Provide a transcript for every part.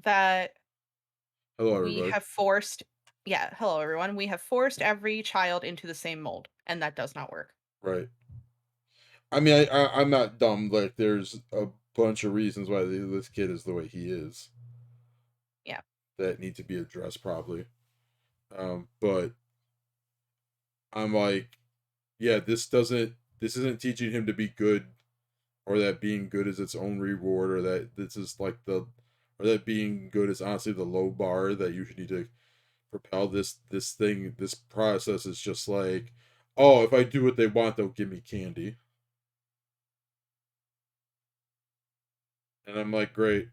that Hello, we everybody. have forced yeah, hello everyone. We have forced every child into the same mold, and that does not work. Right. I mean, I'm not dumb. Like, there's a bunch of reasons why this kid is the way he is Yeah. that need to be addressed, probably. But I'm like, yeah, this isn't teaching him to be good, or that being good is its own reward, or that this is like or that being good is honestly the low bar that you should need to propel this process is just like, oh, if I do what they want, they'll give me candy, and I'm like, great.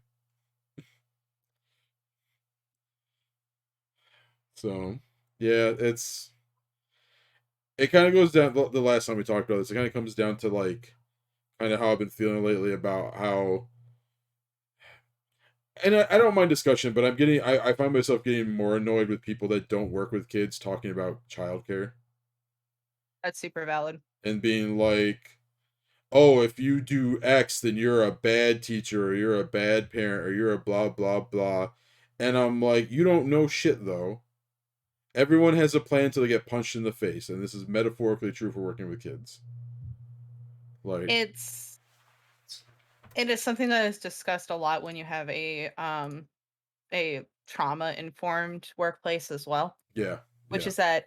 So, yeah, it kind of goes down the last time we talked about this. It kind of comes down to like kind of how I've been feeling lately about how, and I don't mind discussion, but I find myself getting more annoyed with people that don't work with kids talking about childcare That's super valid. and being like, oh, if you do X, then you're a bad teacher, or you're a bad parent, or you're a blah blah blah, and I'm like, you don't know shit though. Everyone has a plan till they get punched in the face, and this is metaphorically true for working with kids. Like, It's it is something that is discussed a lot when you have a trauma informed workplace as well, yeah, which yeah, is that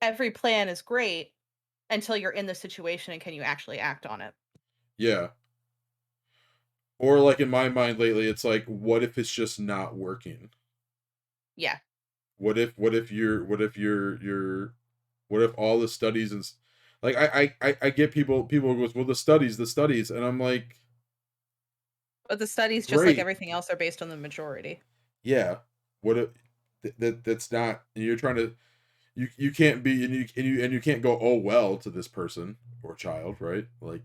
every plan is great until you're in the situation and can you actually act on it. yeah. Or like in my mind lately, it's like, what if it's just not working? Yeah. What if all the studies like I get people goes, well, the studies, and I'm like, But the studies, just like great, everything else, are based on the majority. yeah. What if that's not, you're trying to, you can't be, and you can't go, oh well, to this person or child, right? Like,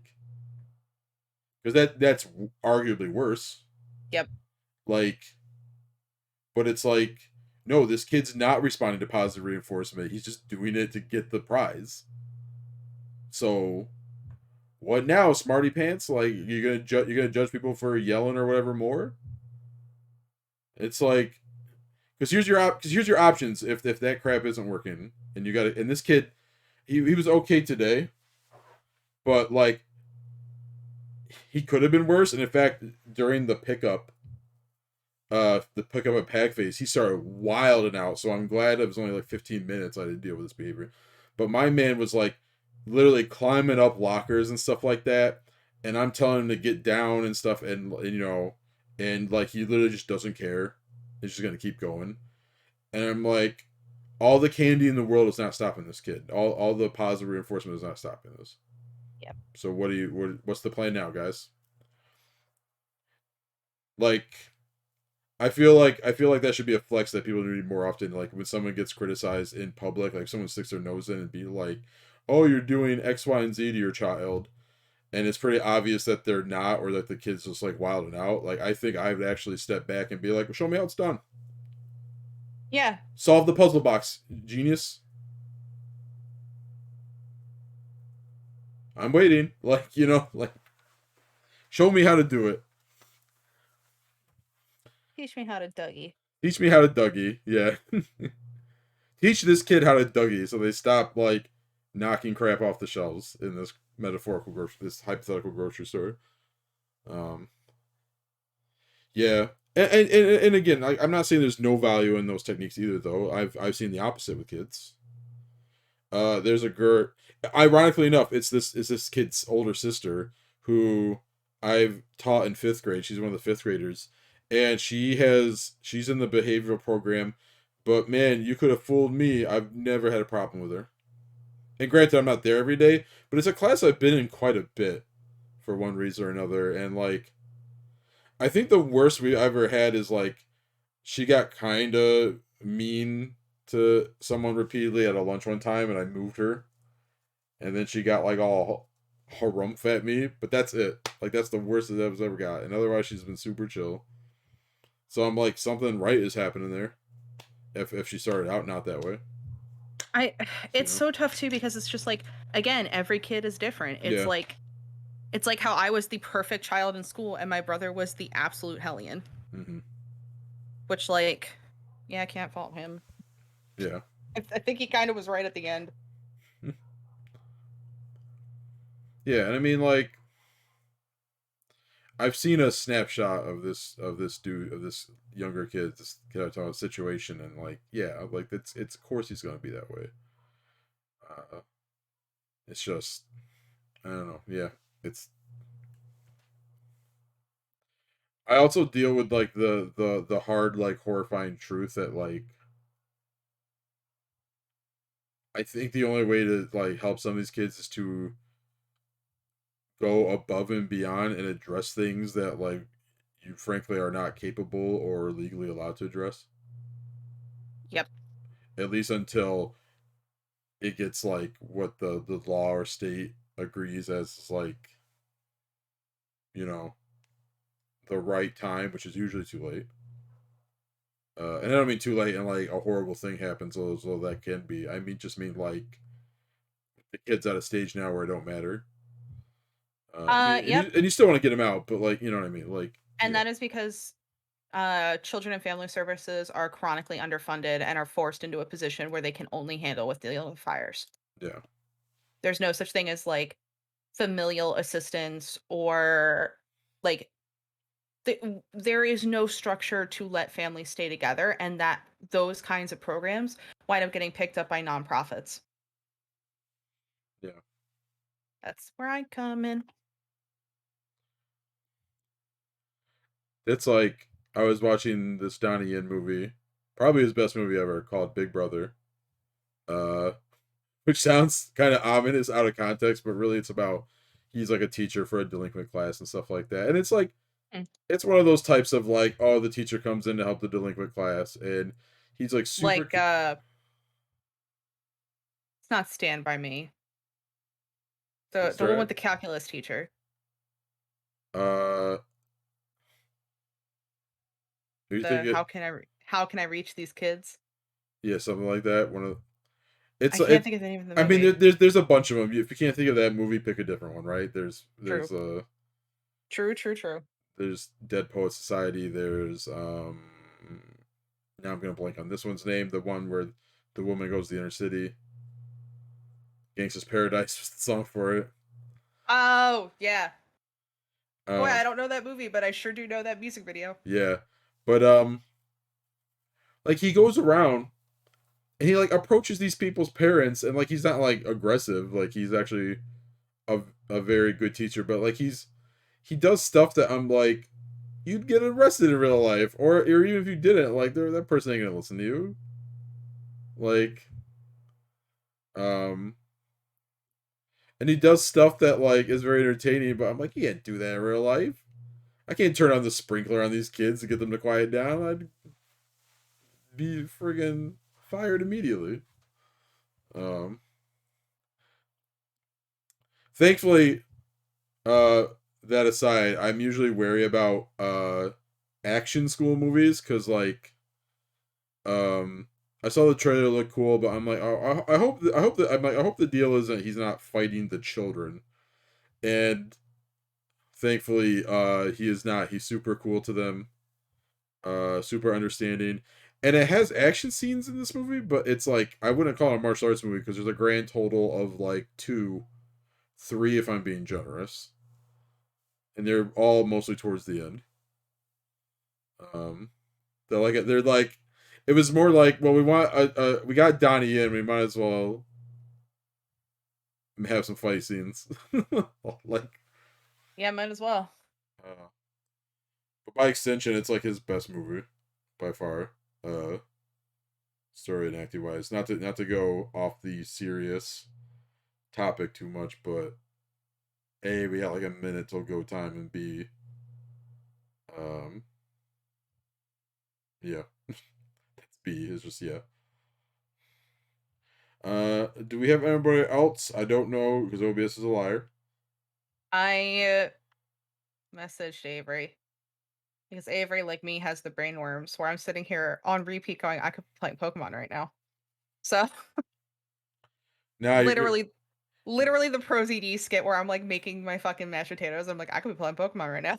because that's arguably worse. Yep. Like, but it's like, no, this kid's not responding to positive reinforcement. He's just doing it to get the prize. So what now, smarty pants? Like, you're gonna judge people for yelling or whatever more? It's like, because here's your options if that crap isn't working, and you got to, and this kid, he was okay today, but like, he could have been worse. And in fact, during the pickup at pack phase, he started wilding out. So I'm glad it was only like 15 minutes I didn't deal with this behavior. But my man was like literally climbing up lockers and stuff like that. And I'm telling him to get down and stuff, and and like, he literally just doesn't care. He's just gonna keep going. And I'm like, all the candy in the world is not stopping this kid. All the positive reinforcement is not stopping this. Yep. So what's the plan now, guys? Like, I feel like that should be a flex that people need more often. Like, when someone gets criticized in public, like someone sticks their nose in and be like, "Oh, you're doing X, Y, and Z to your child," and it's pretty obvious that they're not, or that the kid's just like wilding out. Like, I think I would actually step back and be like, well, "Show me how it's done. Yeah. Solve the puzzle box, genius. I'm waiting." Like, like, show me how to do it. Teach me how to Dougie. Teach me how to Dougie. Yeah. Teach this kid how to Dougie so they stop like knocking crap off the shelves in this this hypothetical grocery store. Um, yeah, and again, I'm not saying there's no value in those techniques either, though. I've seen the opposite with kids. There's a girl. Ironically enough, it's this kid's older sister who I've taught in fifth grade. She's one of the fifth graders, and she's in the behavioral program. But man, you could have fooled me. I've never had a problem with her. And granted, I'm not there every day, but it's a class I've been in quite a bit for one reason or another. And like, I think the worst we ever had is like, she got kind of mean to someone repeatedly at a lunch one time, and I moved her, and then she got like all harumph at me. But that's it. Like, that's the worst that I've ever got. And otherwise, she's been super chill. So I'm like, something right is happening there. If she started out not that way, I you it's know? so tough too because it's just like again, every kid is different. Yeah. It's like how I was the perfect child in school and my brother was the absolute hellion. Mm-hmm. which, like, yeah, I can't fault him. Yeah. I think he kind of was right at the end. Yeah, and I mean, like, I've seen a snapshot of this younger kid, this kid I'm talking about situation, and like, yeah, like it's of course he's gonna be that way. Uh, it's just I don't know. Yeah, it's. I also deal with like the hard like horrifying truth that like I think the only way to like help some of these kids is to go above and beyond and address things that like you frankly are not capable or legally allowed to address. Yep. At least until it gets like what the law or state agrees as like, you know, the right time, which is usually too late. And I don't mean too late and like a horrible thing happens, although that can be. I mean just mean like the kid's at a stage now where it don't matter. I mean, Yep. and you still want to get him out, but like, you know what I mean? Like, And yeah, that is because children and family services are chronically underfunded and are forced into a position where they can only handle with dealing with fires. yeah, There's no such thing as like familial assistance or like there is no structure to let families stay together, and that those kinds of programs wind up getting picked up by nonprofits. yeah. That's where I come in. It's like I was watching this Donnie Yen movie, probably his best movie ever, called Big Brother. Uh, which sounds kind of ominous out of context, but really it's about he's like a teacher for a delinquent class and stuff like that. And it's like Mm. it's one of those types of like, oh, the teacher comes in to help the delinquent class, and he's like super. Like it's not Stand By Me. The one with Start. the calculus teacher. Uh, who you think The it? how can I reach these kids? Yeah, something like that. One of I it. can't think of the name of the I mean, movie. there's a bunch of them. If you can't think of that movie, pick a different one, right? True. True, true, true. There's Dead Poet Society. There's now I'm gonna blank on this one's name. The one where the woman goes to the inner city. Gangsta's Paradise was the song for it. Oh, yeah. Boy, I Um, don't know that movie, but I sure do know that music video. yeah, but like he goes around and he like approaches these people's parents, and like he's not like aggressive. Like he's actually a very good teacher, but like he does stuff that I'm like you'd get arrested in real life, or even if you didn't, like that person ain't gonna listen to you. Like, um, and he does stuff that like is very entertaining, but I'm like, you can't do that in real life. I can't turn on the sprinkler on these kids to get them to quiet down. I'd be friggin' fired immediately. Um, thankfully, uh, that aside, I'm usually wary about action school movies because like um I saw the trailer look cool, but I'm like, oh, I hope that I'm like, I hope the deal is that he's not fighting the children. And thankfully, he is not. He's super cool to them, super understanding, and it has action scenes in this movie. But it's like I wouldn't call it a martial arts movie because there's a grand total of like two, three if I'm being generous, and they're all mostly towards the end. Um, they're like it was more like well we got Donnie in, we might as well have some fight scenes. like Yeah, might as well. uh, but by extension it's like his best movie by far. Story and acting wise, not to go off the serious topic too much, but A, we got like a minute till go time, and B, um yeah, that's B is just yeah. Do we have anybody else? I don't know because OBS is a liar. I messaged Avery because Avery, like me, has the brain worms where I'm sitting here on repeat going, I could be playing Pokemon right now. So Now you're literally, literally the Pro ZD skit where I'm like making my fucking mashed potatoes. I'm like, I could be playing Pokemon right now.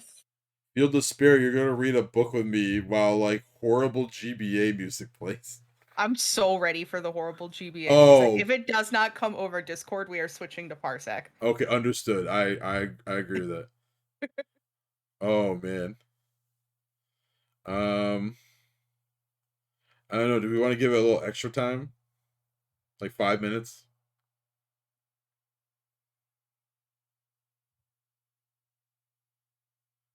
Feel despair, you're gonna read a book with me while like horrible GBA music plays. I'm so ready for the horrible GBA music. Oh, If it does not come over Discord, we are switching to Parsec. okay, understood. I agree with that. Oh man. Um, I don't know. Do we want to give it a little extra time, like 5 minutes?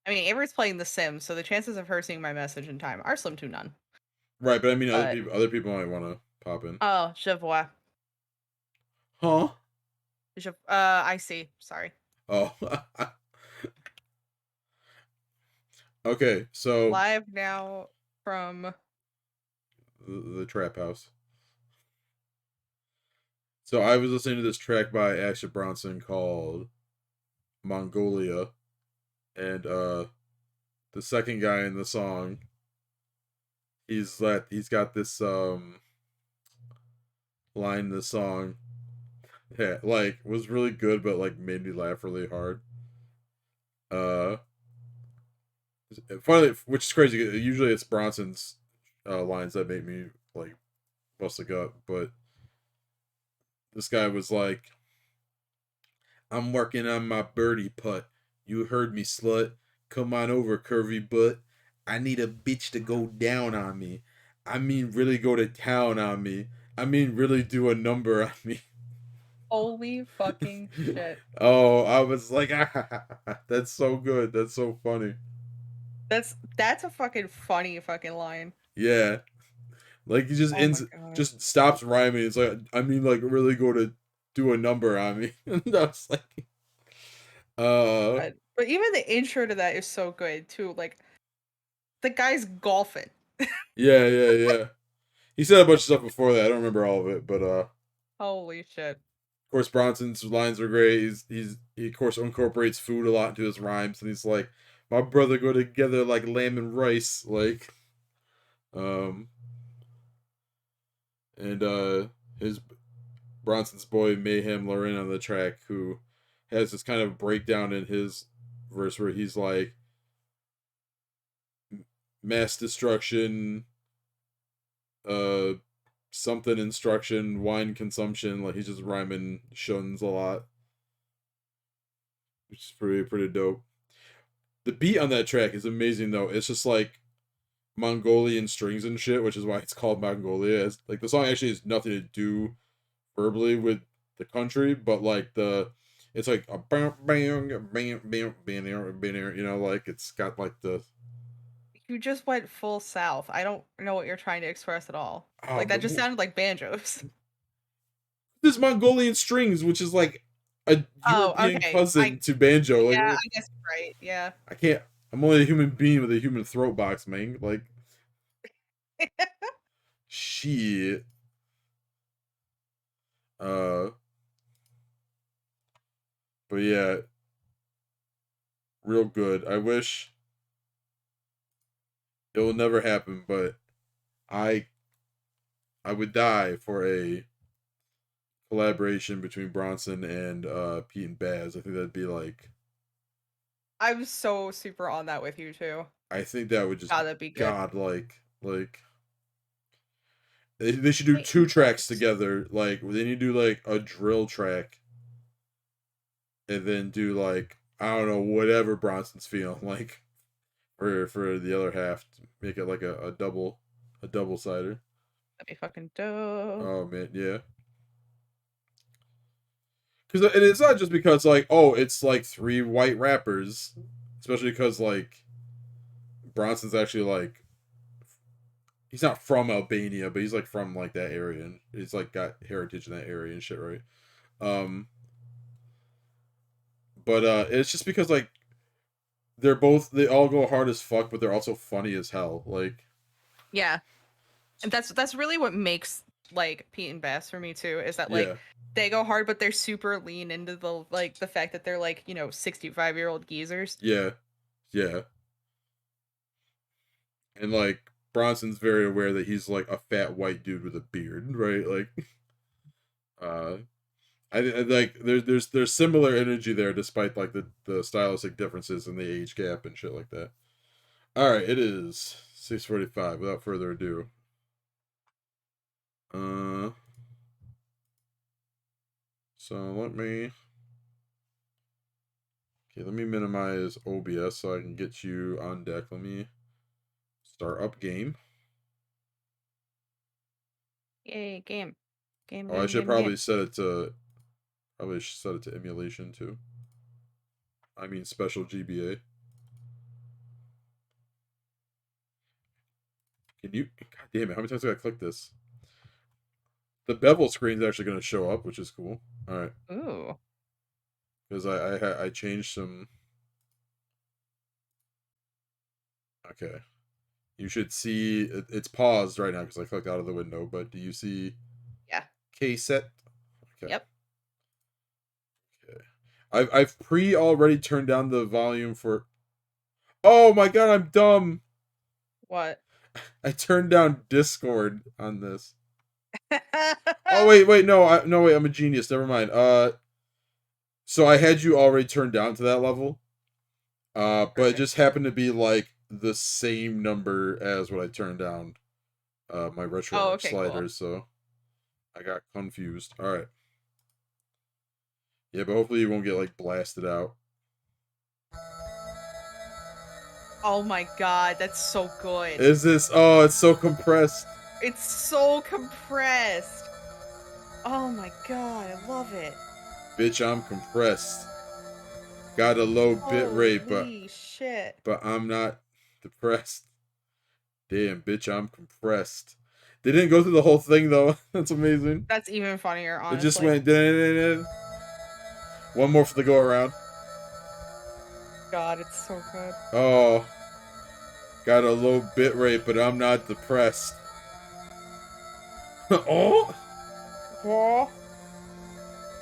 I mean, Avery's playing The Sims, so the chances of her seeing my message in time are slim to none. Right, but I mean, But other people might want to pop in. oh, je vois. Huh? I see. Sorry. Oh. Okay, so Live now from the trap house. So I was listening to this track by Action Bronson called Mongolia, and the second guy in the song, he's got this line in the song that like was really good, but like made me laugh really hard. Uh, Finally, which is crazy. Usually it's Bronson's lines that make me like bust a gut, but this guy was like, "I'm working on my birdie putt. You heard me, slut. Come on over, curvy butt. I need a bitch to go down on me. I mean, really go to town on me. I mean, really do a number on me." holy fucking shit. Oh, I was like, ah, that's so good. That's so funny. That's a fucking funny fucking line. Yeah, like he just Oh my ends, god. just stops rhyming. It's like, I mean, like really go to do a number on me. And I was like, uh, But even the intro to that is so good too. Like the guy's golfing. yeah, yeah, yeah. He said a bunch of stuff before that. I don't remember all of it, but Holy shit. of course Bronson's lines are great. He of course incorporates food a lot into his rhymes, and he's like, "My brother go together like lamb and rice," like, um, and his Bronson's boy Mayhem Lauren on the track, who has this kind of breakdown in his verse where he's like, mass destruction, uh, something instruction, wine consumption. Like he's just rhyming shuns a lot, which is pretty dope. The beat on that track is amazing though. It's just like Mongolian strings and shit, which is why it's called Mongolia. It's, like the song actually has nothing to do verbally with the country, but like the it's like a bam bam bam bam bam bam, you know, like it's got like the You just went full south. I don't know what you're trying to express at all. Like that but just sounded like banjos. this Mongolian strings, which is like a Oh, European okay. cousin to banjo. Yeah, Like I guess you're right. Yeah. I can't. I'm only a human being with a human throat box, man. Like shit. Uh, but yeah, real good. I wish it will never happen, but I I would die for a collaboration between Bronson and Pete and Baz. I think that'd be like I'm so super on that with you too. I think that would just God, be that'd be good. godlike. Like they should do Hey, two tracks Buzz. together. Like they need to do like a drill track and then do like I don't know whatever Bronson's feeling like for the other half to make it like a double sider. That'd be fucking dope. Oh man, yeah. Because and it's not just because like oh it's like three white rappers, especially because like Bronson's actually like he's not from Albania, but he's like from like that area and he's like got heritage in that area and shit, right? Um, but it's just because like they all go hard as fuck, but they're also funny as hell. Like Yeah. And that's really what makes like Pete and Bass for me too, is that like yeah, they go hard, but they're super lean into the fact that they're like, 65-year-old geezers. yeah, yeah, and like Bronson's very aware that he's like a fat white dude with a beard, right? Like, uh, I like there's similar energy there despite like the stylistic differences and the age gap and shit like that. All right, it is 6:45. Without further ado, uh, so let me minimize OBS so I can get you on deck. Let me start up game. Yay, game. Game, Oh, I game, should game, game. probably set it to emulation too. I mean special GBA. Can you? God damn it! How many times do I click this? The bevel screen is actually going to show up, which is cool. All right, Ooh. because I changed some. Okay, you should see it's paused right now because I clicked out of the window. But do you see Yeah. K set? Okay. Yep. Okay. I've pre already turned down the volume for. Oh my god, I'm dumb. What? I turned down Discord on this. Oh wait, no, wait, I'm a genius. Never mind. So I had you already turned down to that level. But it Perfect. just happened to be like the same number as what I turned down. My Oh, retro okay, cool. sliders, so I got confused. All right. Yeah, but hopefully you won't get like blasted out. Oh my god, that's so good. Is this? Oh, it's so compressed. It's so compressed. Oh my god, I love it. Bitch, I'm compressed. Got a low bit rate, Holy shit. but I'm not depressed. Damn, bitch, I'm compressed. They didn't go through the whole thing though. That's amazing. That's even funnier, It just honestly. went. One more for the go around. God, it's so good. Oh, got a low bit rate, but I'm not depressed. Oh. Whoa.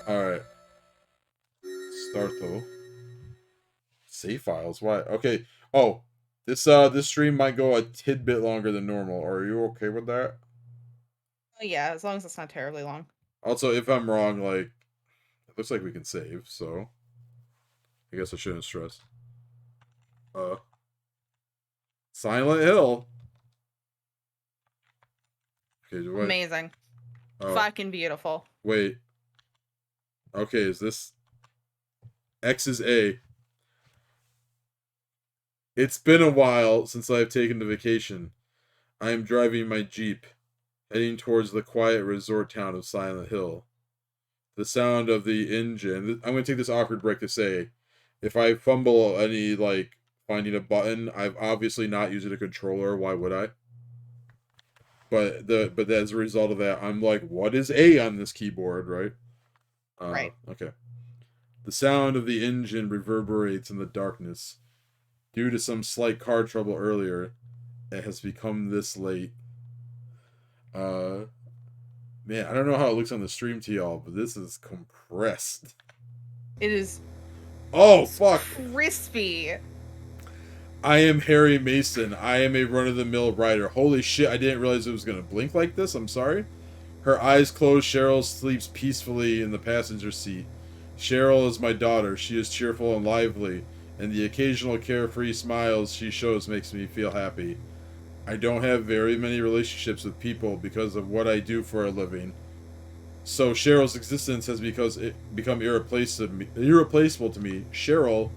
All right. Start though. Save files. Why? Okay. Oh, this stream might go a tidbit longer than normal. Are you okay with that? Oh, yeah, as long as it's not terribly long. Also, if I'm wrong, like it looks like we can save, so I guess I shouldn't stress. Uh, Silent Hill. Okay. Do I? Amazing. Oh, Fucking beautiful. wait. Okay. Is this X is A? It's been a while since I've taken a vacation. I am driving my Jeep, heading towards the quiet resort town of Silent Hill. The sound of the engine. I'm going to take this awkward break to say, if I fumble any, like, finding a button, I've obviously not used a controller. Why would I? But as a result of that, I'm like, what is A on this keyboard, right? Right. Okay. The sound of the engine reverberates in the darkness. Due to some slight car trouble earlier, it has become this late. Uh, Man, I don't know how it looks on the stream to y'all, but this is compressed. It is Oh, fuck. crispy. I am Harry Mason. I am a run of the mill writer. Holy shit, I didn't realize it was going to blink like this. I'm sorry. Her eyes closed, Cheryl sleeps peacefully in the passenger seat. Cheryl is my daughter. She is cheerful and lively, and the occasional carefree smiles she shows makes me feel happy. I don't have very many relationships with people because of what I do for a living. So Cheryl's existence has become irreplaceable to me. Cheryl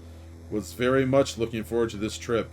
was very much looking forward to this trip.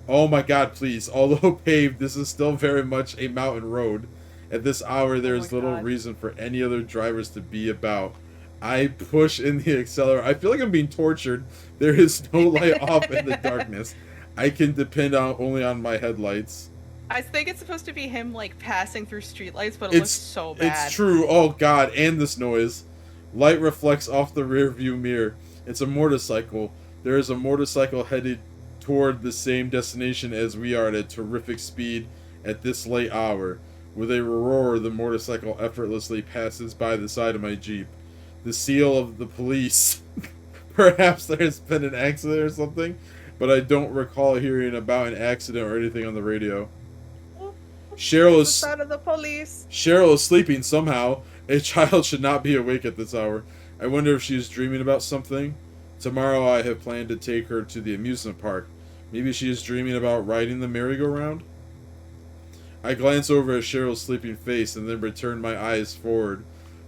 Oh my god, please. Although paved, this is still very much a mountain road. At this hour, Oh there my is little god. reason for any other drivers to be about. I push in the accelerator. I feel like I'm being tortured. There is no light off in the darkness. I can depend only on my headlights. I think it's supposed to be him like passing through streetlights, but it looks It's so it's bad. true. Oh god, and this noise. Light reflects off the rear view mirror. It's a motorcycle. There is a motorcycle headed toward the same destination as we are at a terrific speed at this late hour. With a roar, the motorcycle effortlessly passes by the side of my Jeep. The seal of the police. Perhaps there's been an accident or something, but I don't recall hearing about an accident or anything on the radio. Cheryl It's the is sound of the police. Cheryl is sleeping somehow. A child should not be awake at this hour. I wonder if she is dreaming about something. Tomorrow I have planned to take her to the amusement park. Maybe she is dreaming about riding the merry-go-round? I glance over at Cheryl's sleeping face and then return my eyes forward.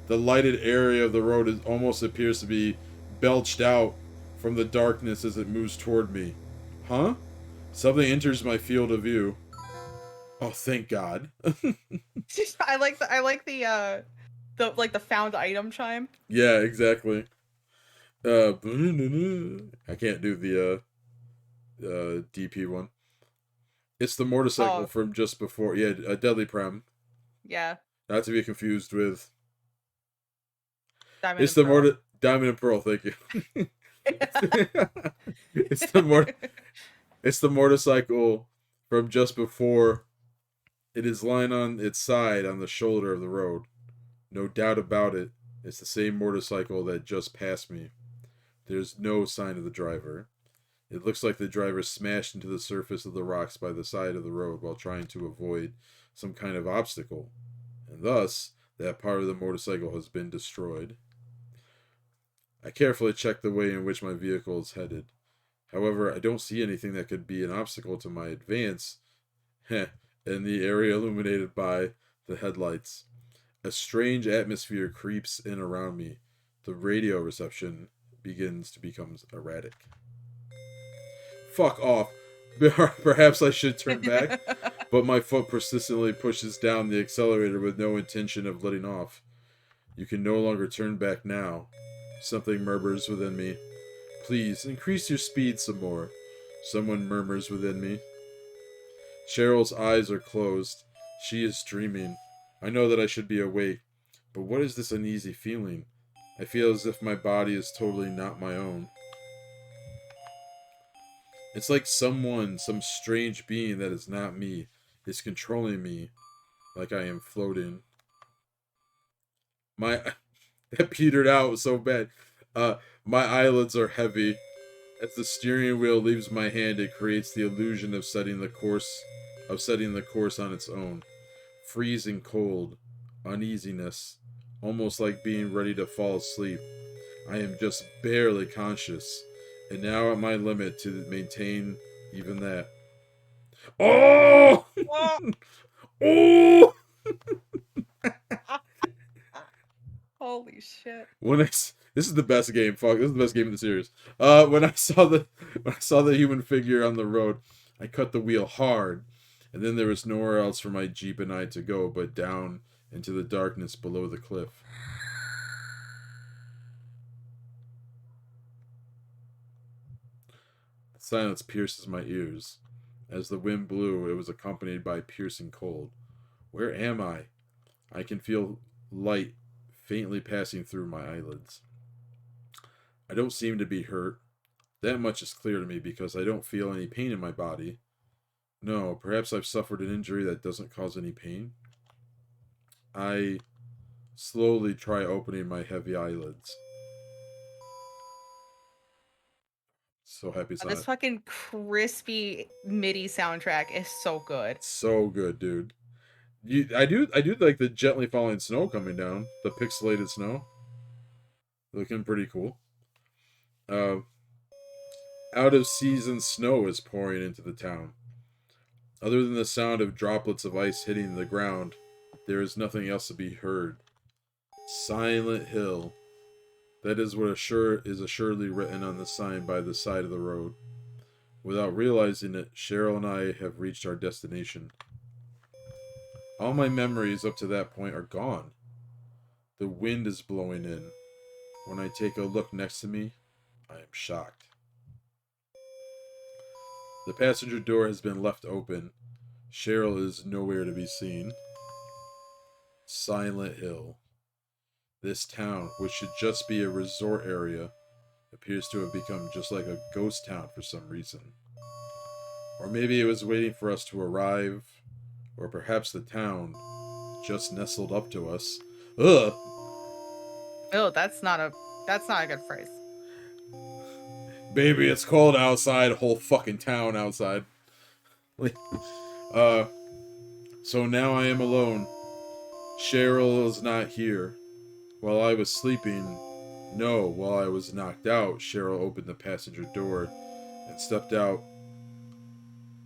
The lighted area of the road almost appears to be belched out from the darkness as it moves toward me. Huh? Something enters my field of view. Oh, thank God. I like the like the found item chime. Yeah, exactly. I can't do the DP one. It's the motorcycle Oh, from just before. Yeah, a Deadly Prem. yeah. Not to be confused with. Diamond It's and the Pearl. Diamond and Pearl. Thank you. it's the more. It's the motorcycle from just before. It is lying on its side on the shoulder of the road. No doubt about it. It's the same motorcycle that just passed me. There's no sign of the driver. It looks like the driver smashed into the surface of the rocks by the side of the road while trying to avoid some kind of obstacle, and thus that part of the motorcycle has been destroyed. I carefully check the way in which my vehicle is headed. However, I don't see anything that could be an obstacle to my advance in the area illuminated by the headlights. A strange atmosphere creeps in around me. The radio reception begins to become erratic. Fuck off. Perhaps I should turn back, but my foot persistently pushes down the accelerator with no intention of letting off. You can no longer turn back now. Something murmurs within me. Please, increase your speed some more. Someone murmurs within me. Cheryl's eyes are closed. She is dreaming. I know that I should be awake, but what is this uneasy feeling? I feel as if my body is totally not my own. It's like someone, some strange being that is not me, is controlling me like I am floating. My that petered out so bad. Uh my eyelids are heavy. As the steering wheel leaves my hand, it creates the illusion of setting the course on its own. Freezing cold, uneasiness, almost like being ready to fall asleep. I am just barely conscious, and now at my limit to maintain even that. Oh! Oh! Oh! Holy shit. This is the best game. Fuck, this is the best game in the series. When I saw the human figure on the road, I cut the wheel hard, and then there was nowhere else for my Jeep and I to go but down into the darkness below the cliff. The silence pierces my ears. As the wind blew, it was accompanied by piercing cold. Where am I? I can feel light faintly passing through my eyelids. I don't seem to be hurt. That much is clear to me because I don't feel any pain in my body. No, perhaps I've suffered an injury that doesn't cause any pain. I slowly try opening my heavy eyelids. So happy it's This not. fucking crispy MIDI soundtrack is so good. So good, dude. I do like the gently falling snow coming down. The pixelated snow. Looking pretty cool. Uh, Out of season snow is pouring into the town. Other than the sound of droplets of ice hitting the ground, there is nothing else to be heard. Silent Hill. That is what is assuredly written on the sign by the side of the road. Without realizing it, Cheryl and I have reached our destination. All my memories up to that point are gone. The wind is blowing in. When I take a look next to me, I am shocked. The passenger door has been left open. Cheryl is nowhere to be seen. Silent Hill. This town, which should just be a resort area, appears to have become just like a ghost town for some reason. Or maybe it was waiting for us to arrive, or perhaps the town just nestled up to us. Ugh! Oh, that's not a good phrase. Baby, it's cold outside, whole fucking town outside. uh, so now I am alone. Cheryl is not here. While I was sleeping, while I was knocked out, Cheryl opened the passenger door and stepped out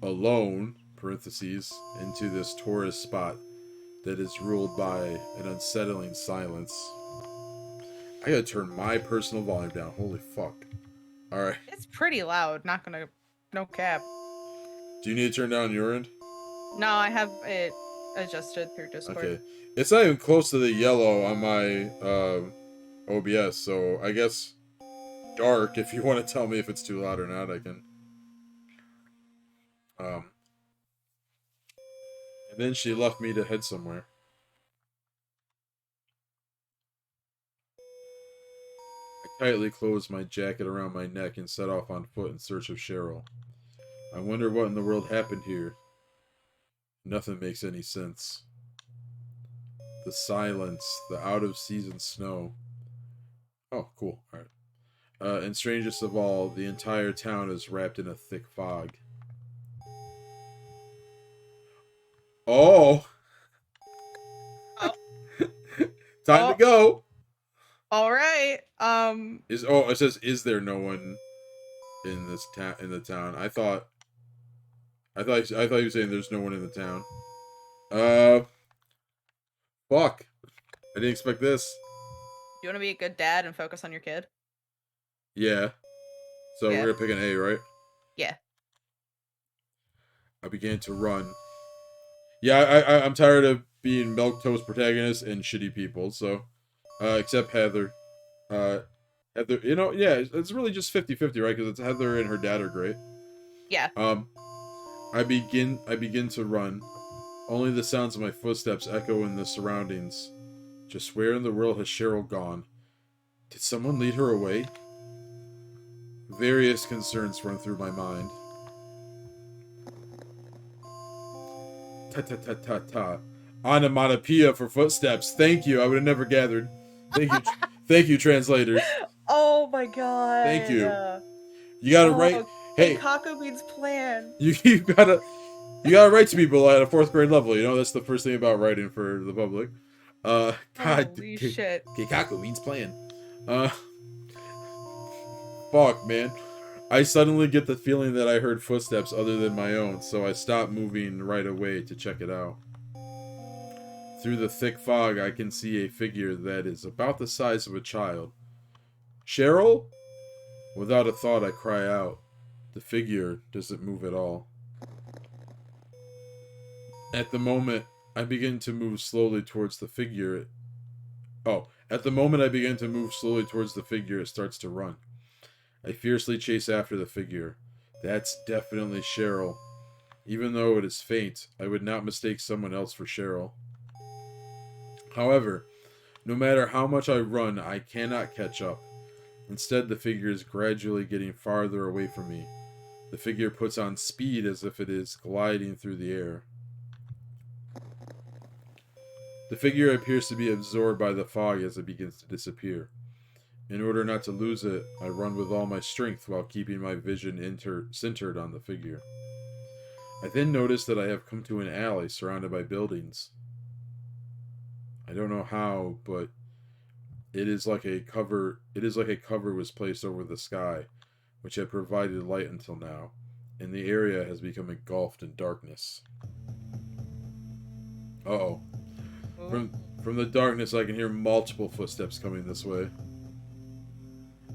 alone, parentheses, into this tourist spot that is ruled by an unsettling silence. I gotta turn my personal volume down. Holy fuck. Alright. It's pretty loud, not gonna no cap. Do you need to turn down your end? No, I have it adjusted through Discord. Okay. It's not even close to the yellow on my OBS, so I guess dark. If you want to tell me if it's too loud or not, I can. Um, and then she left me to head somewhere. I tightly closed my jacket around my neck and set off on foot in search of Cheryl. I wonder what in the world happened here. Nothing makes any sense. The silence, the out-of-season snow. Oh, cool. All right. And strangest of all, the entire town is wrapped in a thick fog. Oh! Oh, Time to oh, go! all right. It says, is there no one in this town? In the town, I thought you were saying there's no one in the town. Fuck! I didn't expect this. You want to be a good dad and focus on your kid? Yeah. So Yeah. we're gonna pick an A, right? Yeah. I began to run. Yeah, I'm tired of being milquetoast protagonists and shitty people. So, except Heather. Heather, yeah, it's really just 50-50, right? Because it's Heather and her dad are great. Yeah. I begin to run. Only the sounds of my footsteps echo in the surroundings. Just where in the world has Cheryl gone? Did someone lead her away? Various concerns run through my mind. Ta-ta-ta-ta-ta. Onomatopoeia for footsteps. Thank you. I would have never gathered. Thank you. Thank you, translators. Oh my god. Thank you. You gotta write. Hey, Kaku means plan. you gotta write to people at a 4th grade level. You know, that's the first thing about writing for the public. God, Holy shit. Keikaku means plan. Fuck, man. I suddenly get the feeling that I heard footsteps other than my own, so I stop moving right away to check it out. Through the thick fog, I can see a figure that is about the size of a child. Cheryl? Without a thought, I cry out. The figure doesn't move at all. At the moment, I begin to move slowly towards the figure. At the moment I begin to move slowly towards the figure, it starts to run. I fiercely chase after the figure. That's definitely Cheryl. Even though it is faint, I would not mistake someone else for Cheryl. However, no matter how much I run, I cannot catch up. Instead, the figure is gradually getting farther away from me. The figure puts on speed as if it is gliding through the air. The figure appears to be absorbed by the fog as it begins to disappear. In order not to lose it, I run with all my strength while keeping my vision centered on the figure. I then notice that I have come to an alley surrounded by buildings. I don't know how, but it is like a cover was placed over the sky, which had provided light until now, and the area has become engulfed in darkness. Uh-oh. From the darkness, I can hear multiple footsteps coming this way.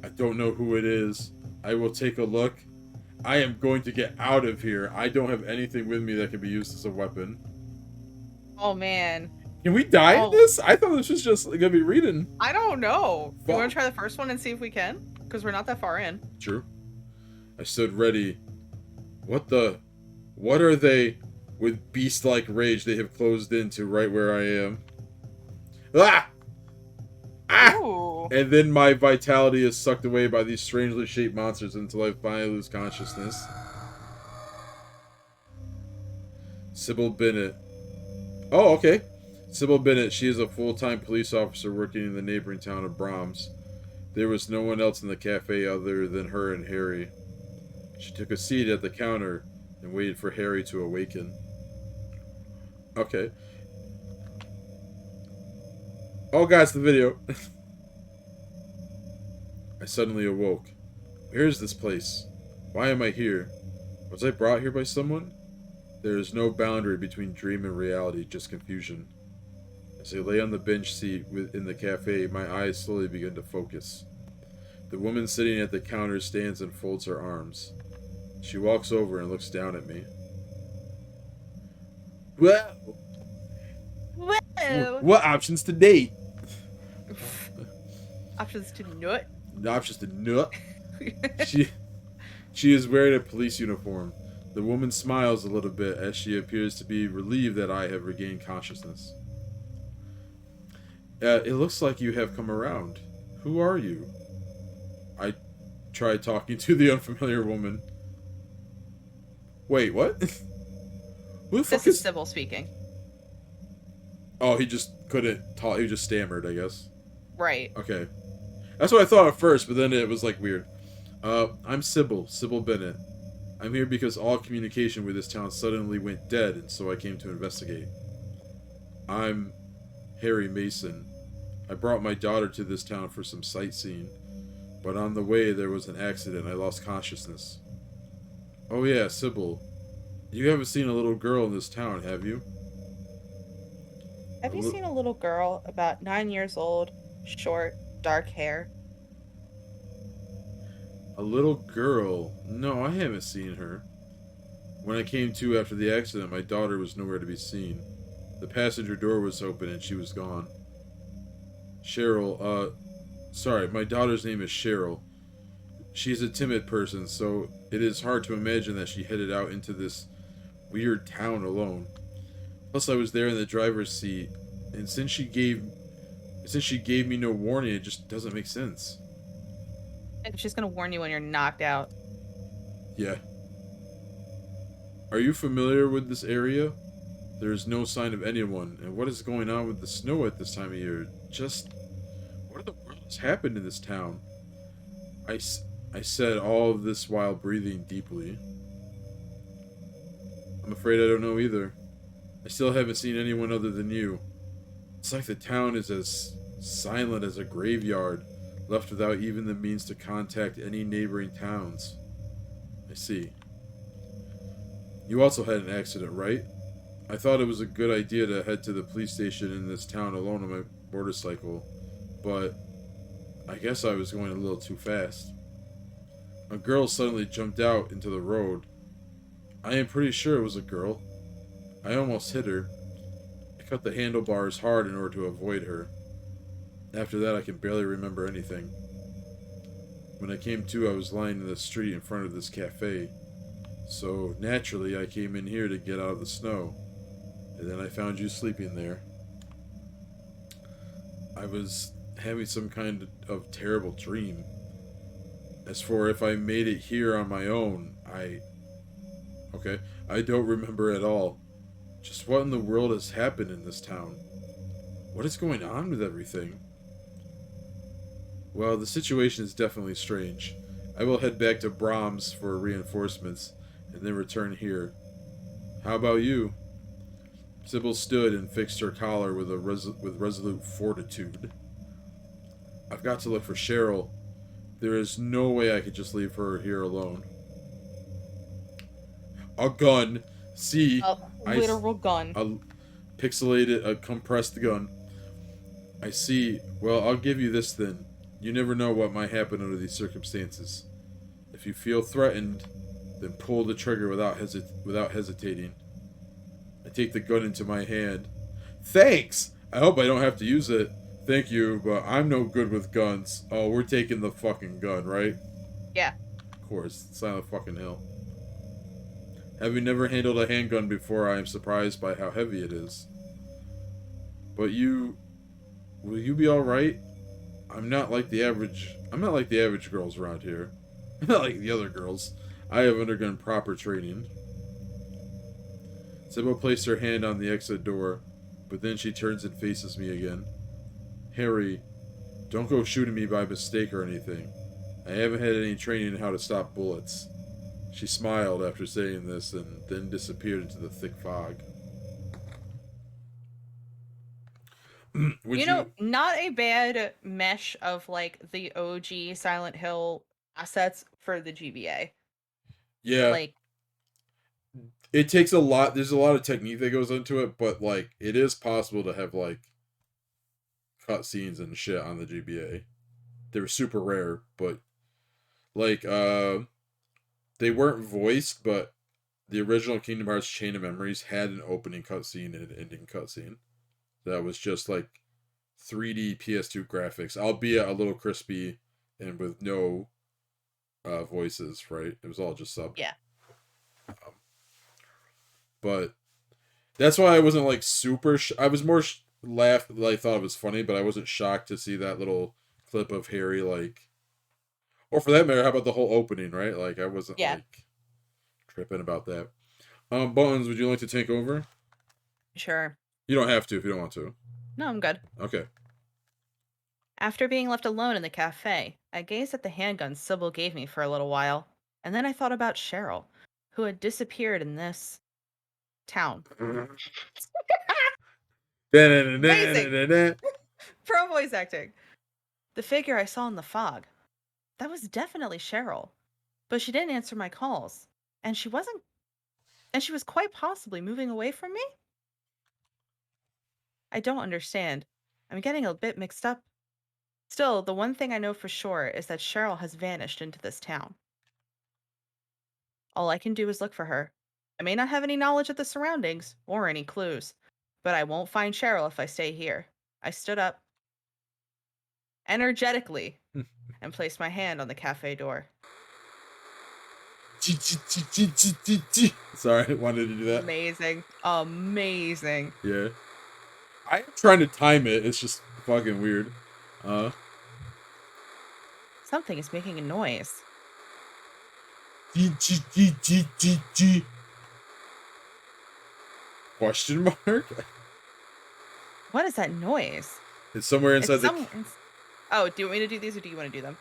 I don't know who it is. I will take a look. I am going to get out of here. I don't have anything with me that can be used as a weapon. Oh man. Can we die in this? I thought this was just gonna be reading. I don't know. Fuck. You want to try the first one and see if we can? Because we're not that far in. True. I stood ready. What are they? With beast-like rage, they have closed into right where I am. Ah! Ah! Ooh. And then my vitality is sucked away by these strangely shaped monsters until I finally lose consciousness. Sybil Bennett. Oh, okay. Sybil Bennett, she is a full-time police officer working in the neighboring town of Brahms. There was no one else in the cafe other than her and Harry. She took a seat at the counter and waited for Harry to awaken. Okay. Oh, guys, the video. I suddenly awoke. Where is this place? Why am I here? Was I brought here by someone? There is no boundary between dream and reality, just confusion. As I lay on the bench seat in the cafe, my eyes slowly begin to focus. The woman sitting at the counter stands and folds her arms. She walks over and looks down at me. Well, Whoa! what options to date? Options to nut. Options to nut. She she is wearing a police uniform. The woman smiles a little bit as she appears to be relieved that I have regained consciousness. It looks like you have come around. Who are you? I tried talking to the unfamiliar woman. Wait, what? Who the fuck This is is... Sybil speaking. Oh, he just couldn't talk. He just stammered, I guess. Right. Okay. That's what I thought at first, but then it was like weird. I'm Sybil Bennett. I'm here because all communication with this town suddenly went dead, and so I came to investigate. I'm Harry Mason. I brought my daughter to this town for some sightseeing, but on the way there was an accident. I lost consciousness. Oh yeah, Sybil. You haven't seen a little girl in this town, have you? A, Have you li- seen a little girl about 9 years old, short, dark hair? a little girl? No, I haven't seen her. When I came to after the accident, my daughter was nowhere to be seen. The passenger door was open and she was gone. Cheryl, sorry, my daughter's name is Cheryl. She's a timid person, so it is hard to imagine that she headed out into this weird town alone. Plus, I was there in the driver's seat, and since she gave me no warning, it just doesn't make sense. And she's gonna warn you when you're knocked out. Yeah. Are you familiar with this area? There is no sign of anyone, and what is going on with the snow at this time of year? Just what in the world has happened in this town? I, I said all of this while breathing deeply. I'm afraid I don't know either. I still haven't seen anyone other than you. It's like the town is as silent as a graveyard, left without even the means to contact any neighboring towns. I see. You also had an accident, right? I thought it was a good idea to head to the police station in this town alone on my motorcycle, but I guess I was going a little too fast. A girl suddenly jumped out into the road. I am pretty sure it was a girl. I almost hit her. I cut the handlebars hard in order to avoid her. After that, I can barely remember anything. When I came to, I was lying in the street in front of this cafe. So, naturally, I came in here to get out of the snow. And then I found you sleeping there. I was having some kind of terrible dream. As for if I made it here on my own, Okay, I don't remember at all. Just what in the world has happened in this town? What is going on with everything? Well, the situation is definitely strange. I will head back to Brahms for reinforcements, and then return here. How about you? Sybil stood and fixed her collar with resolute fortitude. I've got to look for Cheryl. There is no way I could just leave her here alone. A gun. See, A I, literal gun. a pixelated, a compressed gun. I see. Well, I'll give you this then. You never know what might happen under these circumstances. If you feel threatened, then pull the trigger without hesitating. I take the gun into my hand. Thanks! I hope I don't have to use it. Thank you, but I'm no good with guns. Oh, we're taking the fucking gun, right? Yeah. Of course. Silent fucking hill. Having never handled a handgun before, I am surprised by how heavy it is. But you... Will you be alright? I'm not like the average girls around here. I'm not like the other girls. I have undergone proper training. Sybil placed her hand on the exit door, but then she turns and faces me again. Harry, don't go shooting me by mistake or anything. I haven't had any training in how to stop bullets. She smiled after saying this and then disappeared into the thick fog. Would you... Not a bad mesh of like the OG Silent Hill assets for the GBA. Yeah, Like, It takes a lot. There's a lot of technique that goes into it, but like it is possible to have like cut scenes and shit on the GBA. They were super rare, but like they weren't voiced, but the original Kingdom Hearts Chain of Memories had an opening cutscene and an ending cutscene. That was just like 3D PS2 graphics, albeit a little crispy and with no voices. Right? It was all just subbed. Yeah. Um, but that's why I wasn't like super. I was more laughed. Like thought it was funny, but I wasn't shocked to see that little clip of Harry like, or for that matter, how about the whole opening? Right? Like I wasn't Yeah. like tripping about that. Buttons, would you like to take over? Sure. You don't have to if you don't want to. No, I'm good. Okay. After being left alone in the cafe, I gazed at the handgun Sybil gave me for a little while, and then I thought about Cheryl, who had disappeared in this town. Amazing! Pro voice acting. The figure I saw in the fog. That was definitely Cheryl. But she didn't answer my calls. And she wasn't. And she was quite possibly moving away from me? I don't understand. I'm getting a bit mixed up. Still, the one thing I know for sure is that Cheryl has vanished into this town. All I can do is look for her. I may not have any knowledge of the surroundings or any clues, but I won't find Cheryl if I stay here. I stood up energetically and placed my hand on the cafe door. Sorry, I wanted to do that. Amazing. Amazing. Yeah. I'm trying to time it. It's just fucking weird. Uh. Something is making a noise. Question mark? What is that noise? It's somewhere inside It's some. Oh, do you want me to do these or do you want to do them?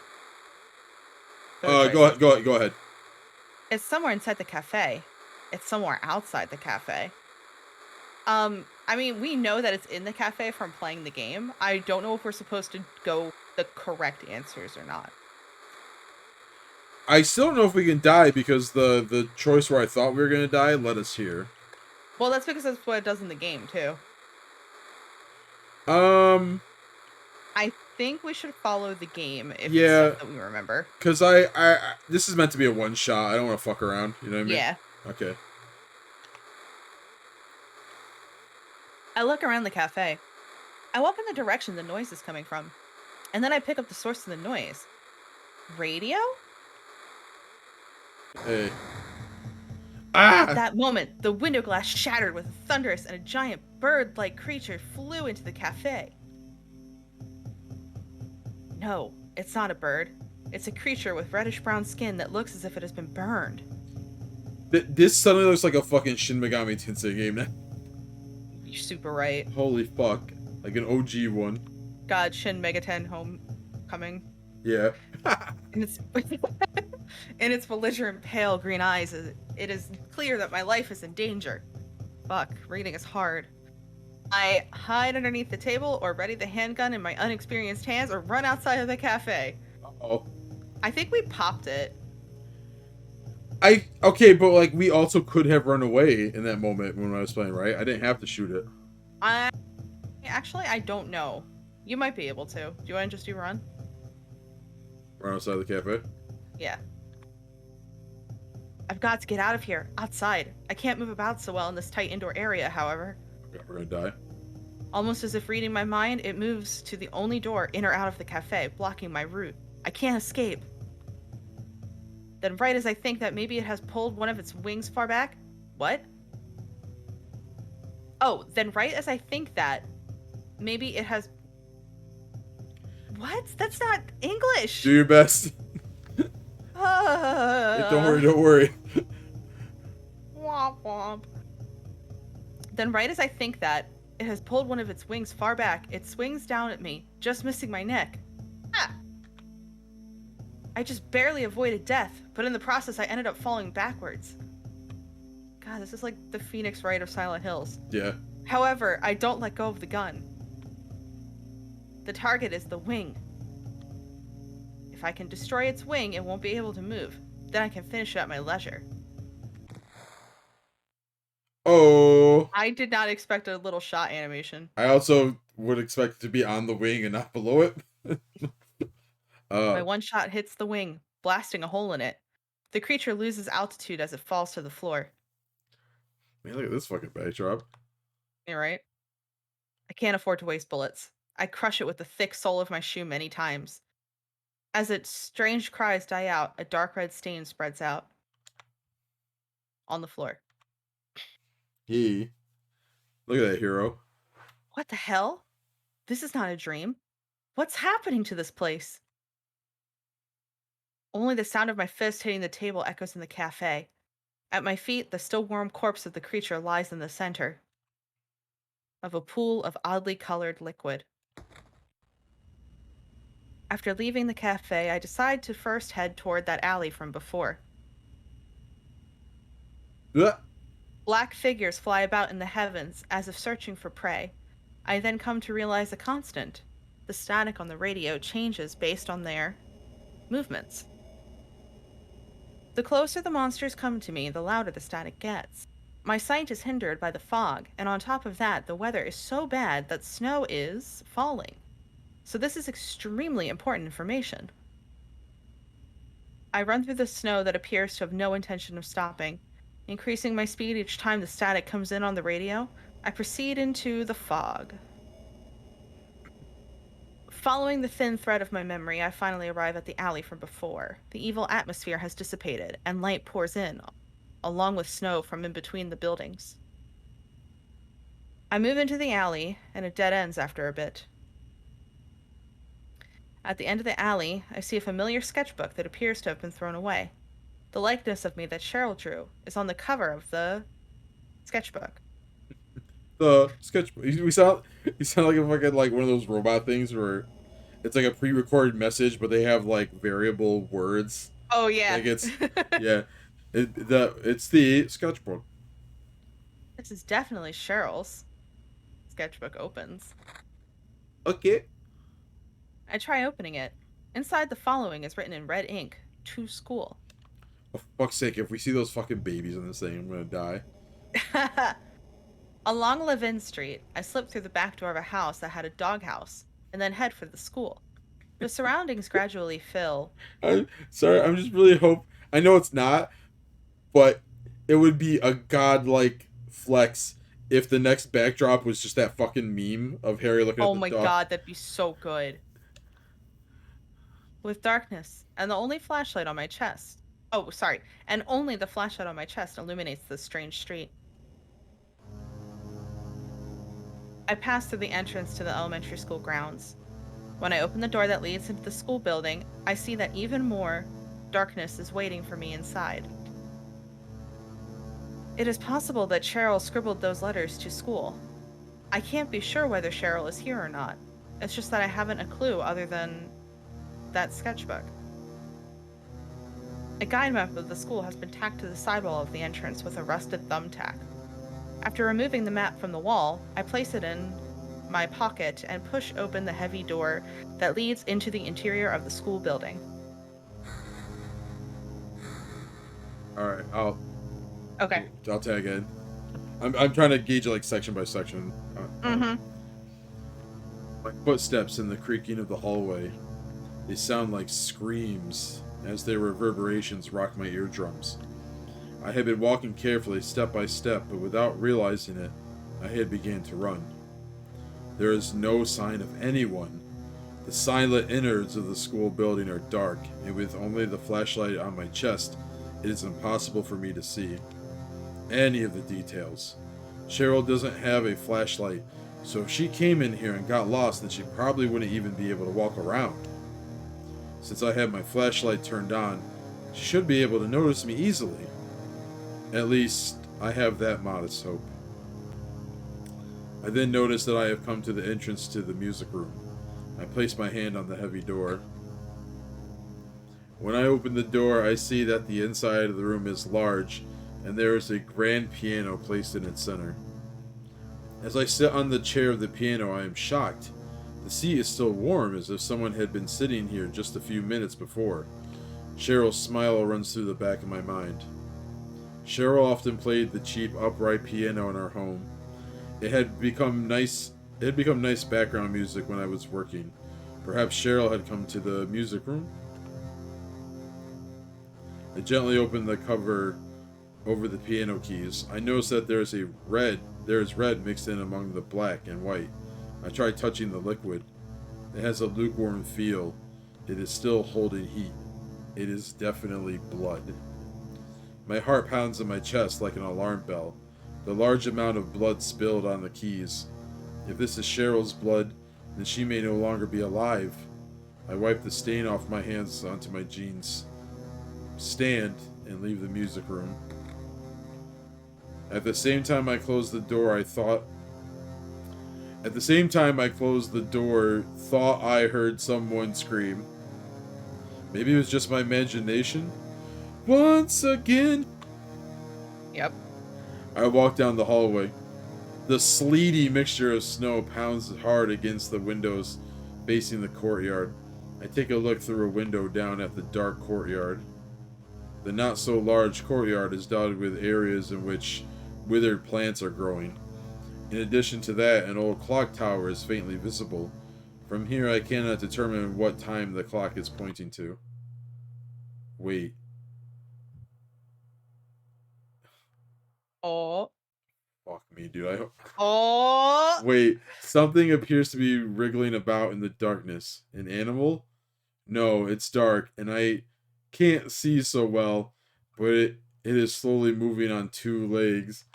Go ahead. Go ahead. It's somewhere inside the cafe. It's somewhere outside the cafe. I mean, we know that it's in the cafe from playing the game. I don't know if we're supposed to go the correct answers or not. I still don't know if we can die because the choice where I thought we were gonna die led us here. Well, that's because that's what it does in the game too. I think we should follow the game if it's stuff that we remember. Because I this is meant to be a one shot. I don't want to fuck around. You know what I mean? Yeah. Okay. I look around the cafe. I walk in the direction the noise is coming from, and then I pick up the source of the noise. Radio? Hey. At that moment, the window glass shattered with a thunderous and a giant bird-like creature flew into the cafe. No, it's not a bird. It's a creature with reddish-brown skin that looks as if it has been burned. This suddenly looks like a fucking Shin Megami Tensei game now. You're super right. Holy fuck. Like an OG one. God, Shin Megaten Homecoming. Yeah. In its belligerent pale green eyes, it is clear that my life is in danger. Fuck, reading is hard. I hide underneath the table or ready the handgun in my unexperienced hands or run outside of the cafe. Uh-oh. I think we popped it. Okay, but like we also could have run away in that moment when I was playing, right? I didn't have to shoot it. I don't know. You might be able to. Do you want to just do run? Run outside the cafe? Yeah. I've got to get out of here. Outside. I can't move about so well in this tight indoor area, however. Okay, we're gonna die. Almost as if reading my mind, it moves to the only door in or out of the cafe, blocking my route. I can't escape. Then right as I think that maybe it has pulled one of its wings far back... What? Oh, then right as I think that, maybe it has... What? That's not English! Do your best. Don't worry. Womp womp. Then right as I think that, it has pulled one of its wings far back, it swings down at me, just missing my neck. Ah! I just barely avoided death, but in the process I ended up falling backwards. God, this is like the Phoenix Wright of Silent Hills. Yeah. However, I don't let go of the gun. The target is the wing. If I can destroy its wing, it won't be able to move. Then I can finish it at my leisure. Oh, I did not expect a little shot animation. I also would expect it to be on the wing and not below it. My uh, one shot hits the wing, blasting a hole in it. The creature loses altitude as it falls to the floor. man, look at this fucking backdrop. You right? I can't afford to waste bullets. I crush it with the thick sole of my shoe many times. As its strange cries die out, a dark red stain spreads out on the floor. He, look at that hero. What the hell? This is not a dream. What's happening to this place? Only the sound of my fist hitting the table echoes in the cafe. At my feet, the still warm corpse of the creature lies in the center of a pool of oddly colored liquid. After leaving the cafe, I decide to first head toward that alley from before. Ugh. Black figures fly about in the heavens as if searching for prey. I then come to realize a constant. The static on the radio changes based on their movements. The closer the monsters come to me, the louder the static gets. My sight is hindered by the fog, and on top of that, the weather is so bad that snow is falling. So, this is extremely important information. I run through the snow that appears to have no intention of stopping. Increasing my speed each time the static comes in on the radio, I proceed into the fog. Following the thin thread of my memory, I finally arrive at the alley from before. The evil atmosphere has dissipated, and light pours in, along with snow from in between the buildings. I move into the alley, and it dead ends after a bit. At the end of the alley, I see a familiar sketchbook that appears to have been thrown away. The likeness of me that Cheryl drew is on the cover of the sketchbook. The sketch. You sound like a fucking like one of those robot things where it's like a pre-recorded message, but they have like variable words. Oh, yeah. Like it's yeah, it's the sketchbook. This is definitely Cheryl's. Sketchbook opens. Okay. I try opening it. Inside, the following is written in red ink: to school. For fuck's sake, if we see those fucking babies in this thing, I'm gonna die. Along Levin Street, I slip through the back door of a house that had a doghouse, and then head for the school. The surroundings gradually fill. I'm sorry. I'm just really hope. I know it's not, but it would be a godlike flex if the next backdrop was just that fucking meme of Harry looking at Oh the my dog. god, that'd be so good. With darkness, and the only flashlight on my chest. Oh, sorry. And only the flashlight on my chest illuminates this strange street. I pass through the entrance to the elementary school grounds. When I open the door that leads into the school building, I see that even more darkness is waiting for me inside. It is possible that Cheryl scribbled those letters to school. I can't be sure whether Cheryl is here or not. It's just that I haven't a clue other than that sketchbook. A guide map of the school has been tacked to the sidewall of the entrance with a rusted thumbtack. After removing the map from the wall, I place it in my pocket and push open the heavy door that leads into the interior of the school building. All right, Okay. I'll tag in. I'm trying to gauge it like section by section. Mm-hmm. My footsteps in the creaking of the hallway. They sound like screams as their reverberations rock my eardrums. I had been walking carefully, step by step, but without realizing it, I had begun to run. There is no sign of anyone. The silent innards of the school building are dark, and with only the flashlight on my chest, it is impossible for me to see any of the details. Cheryl doesn't have a flashlight, so if she came in here and got lost, then she probably wouldn't even be able to walk around. Since I have my flashlight turned on, she should be able to notice me easily. At least, I have that modest hope. I then notice that I have come to the entrance to the music room. I place my hand on the heavy door. When I open the door, I see that the inside of the room is large, and there is a grand piano placed in its center. As I sit on the chair of the piano, I am shocked. The seat is still warm, as if someone had been sitting here just a few minutes before. Cheryl's smile runs through the back of my mind. Cheryl often played the cheap upright piano in our home. It had become nice. It had become nice background music when I was working. Perhaps Cheryl had come to the music room. I gently opened the cover over the piano keys. I noticed that there is red mixed in among the black and white. I tried touching the liquid. It has a lukewarm feel. It is still holding heat. It is definitely blood. My heart pounds in my chest like an alarm bell. The large amount of blood spilled on the keys. If this is Cheryl's blood, then she may no longer be alive. I wipe the stain off my hands onto my jeans, stand, and leave the music room. At the same time I closed the door, thought I heard someone scream. Maybe it was just my imagination. Once again, Yep. I walked down the hallway. The sleety mixture of snow pounds hard against the windows facing the courtyard. I take a look through a window down at the dark courtyard. The not so large courtyard is dotted with areas in which withered plants are growing. In addition to that, an old clock tower is faintly visible. From here, I cannot determine what time the clock is pointing to. Wait. Oh. Fuck me, dude. Oh. Wait. Something appears to be wriggling about in the darkness. An animal? No, it's dark, and I can't see so well, but it is slowly moving on two legs.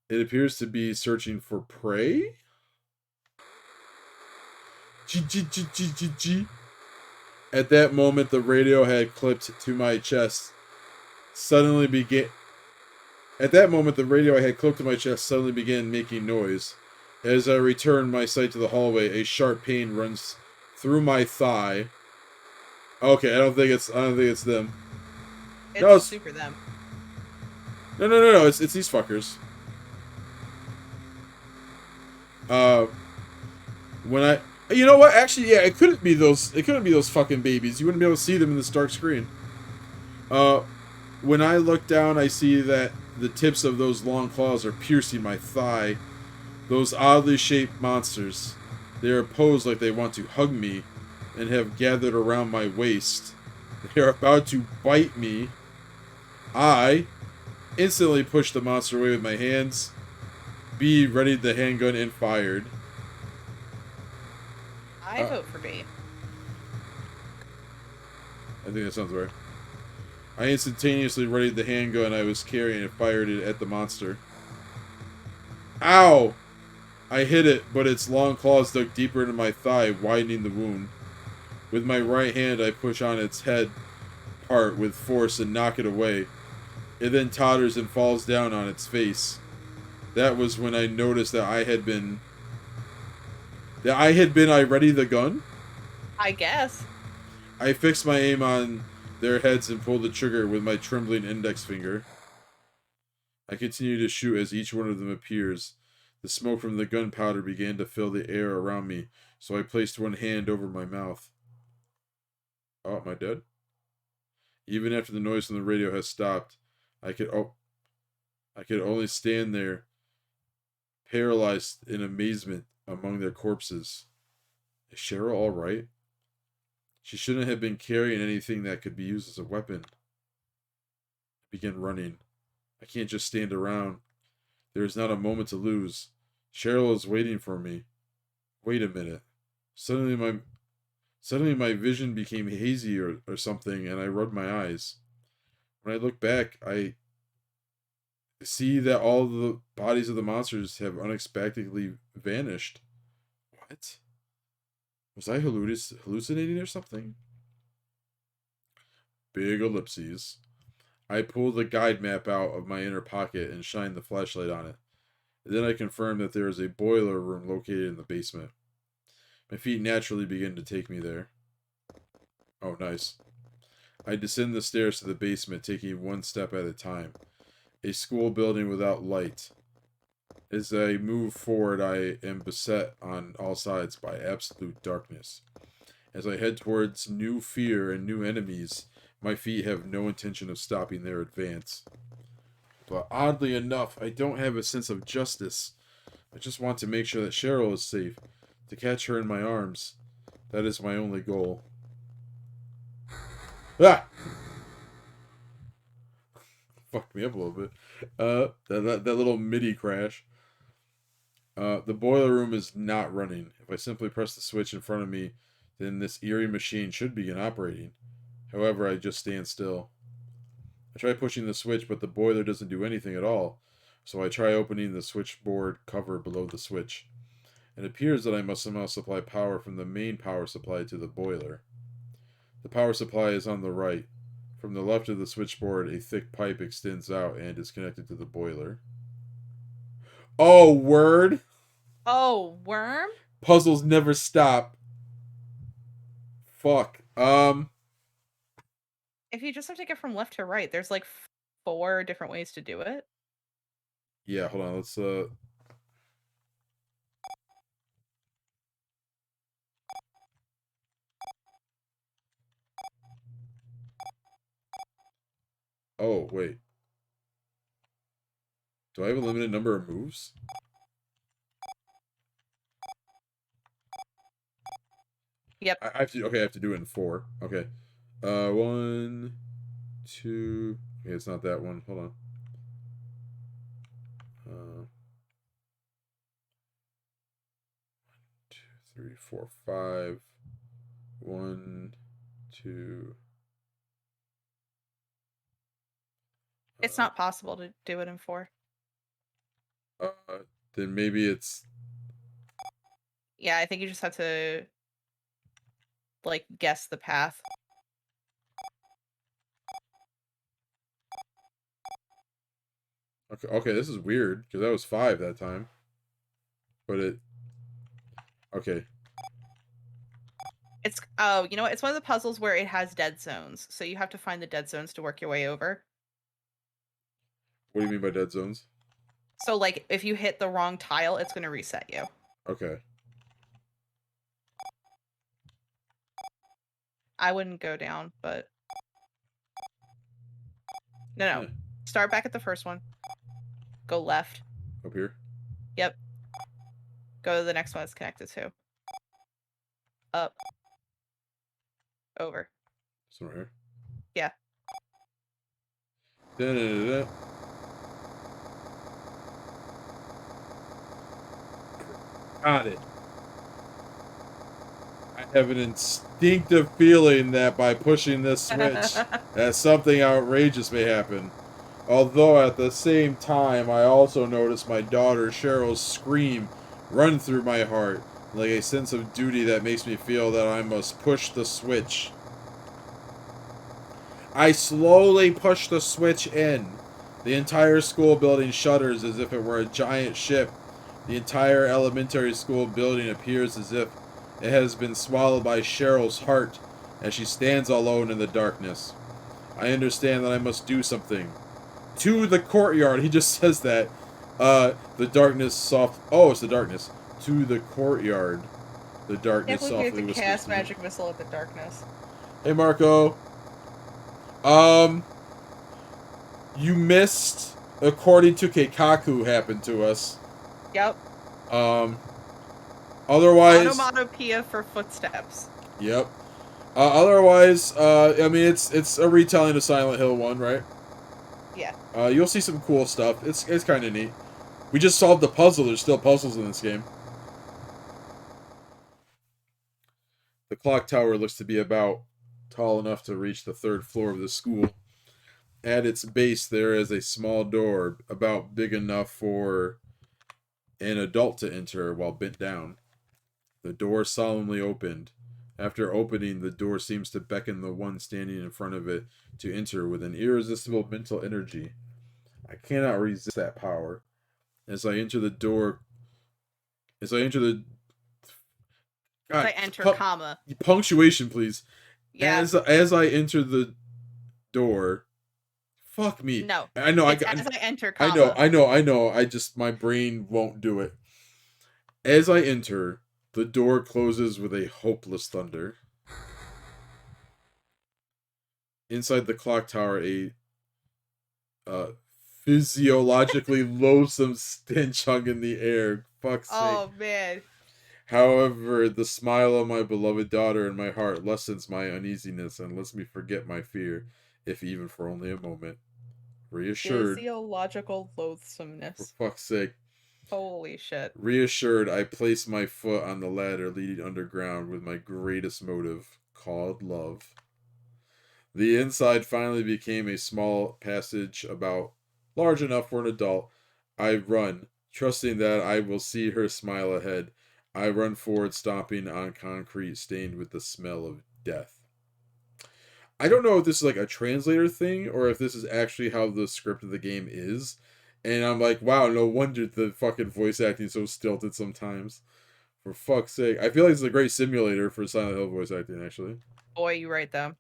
It appears to be searching for prey? G G G G G G. At that moment, the radio had clipped to my chest. Suddenly began. At that moment, the radio I had clipped to my chest suddenly began making noise. As I returned my sight to the hallway, a sharp pain runs through my thigh. Okay, I don't think it's them. No, It's it's super them. no. It's these fuckers. Uh, when I, you know what? Actually, yeah, it couldn't be those. It couldn't be those fucking babies. You wouldn't be able to see them in this dark screen. Uh, when I look down, I see that the tips of those long claws are piercing my thigh. Those oddly shaped monsters. They are posed like they want to hug me, and have gathered around my waist. They are about to bite me. I instantly pushed the monster away with my hands. B readied the handgun and fired. I Uh, vote for B. I think that sounds right. I instantaneously readied the handgun I was carrying and fired it at the monster. Ow! I hit it, but its long claws dug deeper into my thigh, widening the wound. With my right hand, I push on its head part with force and knock it away. It then totters and falls down on its face. That was when I noticed that I ready the gun? I guess. I fixed my aim on their heads and pulled the trigger with my trembling index finger. I continue to shoot as each one of them appears. The smoke from the gunpowder began to fill the air around me, so I placed one hand over my mouth. Oh, am I dead? Even after the noise from the radio has stopped, I could only stand there, paralyzed in amazement among their corpses. Is Cheryl all right? She shouldn't have been carrying anything that could be used as a weapon. I began running. I can't just stand around. There is not a moment to lose. Cheryl is waiting for me. Wait a minute. Suddenly my Suddenly my vision became hazy or something, and I rubbed my eyes. When I look back, I see that all the bodies of the monsters have unexpectedly vanished. What? Was I hallucinating or something? Big ellipses. I pulled the guide map out of my inner pocket and shined the flashlight on it. Then I confirmed that there is a boiler room located in the basement. My feet naturally began to take me there. Oh, nice. I descend the stairs to the basement, taking one step at a time. A school building without light. As I move forward, I am beset on all sides by absolute darkness. As I head towards new fear and new enemies, my feet have no intention of stopping their advance. But oddly enough, I don't have a sense of justice. I just want to make sure that Cheryl is safe. To catch her in my arms. That is my only goal. Ah! Fucked me up a little bit. That little MIDI crash. The boiler room is not running. If I simply press the switch in front of me, then this eerie machine should begin operating. However, I just stand still. I try pushing the switch, but the boiler doesn't do anything at all. So I try opening the switchboard cover below the switch. It appears that I must somehow supply power from the main power supply to the boiler. The power supply is on the right. From the left of the switchboard, a thick pipe extends out and is connected to the boiler. Oh, word! Oh, worm? Puzzles never stop. Fuck. If you just have to get from left to right, there's like 4 different ways to do it. Yeah, hold on. Let's, oh, wait. Do I have a limited number of moves? Yep. I have to, okay, I have to do it in 4. Okay. One, two. Okay, it's not that one. Hold on. Uh, 2, 3, 4, 5. 1, 2. It's not possible to do it in 4. Uh, then maybe it's. Yeah, I think you just have to like guess the path. Okay, okay, this is weird because that was 5 that time. But it. Okay. It's oh, you know what? It's one of the puzzles where it has dead zones. So you have to find the dead zones to work your way over. What do you mean by dead zones? So like if you hit the wrong tile, it's going to reset you. Okay. I wouldn't go down, but no. Eh, Start back at the first one. Go left. up here. Yep. Go to the next one it's connected to. Up. Over. Somewhere here. Yeah. Da-da-da-da. Got it. I have an instinctive feeling that by pushing this switch, that something outrageous may happen. Although at the same time, I also notice my daughter Cheryl's scream run through my heart, like a sense of duty that makes me feel that I must push the switch. I slowly push the switch in. The entire school building shudders as if it were a giant ship. The entire elementary school building appears as if it has been swallowed by Cheryl's heart as she stands alone in the darkness. I understand that I must do something. To the courtyard. He just says that. The darkness soft. Oh, it's the darkness. To the courtyard. The Can't darkness believe we have softly to whispers cast to me. magic missile at the darkness. Hey, Marco. You missed, according to Keikaku, happened to us. Yep. Um, otherwise, Onomatopoeia for footsteps. yep. Otherwise, I mean, it's a retelling of Silent Hill 1, right? Yeah. You'll see some cool stuff. It's kind of neat. We just solved the puzzle. There's still puzzles in this game. The clock tower looks to be about tall enough to reach the 3rd floor of the school. At its base, there is a small door about big enough for an adult to enter while bent down. The door solemnly opened. After opening, the door seems to beckon the one standing in front of it to enter with an irresistible mental energy. I cannot resist that power. As I enter the door, as I enter the As I God, enter, comma. punctuation, please. Yeah. As I enter the door, fuck me. No. I know. It's as I enter, I know. comma. I know. I just my brain won't do it. As I enter, the door closes with a hopeless thunder. Inside the clock tower, a physiologically loathsome stench hung in the air. Fuck's sake. Oh man. However, the smile of my beloved daughter in my heart lessens my uneasiness and lets me forget my fear, if even for only a moment. Reassured, Physiological for loathsomeness. fuck's sake, Holy shit. reassured, I place my foot on the ladder leading underground with my greatest motive, called love. The inside finally became a small passage about large enough for an adult. I run, trusting that I will see her smile ahead. I run forward, stomping on concrete stained with the smell of death. I don't know if this is like a translator thing or if this is actually how the script of the game is. And I'm like, wow, no wonder the fucking voice acting is so stilted sometimes. For fuck's sake. I feel like it's a great simulator for Silent Hill voice acting, actually. Boy, you right though.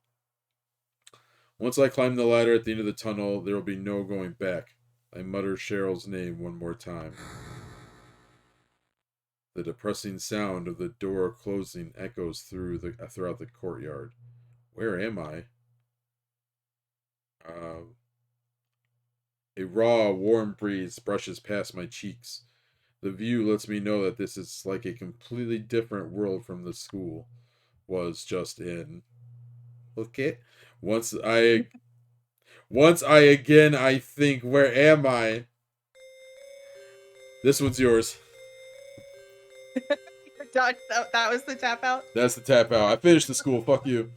Once I climb the ladder at the end of the tunnel, there will be no going back. I mutter Cheryl's name one more time. The depressing sound of the door closing echoes throughout the courtyard. Where am I? A raw, warm breeze brushes past my cheeks. The view lets me know that this is like a completely different world from the school was just in. Okay. Once I again I think, where am I? This one's yours. That was the tap out. That's the tap out. I finished the school. Fuck you.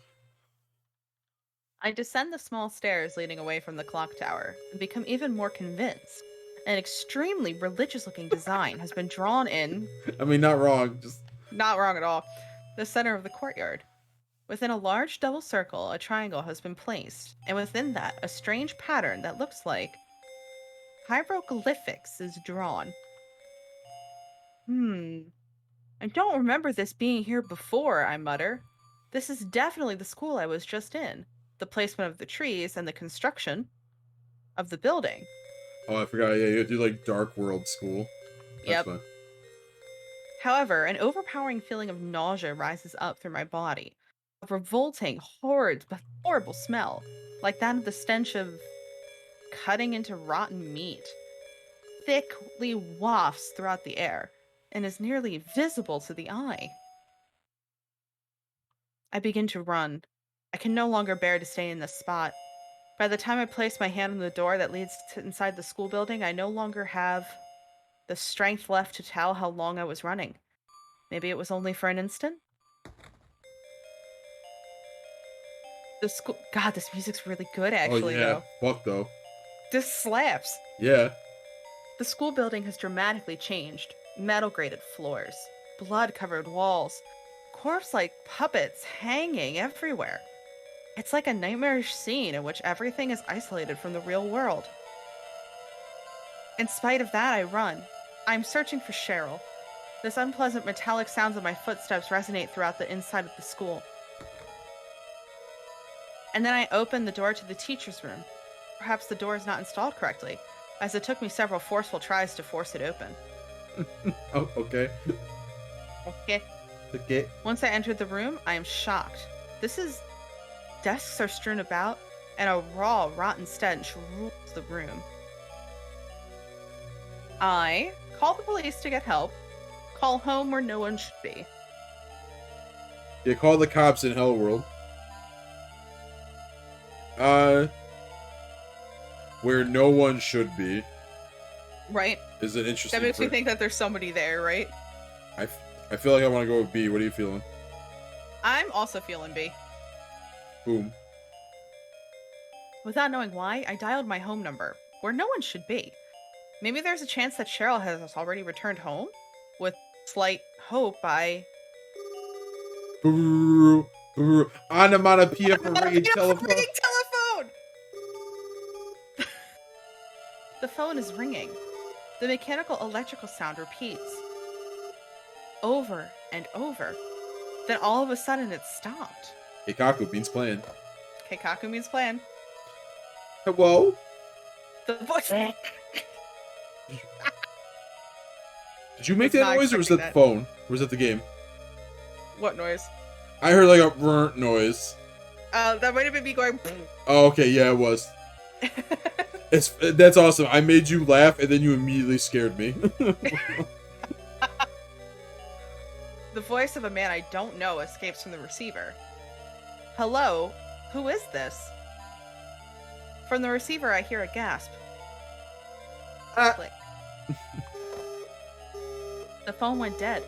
I descend the small stairs leading away from the clock tower and become even more convinced. An extremely religious looking design has been drawn in, I mean, not wrong. Just not wrong at all, the center of the courtyard. Within a large double circle, a triangle has been placed, and within that, a strange pattern that looks like hieroglyphics is drawn. I don't remember this being here before, I mutter. This is definitely the school I was just in. The placement of the trees and the construction of the building. oh, I forgot. Yeah, you have to do like Dark World School. That's Yep. fine. However, an overpowering feeling of nausea rises up through my body. A revolting, horrid, but horrible smell, like that of the stench of cutting into rotten meat, thickly wafts throughout the air and is nearly visible to the eye. I begin to run. I can no longer bear to stay in this spot. By the time I place my hand on the door that leads to inside the school building, I no longer have the strength left to tell how long I was running. Maybe it was only for an instant? The school. God, this music's really good, Oh actually, yeah. though. Fuck though. This slaps. Yeah. The school building has dramatically changed. Metal grated floors, blood covered walls, corpse like puppets hanging everywhere. It's like a nightmarish scene in which everything is isolated from the real world. In spite of that, I run. I'm searching for Cheryl. This unpleasant metallic sounds of my footsteps resonate throughout the inside of the school. And then I open the door to the teacher's room. Perhaps the door is not installed correctly, as it took me several forceful tries to force it open. Oh, okay. Okay. Okay. Once I entered the room, I am shocked. Desks are strewn about, and a raw, rotten stench rules the room. I call the police to get help, call home where no one should be. You call the cops in Hell World. Where no one should be Right? is an interesting. That makes me think that there's somebody there, right? I feel like I want to go with B. What are you feeling? I'm also feeling B. Boom. Without knowing why, I dialed my home number, where no one should be. Maybe there's a chance that Cheryl has already returned home? With slight hope, I... Boo. Boo. Onomatopoeia for ringing telephone. Ringing telephone! The phone is ringing. The mechanical electrical sound repeats. Over and over. Then all of a sudden it stopped. Keikaku means playing. Keikaku means plan. Hello? The voice... Did you make Was that not noise or was that the expecting phone? Or was that the game? What noise? I heard like a burnt noise. That might have been me going... Oh, okay, yeah, it was. That's awesome. I made you laugh, and then you immediately scared me. The voice of a man I don't know escapes from the receiver. Hello? Who is this? From the receiver, I hear a gasp. Ah. Click. The phone went dead.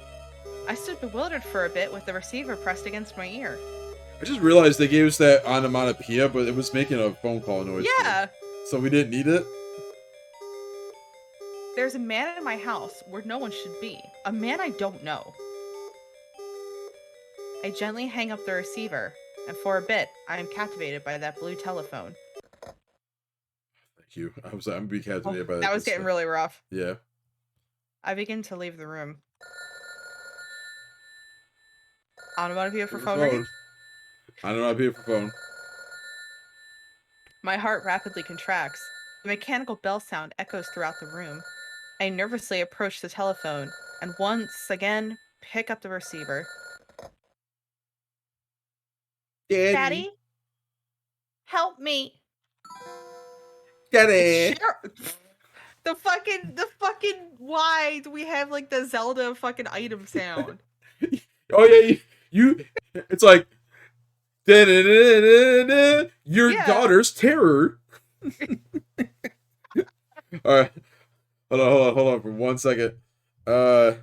I stood bewildered for a bit with the receiver pressed against my ear. I just realized they gave us that onomatopoeia, but it was making a phone call noise too. Yeah! So we didn't need it? There's a man in my house where no one should be. A man I don't know. I gently hang up the receiver, and for a bit, I am captivated by that blue telephone. Thank you. I'm gonna be Oh, captivated by that that was this getting time. really rough. Yeah. I begin to leave the room. Onomatopoeia for Your phone ringing? phone. I don't know how to pay for phone. My heart rapidly contracts. The mechanical bell sound echoes throughout the room. I nervously approach the telephone and once again pick up the receiver. Daddy. Daddy, help me. It's Daddy. Cheryl. The fucking why do we have like the Zelda fucking item sound? Oh yeah, it's like "Da-da-da-da-da-da, your Yeah. daughter's terror." All right, hold on for 1 second. Uh,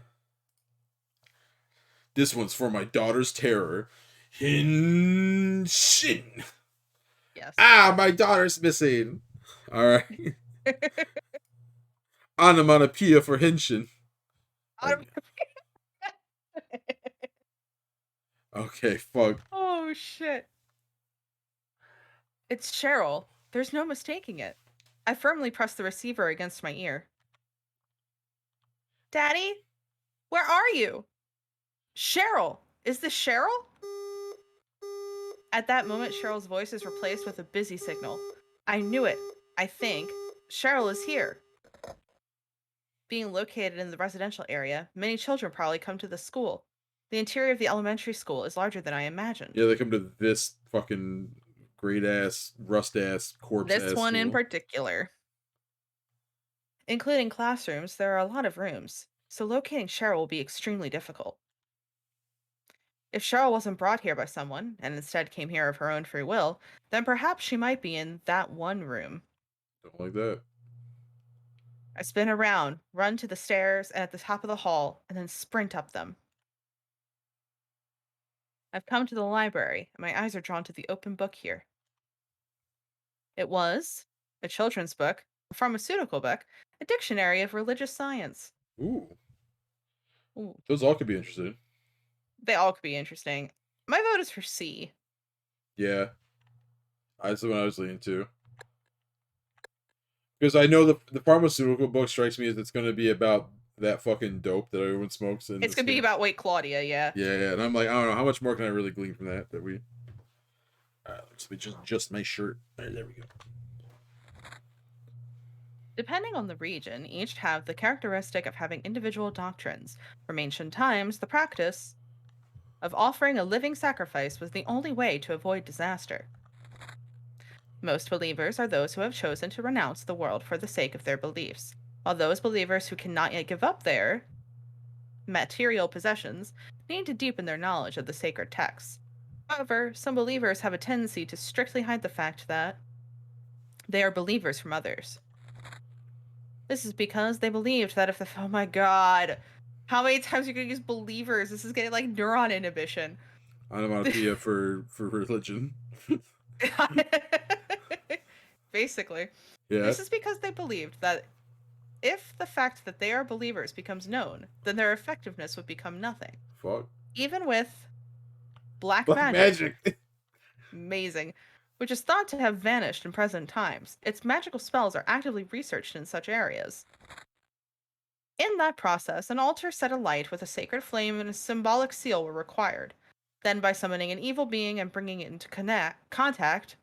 this one's for my daughter's terror. Hinshin. Yes. Ah, my daughter's missing. All right, onomatopoeia for Hinshin. Autom- Okay, fuck. oh shit. It's Cheryl. There's no mistaking it. I firmly press the receiver against my ear. Daddy, where are you? Cheryl! Is this Cheryl? At that moment, Cheryl's voice is replaced with a busy signal. I knew it. I think. Cheryl is here. Being located in the residential area, many children probably come to the school. The interior of the elementary school is larger than I imagined. Yeah, they come to this fucking great ass, rust ass, corpse This ass one in school. particular. Including classrooms, there are a lot of rooms, so locating Cheryl will be extremely difficult. If Cheryl wasn't brought here by someone, and instead came here of her own free will, then perhaps she might be in that one room. Don't like that. I spin around, run to the stairs and at the top of the hall, and then sprint up them. I've come to the library, and my eyes are drawn to the open book here. It was a children's book, a pharmaceutical book, a dictionary of religious science. Ooh, Ooh, those all could be interesting. they all could be interesting. My vote is for C. Yeah, that's what I was leaning to. Because I know the pharmaceutical book strikes me as it's going to be about that fucking dope that everyone smokes in It's this gonna be game. about Wait Claudia, yeah. Yeah, and I'm like, I don't know how much more can I really glean from that. That we. Let me just my shirt. There we go. Depending on the region, each have the characteristic of having individual doctrines. From ancient times, the practice of offering a living sacrifice was the only way to avoid disaster. Most believers are those who have chosen to renounce the world for the sake of their beliefs, while those believers who cannot yet give up their material possessions need to deepen their knowledge of the sacred texts. However, some believers have a tendency to strictly hide the fact that they are believers from others. This is because they believed that if the oh my god, how many times are you gonna use believers? This is getting like neuron inhibition. Onomatopoeia for religion. Basically, Yeah. this is because they believed that if the fact that they are believers becomes known, then their effectiveness would become nothing. Fuck. Even with black Black magic, magic. amazing, which is thought to have vanished in present times, its magical spells are actively researched in such areas. In that process, an altar set alight with a sacred flame and a symbolic seal were required. Then, by summoning an evil being and bringing it into contact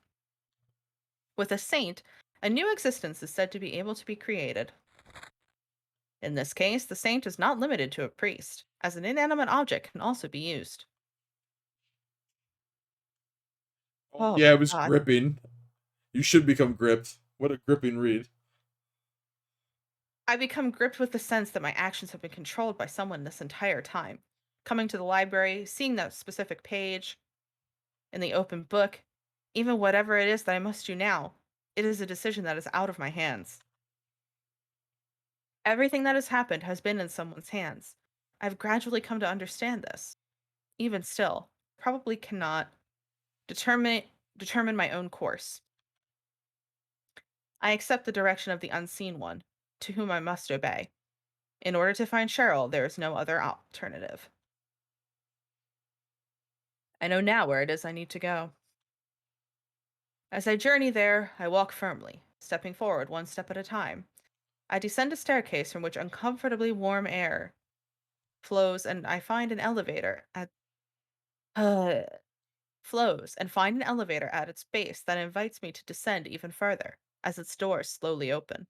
with a saint, a new existence is said to be able to be created. In this case, the saint is not limited to a priest, as an inanimate object can also be used. Oh Oh yeah, my it was god. gripping. You should become gripped. What a gripping read. I become gripped with the sense that my actions have been controlled by someone this entire time. Coming to the library, seeing that specific page in the open book, even whatever it is that I must do now, it is a decision that is out of my hands. Everything that has happened has been in someone's hands. I've gradually come to understand this. Even still, probably cannot determine determine my own course. I accept the direction of the unseen one, to whom I must obey. In order to find Cheryl, there is no other alternative. I know now where it is I need to go. As I journey there, I walk firmly, stepping forward one step at a time. I descend a staircase from which uncomfortably warm air flows, and I find an elevator at uh, flows and find an elevator at its base that invites me to descend even further as its doors slowly open.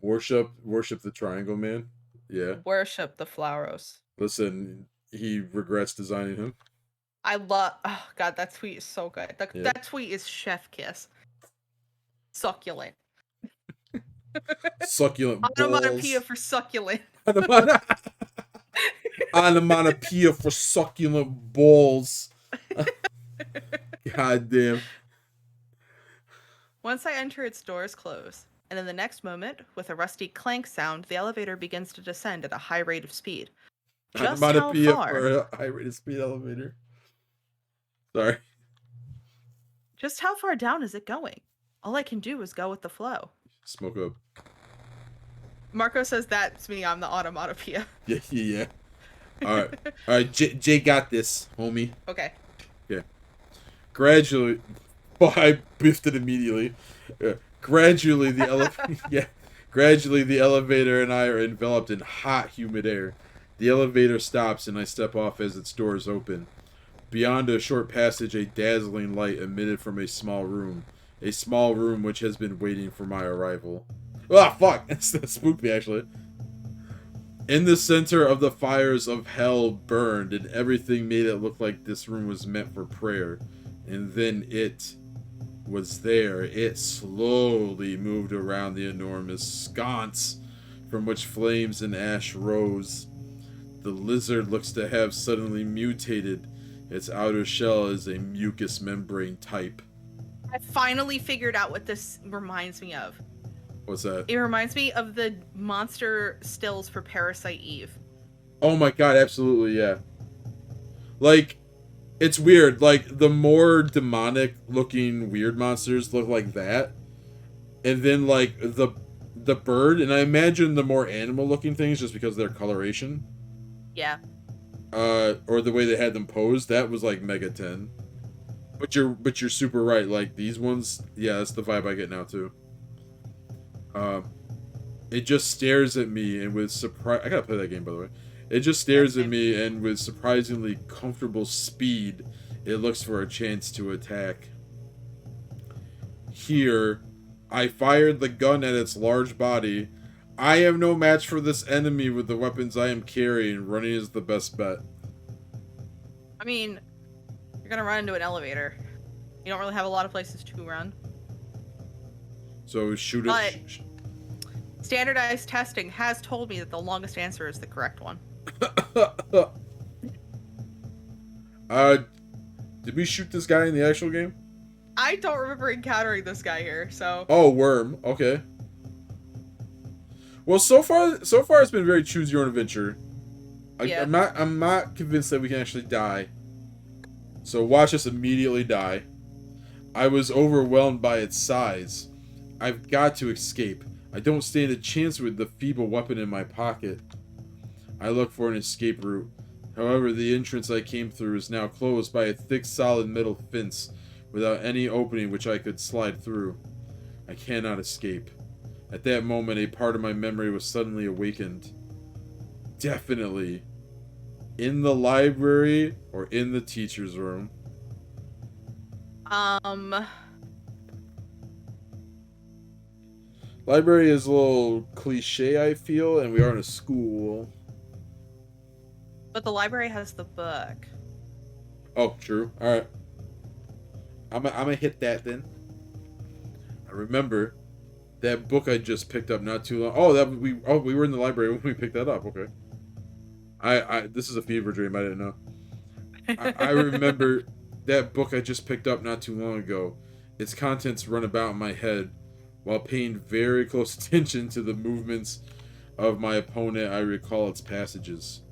Worship the Triangle Man. Yeah. Worship the Flowers. Listen, he regrets designing him. I love. Oh God, that tweet is so good. Yeah. That tweet is chef kiss. Succulent. Succulent Onomatopoeia balls. for succulent. Onomatopoeia for succulent balls. God damn. Once I enter, its doors close, and in the next moment, with a rusty clank sound, the elevator begins to descend at a high rate of speed. Just how Onomatopoeia for far? a high rate of speed elevator. Sorry. Just how far down is it going? All I can do is go with the flow. Smoke up. Marco says that's me. I'm the onomatopoeia. Yeah, yeah, yeah. Alright. Alright, Jay got this, homie. Okay. Okay. Gradually. Oh, I biffed it immediately. Gradually, yeah. Gradually, the elevator and I are enveloped in hot, humid air. The elevator stops, and I step off as its doors open. Beyond a short passage, a dazzling light emitted from a small room. A small room which has been waiting for my arrival. Ah, fuck! That spooked me, actually. In the center of the fires of hell burned, and everything made it look like this room was meant for prayer. And then it was there. It slowly moved around the enormous sconce from which flames and ash rose. The lizard looks to have suddenly mutated. Its outer shell is a mucous membrane type. I finally figured out what this reminds me of. What's that? It reminds me of the monster stills for Parasite Eve. Oh my god, absolutely, yeah. Like, it's weird. Like, the more demonic looking weird monsters look like that. And then, like, the bird, and I imagine the more animal looking things just because of their coloration. Yeah. Or the way they had them posed, that was like Mega 10. But you're super right. Like these ones, yeah, that's the vibe I get now too. It just stares at me and with surprise. I gotta play that game by the way. It just stares at me and with surprisingly comfortable speed, it looks for a chance to attack. Here, I fired the gun at its large body. I am no match for this enemy with the weapons I am carrying. Running is the best bet. I mean, you're gonna run into an elevator. You don't really have a lot of places to run. So shoot But it. standardized testing has told me that the longest answer is the correct one. Did we shoot this guy in the actual game? I don't remember encountering this guy here, so. Oh, worm. Okay. Well, so far it's been very choose your own adventure. Yeah. I'm not convinced that we can actually die. So watch us immediately die. I was overwhelmed by its size. I've got to escape. I don't stand a chance with the feeble weapon in my pocket. I look for an escape route. However, the entrance I came through is now closed by a thick, solid metal fence without any opening which I could slide through. I cannot escape. At that moment, a part of my memory was suddenly awakened. Definitely. In the library or in the teacher's room. Library is a little cliche, I feel, and we are in a school. But the library has the book. Oh, true. Alright. I'm gonna hit that then. I remember That book I just picked up not too long. We were in the library when we picked that up. Okay. I this is a fever dream. I didn't know. I remember that book I just picked up not too long ago. Its contents run about in my head while paying very close attention to the movements of my opponent. I recall its passages.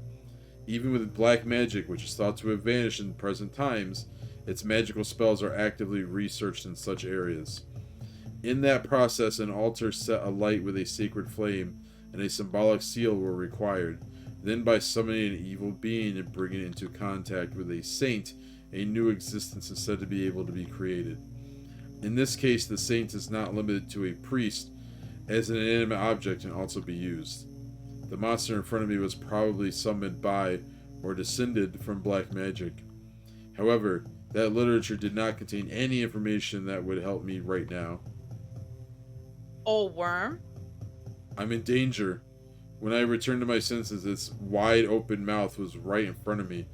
Even with black magic, which is thought to have vanished in present times, its magical spells are actively researched in such areas. In that process, an altar set alight with a sacred flame and a symbolic seal were required. Then, by summoning an evil being and bringing it into contact with a saint, a new existence is said to be able to be created. In this case, the saint is not limited to a priest, as an inanimate object can also be used. The monster in front of me was probably summoned by or descended from black magic. However, that literature did not contain any information that would help me right now. Oh, worm? I'm in danger. When I returned to my senses, its wide open mouth was right in front of me,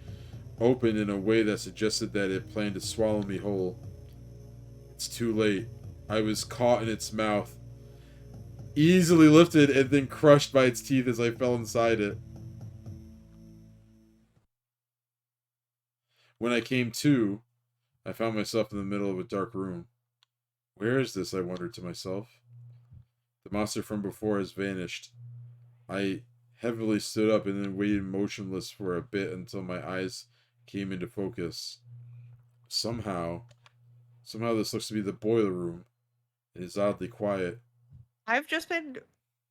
open in a way that suggested that it planned to swallow me whole. It's too late. I was caught in its mouth, easily lifted and then crushed by its teeth as I fell inside it. When I came to, I found myself in the middle of a dark room. Where is this? I wondered to myself. The monster from before has vanished. I heavily stood up and then waited motionless for a bit until my eyes came into focus. Somehow this looks to be the boiler room. It is oddly quiet. I've just been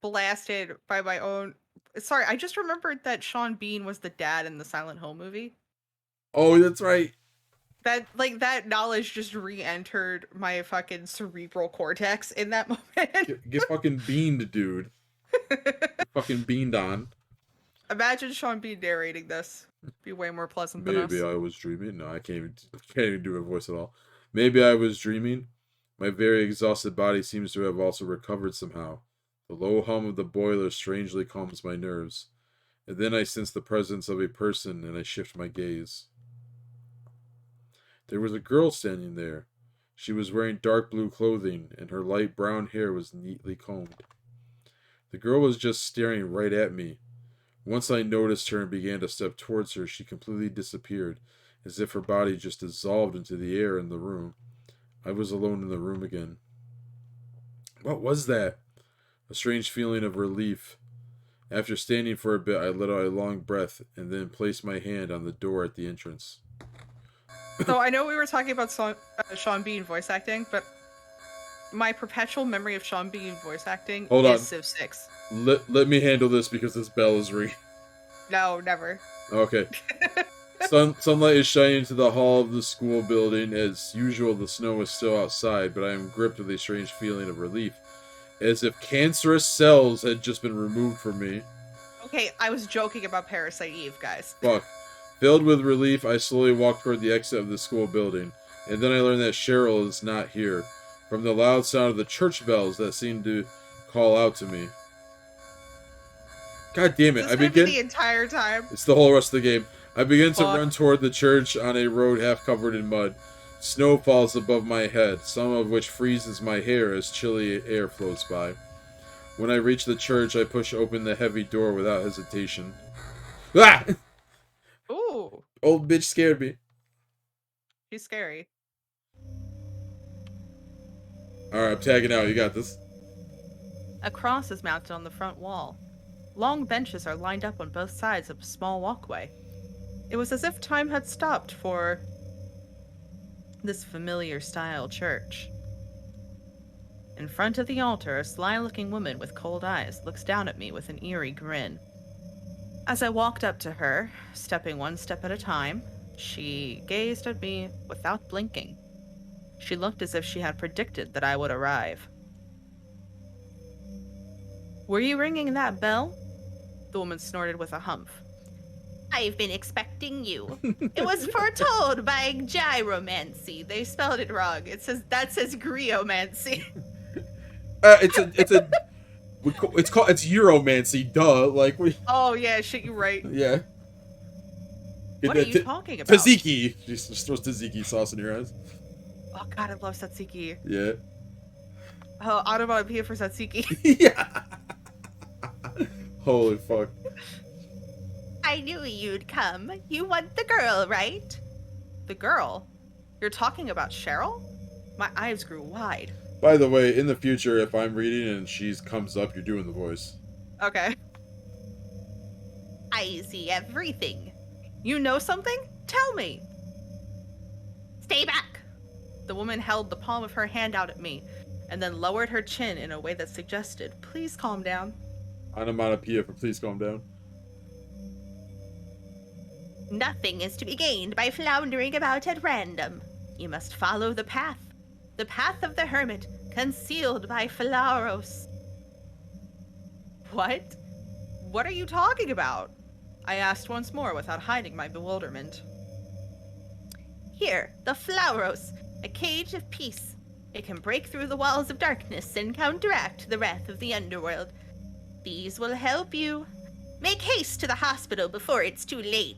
blasted by my own. Sorry, I just remembered that Sean Bean was the dad in the Silent Hill movie. Oh, that's right. That knowledge just re-entered my fucking cerebral cortex in that moment. Get fucking beaned, dude. Get fucking beaned on. Imagine Sean Bean narrating this. Be way more pleasant than us. Maybe I was dreaming. No, I can't even do a voice at all. Maybe I was dreaming. My very exhausted body seems to have also recovered somehow. The low hum of the boiler strangely calms my nerves. And then I sense the presence of a person and I shift my gaze. There was a girl standing there. She was wearing dark blue clothing and her light brown hair was neatly combed. The girl was just staring right at me. Once I noticed her and began to step towards her, she completely disappeared, as if her body just dissolved into the air in the room. I was alone in the room again. What was that? A strange feeling of relief. After standing for a bit, I let out a long breath and then placed my hand on the door at the entrance. So I know we were talking about Sean Bean voice acting, but my perpetual memory of Sean Bean voice acting Hold on. is Civ 6. Let me handle this because this bell is ringing. No, never. Okay. Sunlight is shining into the hall of the school building. As usual, the snow is still outside, but I am gripped with a strange feeling of relief, as if cancerous cells had just been removed from me. Okay, I was joking about Parasite Eve, guys. Fuck. Filled with relief, I slowly walk toward the exit of the school building, and then I learn that Cheryl is not here, from the loud sound of the church bells that seem to call out to me. God damn it! Is this the entire time? It's the whole rest of the game. I begin to run toward the church on a road half covered in mud. Snow falls above my head, some of which freezes my hair as chilly air floats by. When I reach the church, I push open the heavy door without hesitation. Ah! Ooh. Old bitch scared me. She's scary. Alright, I'm tagging out. You got this. A cross is mounted on the front wall. Long benches are lined up on both sides of a small walkway. It was as if time had stopped for this familiar style church. In front of the altar, a sly-looking woman with cold eyes looks down at me with an eerie grin. As I walked up to her, stepping one step at a time, she gazed at me without blinking. She looked as if she had predicted that I would arrive. "Were you ringing that bell?" The woman snorted with a humph. "I've been expecting you. It was foretold by gyromancy. They spelled it wrong. That says griomancy." It's Euromancy, duh. Like we. Oh yeah, shit, you're right. Yeah. What are you talking about? Tzatziki. Just throws tzatziki sauce in your eyes. Oh god, I love tzatziki. Yeah. Oh, Onomatopoeia for Satsuki. Yeah. Holy fuck. I knew you'd come. You want the girl, right? The girl? You're talking about Cheryl? My eyes grew wide. By the way, in the future, if I'm reading and she comes up, you're doing the voice. Okay. I see everything. You know something? Tell me. Stay back. The woman held the palm of her hand out at me and then lowered her chin in a way that suggested, please calm down. Onomatopoeia for please calm down. Nothing is to be gained by floundering about at random. You must follow the path of the hermit, concealed by Phalaros. What? What are you talking about? I asked once more without hiding my bewilderment. Here, the Phalaros, a cage of peace. It can break through the walls of darkness and counteract the wrath of the underworld. These will help you. Make haste to the hospital before it's too late.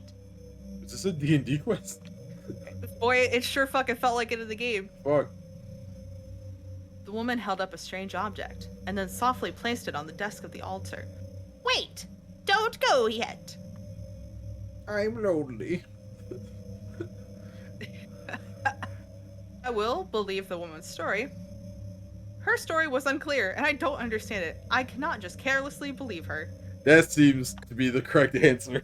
Is this a D&D quest? Boy, it sure fucking felt like it in the game. Fuck. The woman held up a strange object, and then softly placed it on the desk of the altar. Wait! Don't go yet! I'm lonely. I will believe the woman's story. Her story was unclear, and I don't understand it. I cannot just carelessly believe her. That seems to be the correct answer.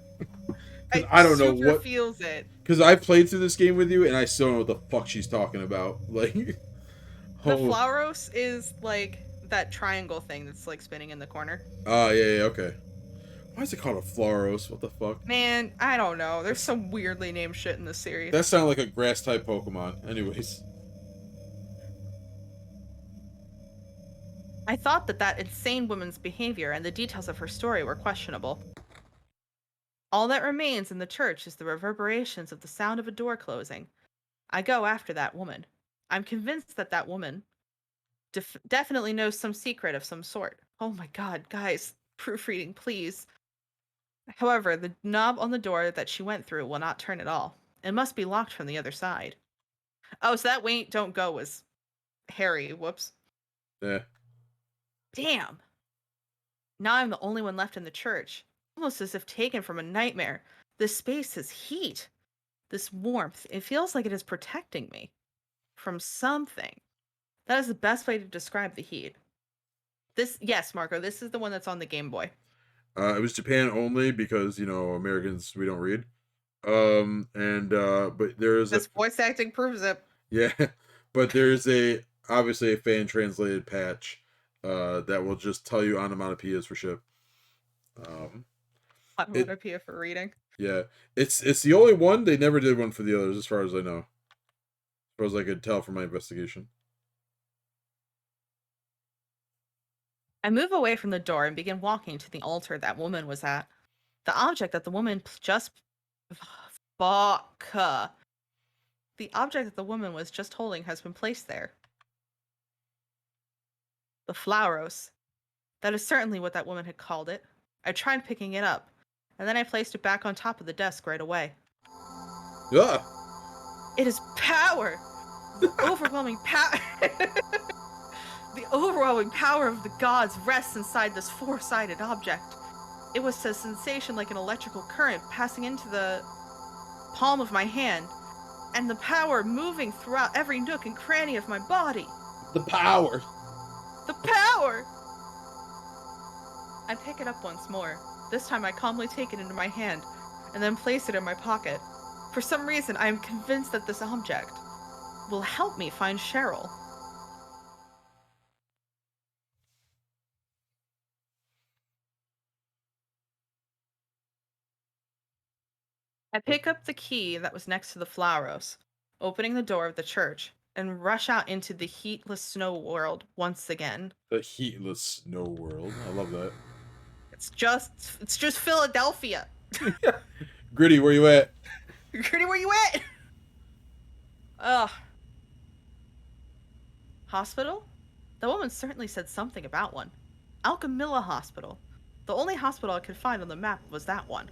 Because It I don't know super what. feels it. Because I played through this game with you, and I still don't know what the fuck she's talking about. Like, The oh, Flauros is like that triangle thing that's like spinning in the corner. oh yeah, okay. Why is it called a Floros? What the fuck? Man, I don't know. There's some weirdly named shit in this series. That sounded like a grass type Pokemon. Anyways, I thought that insane woman's behavior and the details of her story were questionable. All that remains in the church is the reverberations of the sound of a door closing. I go after that woman. I'm convinced that that woman definitely knows some secret of some sort. Oh my god, guys, proofreading, please. However, the knob on the door that she went through will not turn at all. It must be locked from the other side. Oh, so that wait, don't go was Harry. Whoops. yeah. Damn. Now I'm the only one left in the church, almost as if taken from a nightmare. This space is heat. This warmth. It feels like it is protecting me from something. That is the best way to describe the heat. This, yes, Marco, this is the one that's on the Game Boy. It was Japan only because Americans we don't read. But there's a This voice acting proves it. yeah, but there's a obviously a fan translated patch that will just tell you onomatopoeias for ship. Um, it Onomatopoeia for reading. yeah, it's the only one. They never did one for the others, as far as I know. As far as I could tell from my investigation. I move away from the door and begin walking to the altar that woman was at. The object that the woman just fuck. The object that the woman was just holding has been placed there. The Flauros. That is certainly what that woman had called it. I tried picking it up, and then I placed it back on top of the desk right away. Yeah. It is power! The overwhelming power. The overwhelming power of the gods rests inside this four-sided object. It was a sensation like an electrical current passing into the palm of my hand, and the power moving throughout every nook and cranny of my body. The power. The power! I pick it up once more. This time I calmly take it into my hand, and then place it in my pocket. For some reason, I am convinced that this object will help me find Cheryl. I pick up the key that was next to the Flauros, opening the door of the church, and rush out into the heatless snow world once again. The heatless snow world. I love that. It's just Philadelphia. Gritty, where you at? Gritty, where you at? Ugh. Hospital? The woman certainly said something about one. Alchemilla Hospital. The only hospital I could find on the map was that one.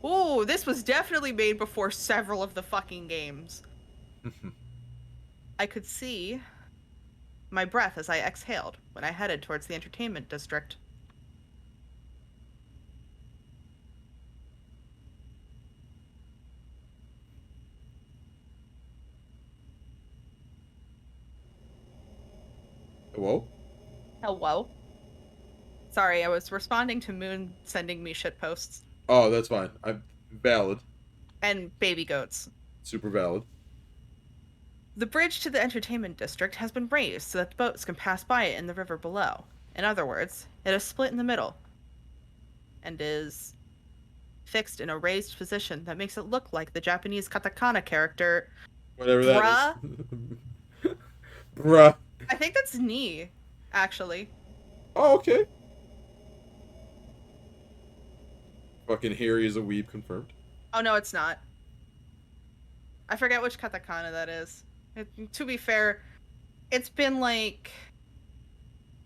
Ooh, this was definitely made before several of the fucking games. I could see my breath as I exhaled when I headed towards the entertainment district. Whoa. Hello? Sorry, I was responding to Moon sending me shit posts. Oh, that's fine. I'm valid. And baby goats. Super valid. The bridge to the entertainment district has been raised so that the boats can pass by it in the river below. In other words, it is split in the middle and is fixed in a raised position that makes it look like the Japanese katakana character, Whatever that is. bruh. Bruh. I think that's ni, actually. Oh, okay. Fucking Harry is a weeb confirmed. Oh no, it's not. I forget which katakana that is. To be fair, it's been like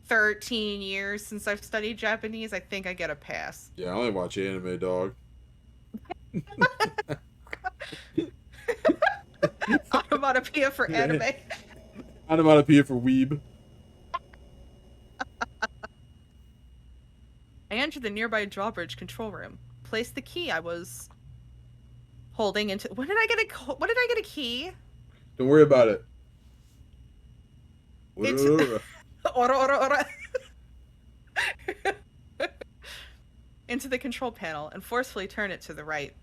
13 years since I've studied Japanese. I think I get a pass. Yeah, I only watch anime, dog. Onomatopoeia for anime. Onomatopoeia for weeb. I entered the nearby drawbridge control room, placed the key I was holding into. When did I get a? When did I get a key? Don't worry about it. Into ora ora ora. Into the control panel and forcefully turn it to the right.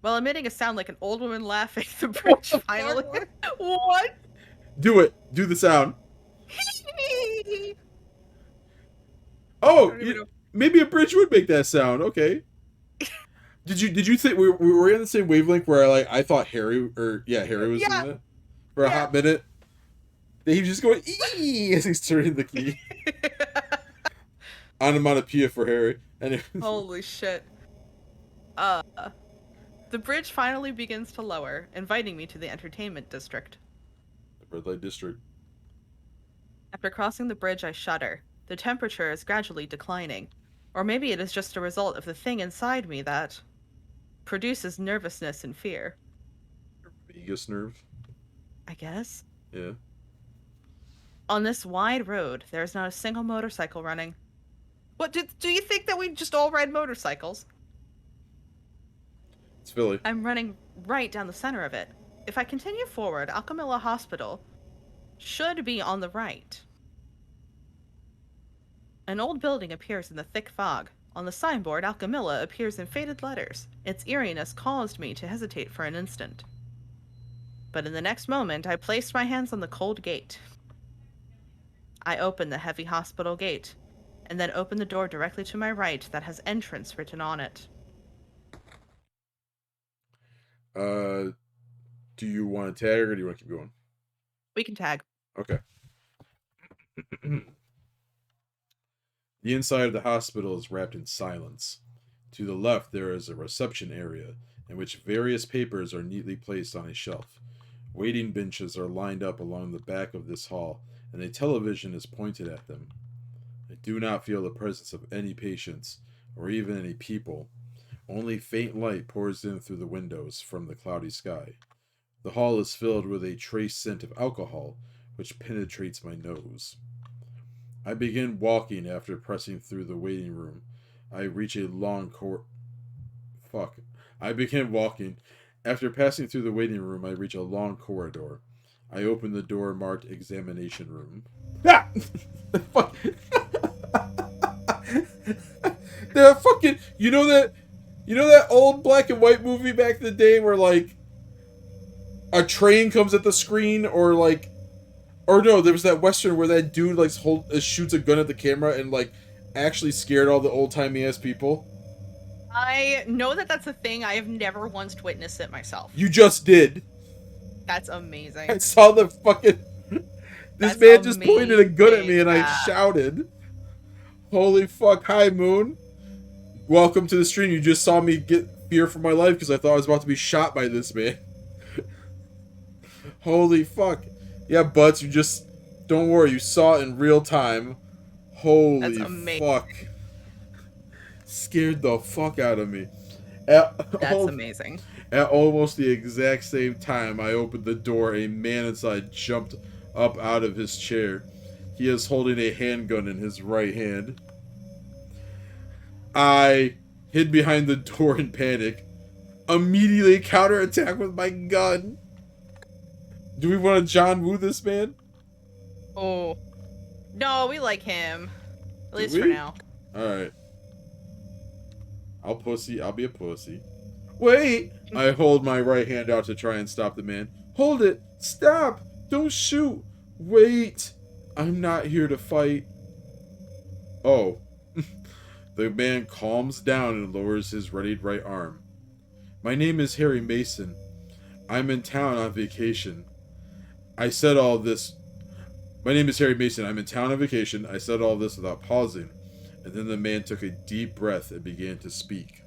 While emitting a sound like an old woman laughing, the bridge finally. What? Do it. Do the sound. Oh, maybe a bridge would make that sound. Okay. Did you think we were on the same wavelength where I thought Harry Harry was doing it for a hot minute? That he was just going ee as he's turning the key. Onomatopoeia for Harry. Anyway. Holy shit. The bridge finally begins to lower, inviting me to the entertainment district. The red light district. After crossing the bridge, I shudder. The temperature is gradually declining. Or maybe it is just a result of the thing inside me that produces nervousness and fear. Vagus nerve. I guess. Yeah. On this wide road, there is not a single motorcycle running. What, do you think that we just all ride motorcycles? It's Philly. I'm running right down the center of it. If I continue forward, Alchemilla Hospital should be on the right. An old building appears in the thick fog. On the signboard, Alchemilla appears in faded letters. Its eeriness caused me to hesitate for an instant. But in the next moment, I placed my hands on the cold gate. I opened the heavy hospital gate, and then opened the door directly to my right that has entrance written on it. Do you want to tag or do you want to keep going? We can tag. Okay. The inside of the hospital is wrapped in silence. To the left, there is a reception area in which various papers are neatly placed on a shelf. Waiting benches are lined up along the back of this hall, and a television is pointed at them. I do not feel the presence of any patients, or even any people. Only faint light pours in through the windows from the cloudy sky. The hall is filled with a trace scent of alcohol, which penetrates my nose. I begin walking after pressing through the waiting room. I reach a long I begin walking. After passing through the waiting room, I reach a long corridor. I open the door marked examination room. Ah! Fuck. The fucking you know that old black and white movie back in the day where like a train comes at the screen or no, there was that western where that dude like shoots a gun at the camera and like actually scared all the old-timey ass people. I know that that's a thing. I have never once witnessed it myself. You just did. That's amazing. I saw the fucking this man just pointed a gun at me and I shouted. Holy fuck, hi Moon. Welcome to the stream. You just saw me get fear for my life because I thought I was about to be shot by this man. Holy fuck. Yeah, Butts, you just... Don't worry, you saw it in real time. Holy fuck. Scared the fuck out of me. That's amazing. At almost the exact same time I opened the door, a man inside jumped up out of his chair. He is holding a handgun in his right hand. I hid behind the door in panic. Immediately counterattack with my gun. Do we want to John Woo this man? Oh. No, we like him. At Do least for we? now. Alright. I'll be a pussy. Wait! I hold my right hand out to try and stop the man. Hold it! Stop! Don't shoot! Wait! I'm not here to fight. Oh. The man calms down and lowers his readied right arm. My name is Harry Mason. I'm in town on vacation. I said all this. My name is Harry Mason. I'm in town on vacation. I said all this without pausing. And then the man took a deep breath and began to speak.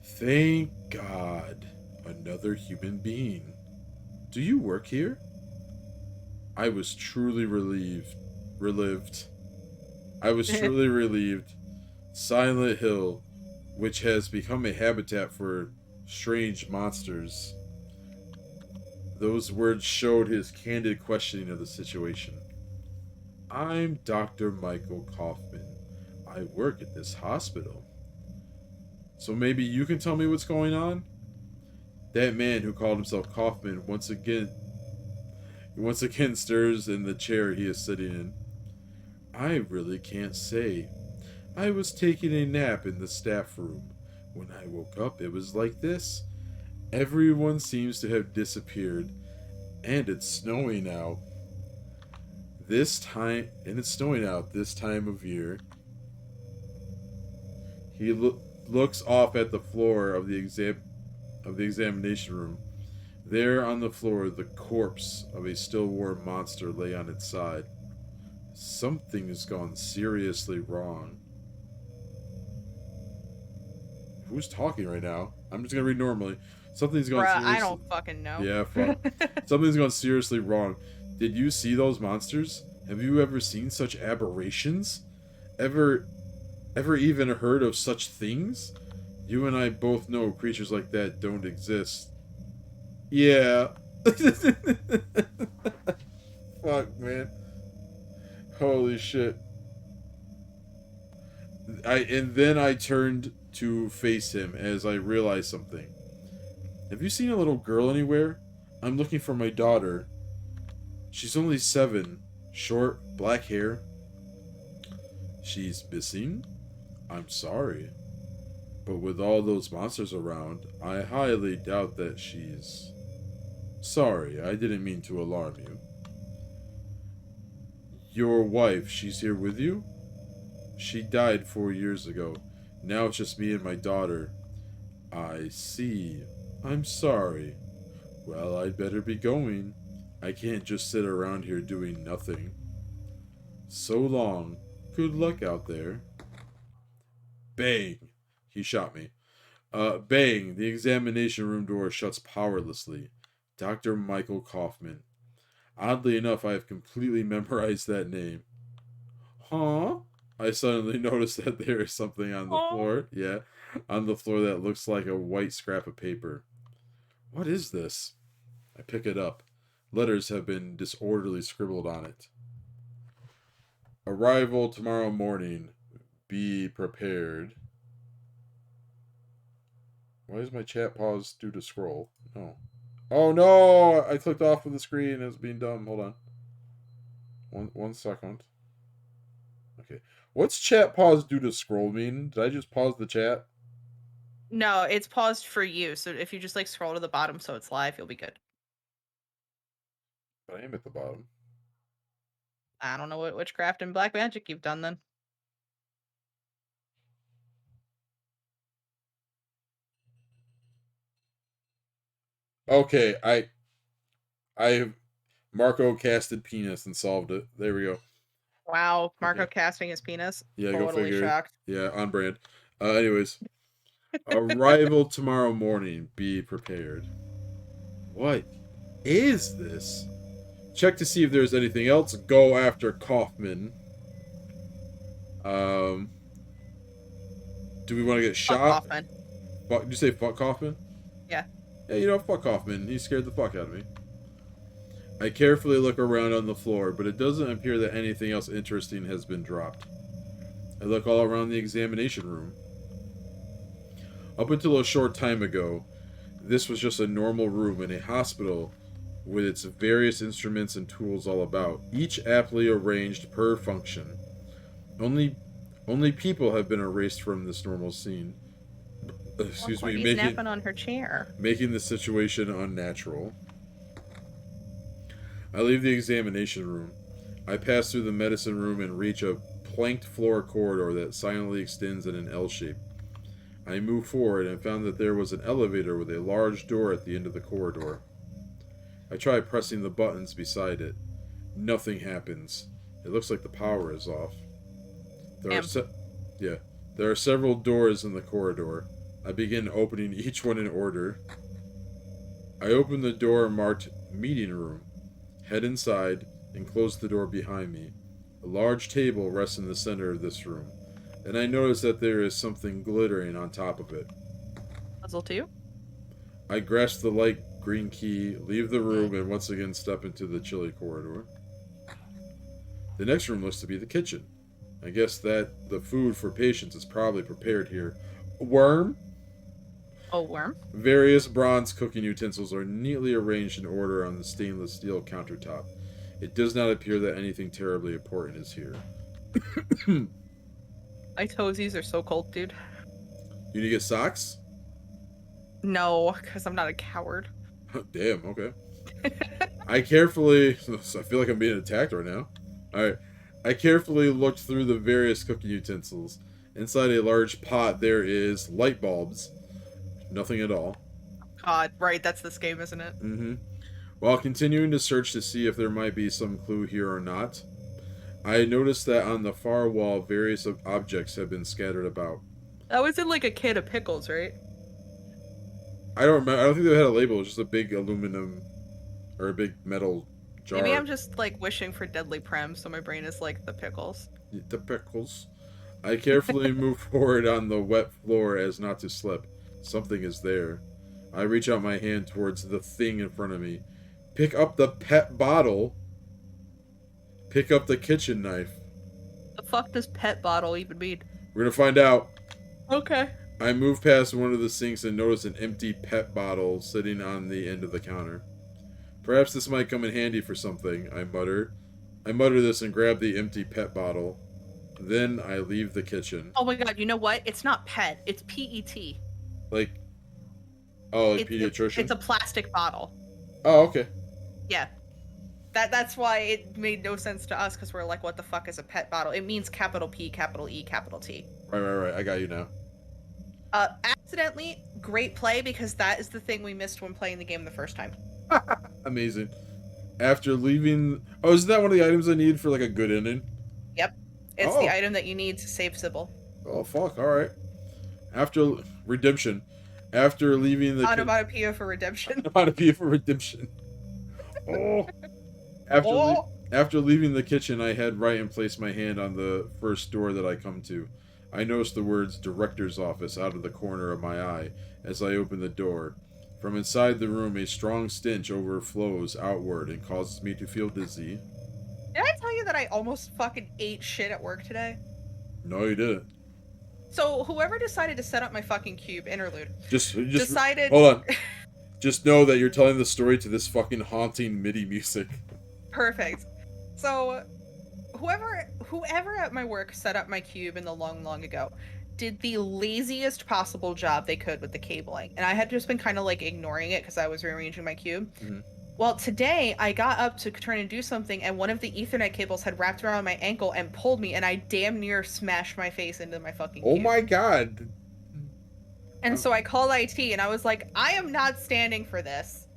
Thank God. Another human being. Do you work here? I was truly relived. I was truly relieved. Silent Hill, which has become a habitat for strange monsters. Those words showed his candid questioning of the situation. I'm Dr. Michael Kaufman. I work at this hospital. So maybe you can tell me what's going on? That man who called himself Kaufman once again stirs in the chair he is sitting in. I really can't say. I was taking a nap in the staff room. When I woke up, it was like this. Everyone seems to have disappeared, and it's snowing out. It's snowing out this time of year. He looks off at the floor of the examination room. There on the floor, the corpse of a still warm monster lay on its side. Something has gone seriously wrong. Who's talking right now? I'm just gonna read normally. Something's gone Bruh, I seriously. don't fucking know. Yeah, fuck. Something's gone seriously wrong. Did you see those monsters? Have you ever seen such aberrations? Ever even heard of such things? You and I both know creatures like that don't exist. Yeah. Fuck, man. Holy shit. And then I turned to face him as I realized something. Have you seen a little girl anywhere? I'm looking for my daughter. She's only 7. Short, black hair. She's missing? I'm sorry. But with all those monsters around, I highly doubt that she's... Sorry, I didn't mean to alarm you. Your wife, she's here with you? She died 4 years ago. Now it's just me and my daughter. I see. I'm sorry. Well, I'd better be going. I can't just sit around here doing nothing. So long. Good luck out there. Bang! He shot me. Bang! The examination room door shuts powerlessly. Dr. Michael Kaufman. Oddly enough, I have completely memorized that name. Huh? I suddenly noticed that there is something on the Oh. floor. Yeah, on the floor that looks like a white scrap of paper. What is this? I pick it up. Letters have been disorderly scribbled on it. Arrival tomorrow morning. Be prepared. Why is my chat paused due to scroll? No. Oh no! I clicked off of the screen. It's being dumb. Hold on. One second. Okay. What's chat pause due to scroll mean? Did I just pause the chat? No, it's paused for you. So if you just like scroll to the bottom so it's live, you'll be good. But I am at the bottom. I don't know what witchcraft and black magic you've done then. Okay, I Marco casted penis and solved it. There we go. Wow, Marco Okay. casting his penis. Yeah, go Totally figure. shocked. Yeah, on brand. Anyways, arrival tomorrow morning. Be prepared. What is this? Check to see if there's anything else. Go after Kaufman. Um, do we want to get Fuck shot? Hoffman. Fuck, did you say fuck Kaufman? Yeah. Yeah, you know, fuck Kaufman. He scared the fuck out of me. I carefully look around on the floor, but it doesn't appear that anything else interesting has been dropped. I look all around the examination room. Up until a short time ago, this was just a normal room in a hospital with its various instruments and tools all about, each aptly arranged per function. Only only people have been erased from this normal scene. Well, Excuse me, Courtney's napping on her chair. making the situation unnatural. I leave the examination room. I pass through the medicine room and reach a planked floor corridor that silently extends in an L shape. I move forward and found that there was an elevator with a large door at the end of the corridor. I try pressing the buttons beside it. Nothing happens. It looks like the power is off. There are Damn. yeah. There are several doors in the corridor. I begin opening each one in order. I open the door marked meeting room, head inside, and close the door behind me. A large table rests in the center of this room, and I notice that there is something glittering on top of it. Puzzle 2? I grasp the light green key, leave the room, and once again step into the chilly corridor. The next room looks to be the kitchen. I guess that the food for patients is probably prepared here. Worm? Oh, worm? Various bronze cooking utensils are neatly arranged in order on the stainless steel countertop. It does not appear that anything terribly important is here. My toesies are so cold, dude. You need to get socks? No, because I'm not a coward. Damn, okay. I carefully... I feel like I'm being attacked right now. Alright. I carefully looked through the various cooking utensils. Inside a large pot there is light bulbs. Nothing at all. God, right, that's this game, isn't it? Mm-hmm. While continuing to search to see if there might be some clue here or not, I noticed that on the far wall various objects have been scattered about. That was in like a can of pickles, right? I don't remember. I don't think they had a label. It was just a big aluminum or a big metal jar. Maybe I'm just like wishing for deadly prem, so my brain is like the pickles. The pickles. I carefully move forward on the wet floor as not to slip. Something is there. I reach out my hand towards the thing in front of me. Pick up the pet bottle. Pick up the kitchen knife. The fuck does pet bottle even mean? We're gonna find out. Okay. I move past one of the sinks and notice an empty pet bottle sitting on the end of the counter. Perhaps this might come in handy for something, I mutter. I mutter this and grab the empty pet bottle. Then I leave the kitchen. Oh my god, you know what? It's not pet, it's PET. Like, oh, like pediatrician? It's a plastic bottle. Oh, okay. Yeah. That's why it made no sense to us, because we're like, what the fuck is a pet bottle? It means capital P, capital E, capital T. Right. I got you now. Accidentally, great play, because that is the thing we missed when playing the game the first time. Amazing. After leaving... Oh, isn't that one of the items I need for, like, a good ending? Yep. It's the item that you need to save Sybil. Oh, fuck. Alright. After... Redemption. After leaving the... Onomatopoeia for redemption. Onomatopoeia for redemption. Oh. After leaving the kitchen, I head right and place my hand on the first door that I come to. I notice the words director's office out of the corner of my eye as I open the door. From inside the room, a strong stench overflows outward and causes me to feel dizzy. Did I tell you that I almost fucking ate shit at work today? No, you didn't. So whoever decided to set up my fucking cube, interlude, Just decided... Hold on. Just know that you're telling the story to this fucking haunting MIDI music. Perfect. So whoever at my work set up my cube in the long ago did the laziest possible job they could with the cabling. And I had just been kind of like ignoring it because I was rearranging my cube. Mm-hmm. Well, today I got up to try and do something and one of the Ethernet cables had wrapped around my ankle and pulled me and I damn near smashed my face into my fucking cube. Oh my god. And so I called IT and I was like, I am not standing for this.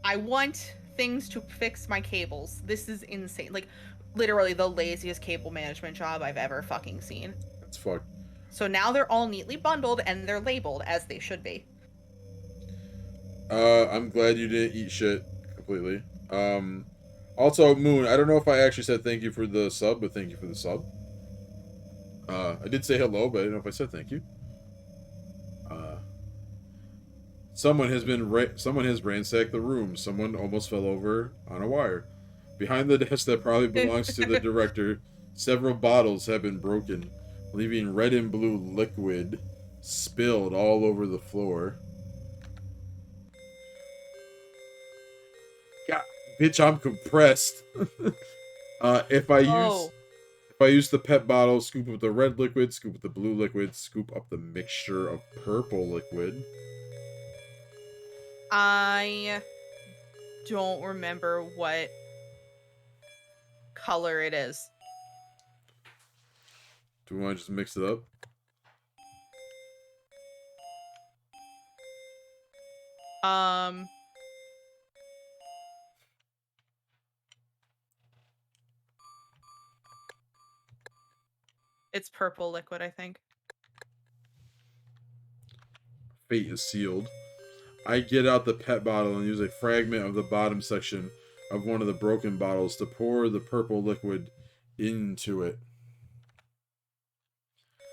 I want things to fix my cables. This is insane. Like, literally the laziest cable management job I've ever fucking seen. That's fucked. So now they're all neatly bundled and they're labeled as they should be. I'm glad you didn't eat shit completely. Also, Moon, I don't know if I actually said thank you for the sub, but thank you for the sub. I did say hello, but I don't know if I said thank you. Someone has ransacked the room. Someone almost fell over on a wire. Behind the desk that probably belongs to the director, several bottles have been broken, leaving red and blue liquid spilled all over the floor. God, bitch, I'm compressed. uh, if I use Oh, if I use the pet bottle, scoop up the red liquid, scoop up the blue liquid, scoop up the mixture of purple liquid. I don't remember what color it is. Do we want to just mix it up? Um, it's purple liquid, I think. Fate is sealed. I get out the pet bottle and use a fragment of the bottom section of one of the broken bottles to pour the purple liquid into it.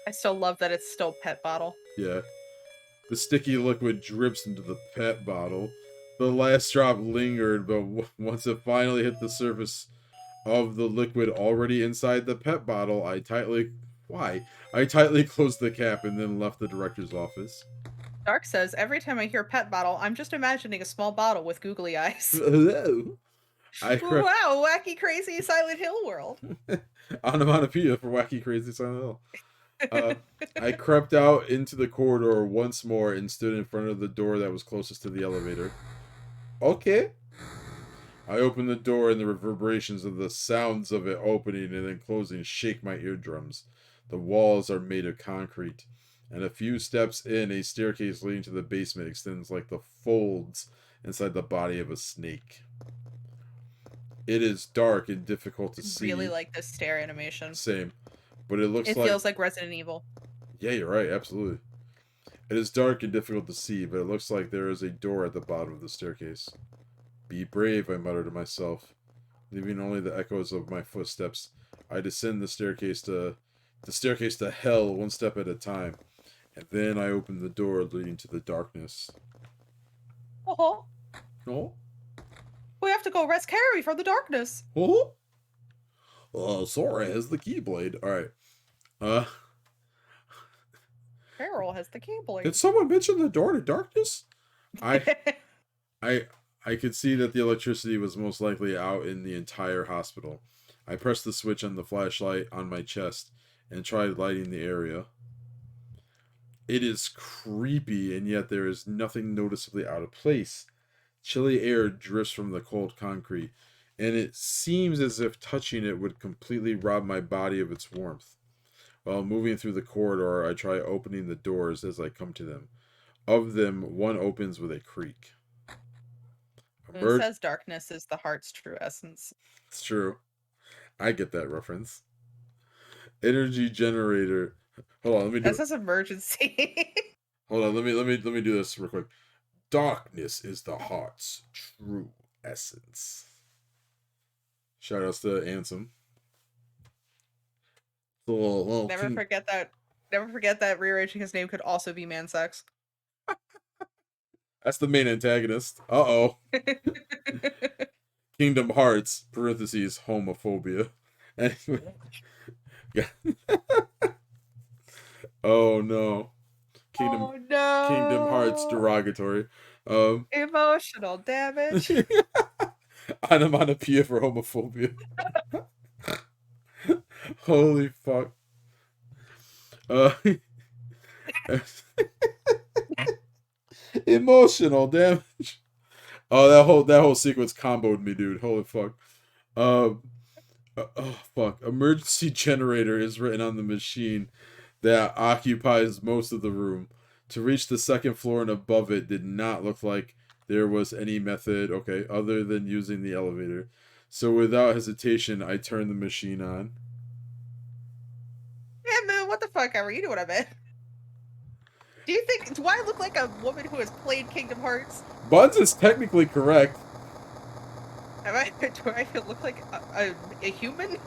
I still love that it's still pet bottle. Yeah. The sticky liquid drips into the pet bottle. The last drop lingered, but once it finally hit the surface of the liquid already inside the pet bottle, I tightly closed the cap and then left the director's office. Dark says, every time I hear pet bottle, I'm just imagining a small bottle with googly eyes. Hello. Wow, wacky, crazy Silent Hill world. Onomatopoeia for wacky, crazy Silent Hill. I crept out into the corridor once more and stood in front of the door that was closest to the elevator. Okay. I opened the door and the reverberations of the sounds of it opening and then closing shake my eardrums. The walls are made of concrete, and a few steps in, a staircase leading to the basement extends like the folds inside the body of a snake. It is dark and difficult to see. Really like this stair animation. Same. But it looks It like... feels like Resident Evil. Yeah, you're right, absolutely. It is dark and difficult to see, but it looks like there is a door at the bottom of the staircase. Be brave, I mutter to myself. Leaving only the echoes of my footsteps, I descend the staircase to hell one step at a time. And then I open the door leading to the darkness. Oh, Oh? we have to go rescue Carrie from the darkness. Oh? Sora has the Keyblade. Alright. Carol has the keyblade. Did someone mention the door to darkness? I I could see that the electricity was most likely out in the entire hospital. I pressed the switch on the flashlight on my chest and tried lighting the area. It is creepy, and yet there is nothing noticeably out of place. Chilly air drifts from the cold concrete, and it seems as if touching it would completely rob my body of its warmth. While moving through the corridor, I try opening the doors as I come to them. Of them, one opens with a creak. It says darkness is the heart's true essence. It's true. I get that reference. Energy generator. Hold on, let me do. This is emergency. Hold on, let me do this real quick. Darkness is the heart's true essence. Shout outs to Ansem. Never forget that. Never forget that rearranging his name could also be Mansex. That's the main antagonist. Uh-oh. Kingdom Hearts, parentheses, homophobia. Anyway. Yeah. Oh no. Kingdom Hearts derogatory. Emotional damage. Onomatopoeia for homophobia. Holy fuck. Emotional damage. Oh, that whole sequence comboed me, dude. Holy fuck. Oh fuck. Emergency generator is written on the machine that occupies most of the room. To reach the second floor and above it did not look like there was any method, other than using the elevator. So without hesitation, I turned the machine on. Yeah, man, what the fuck are you doing, I bet? Do I look like a woman who has played Kingdom Hearts? Buns is technically correct. Do I look like a human?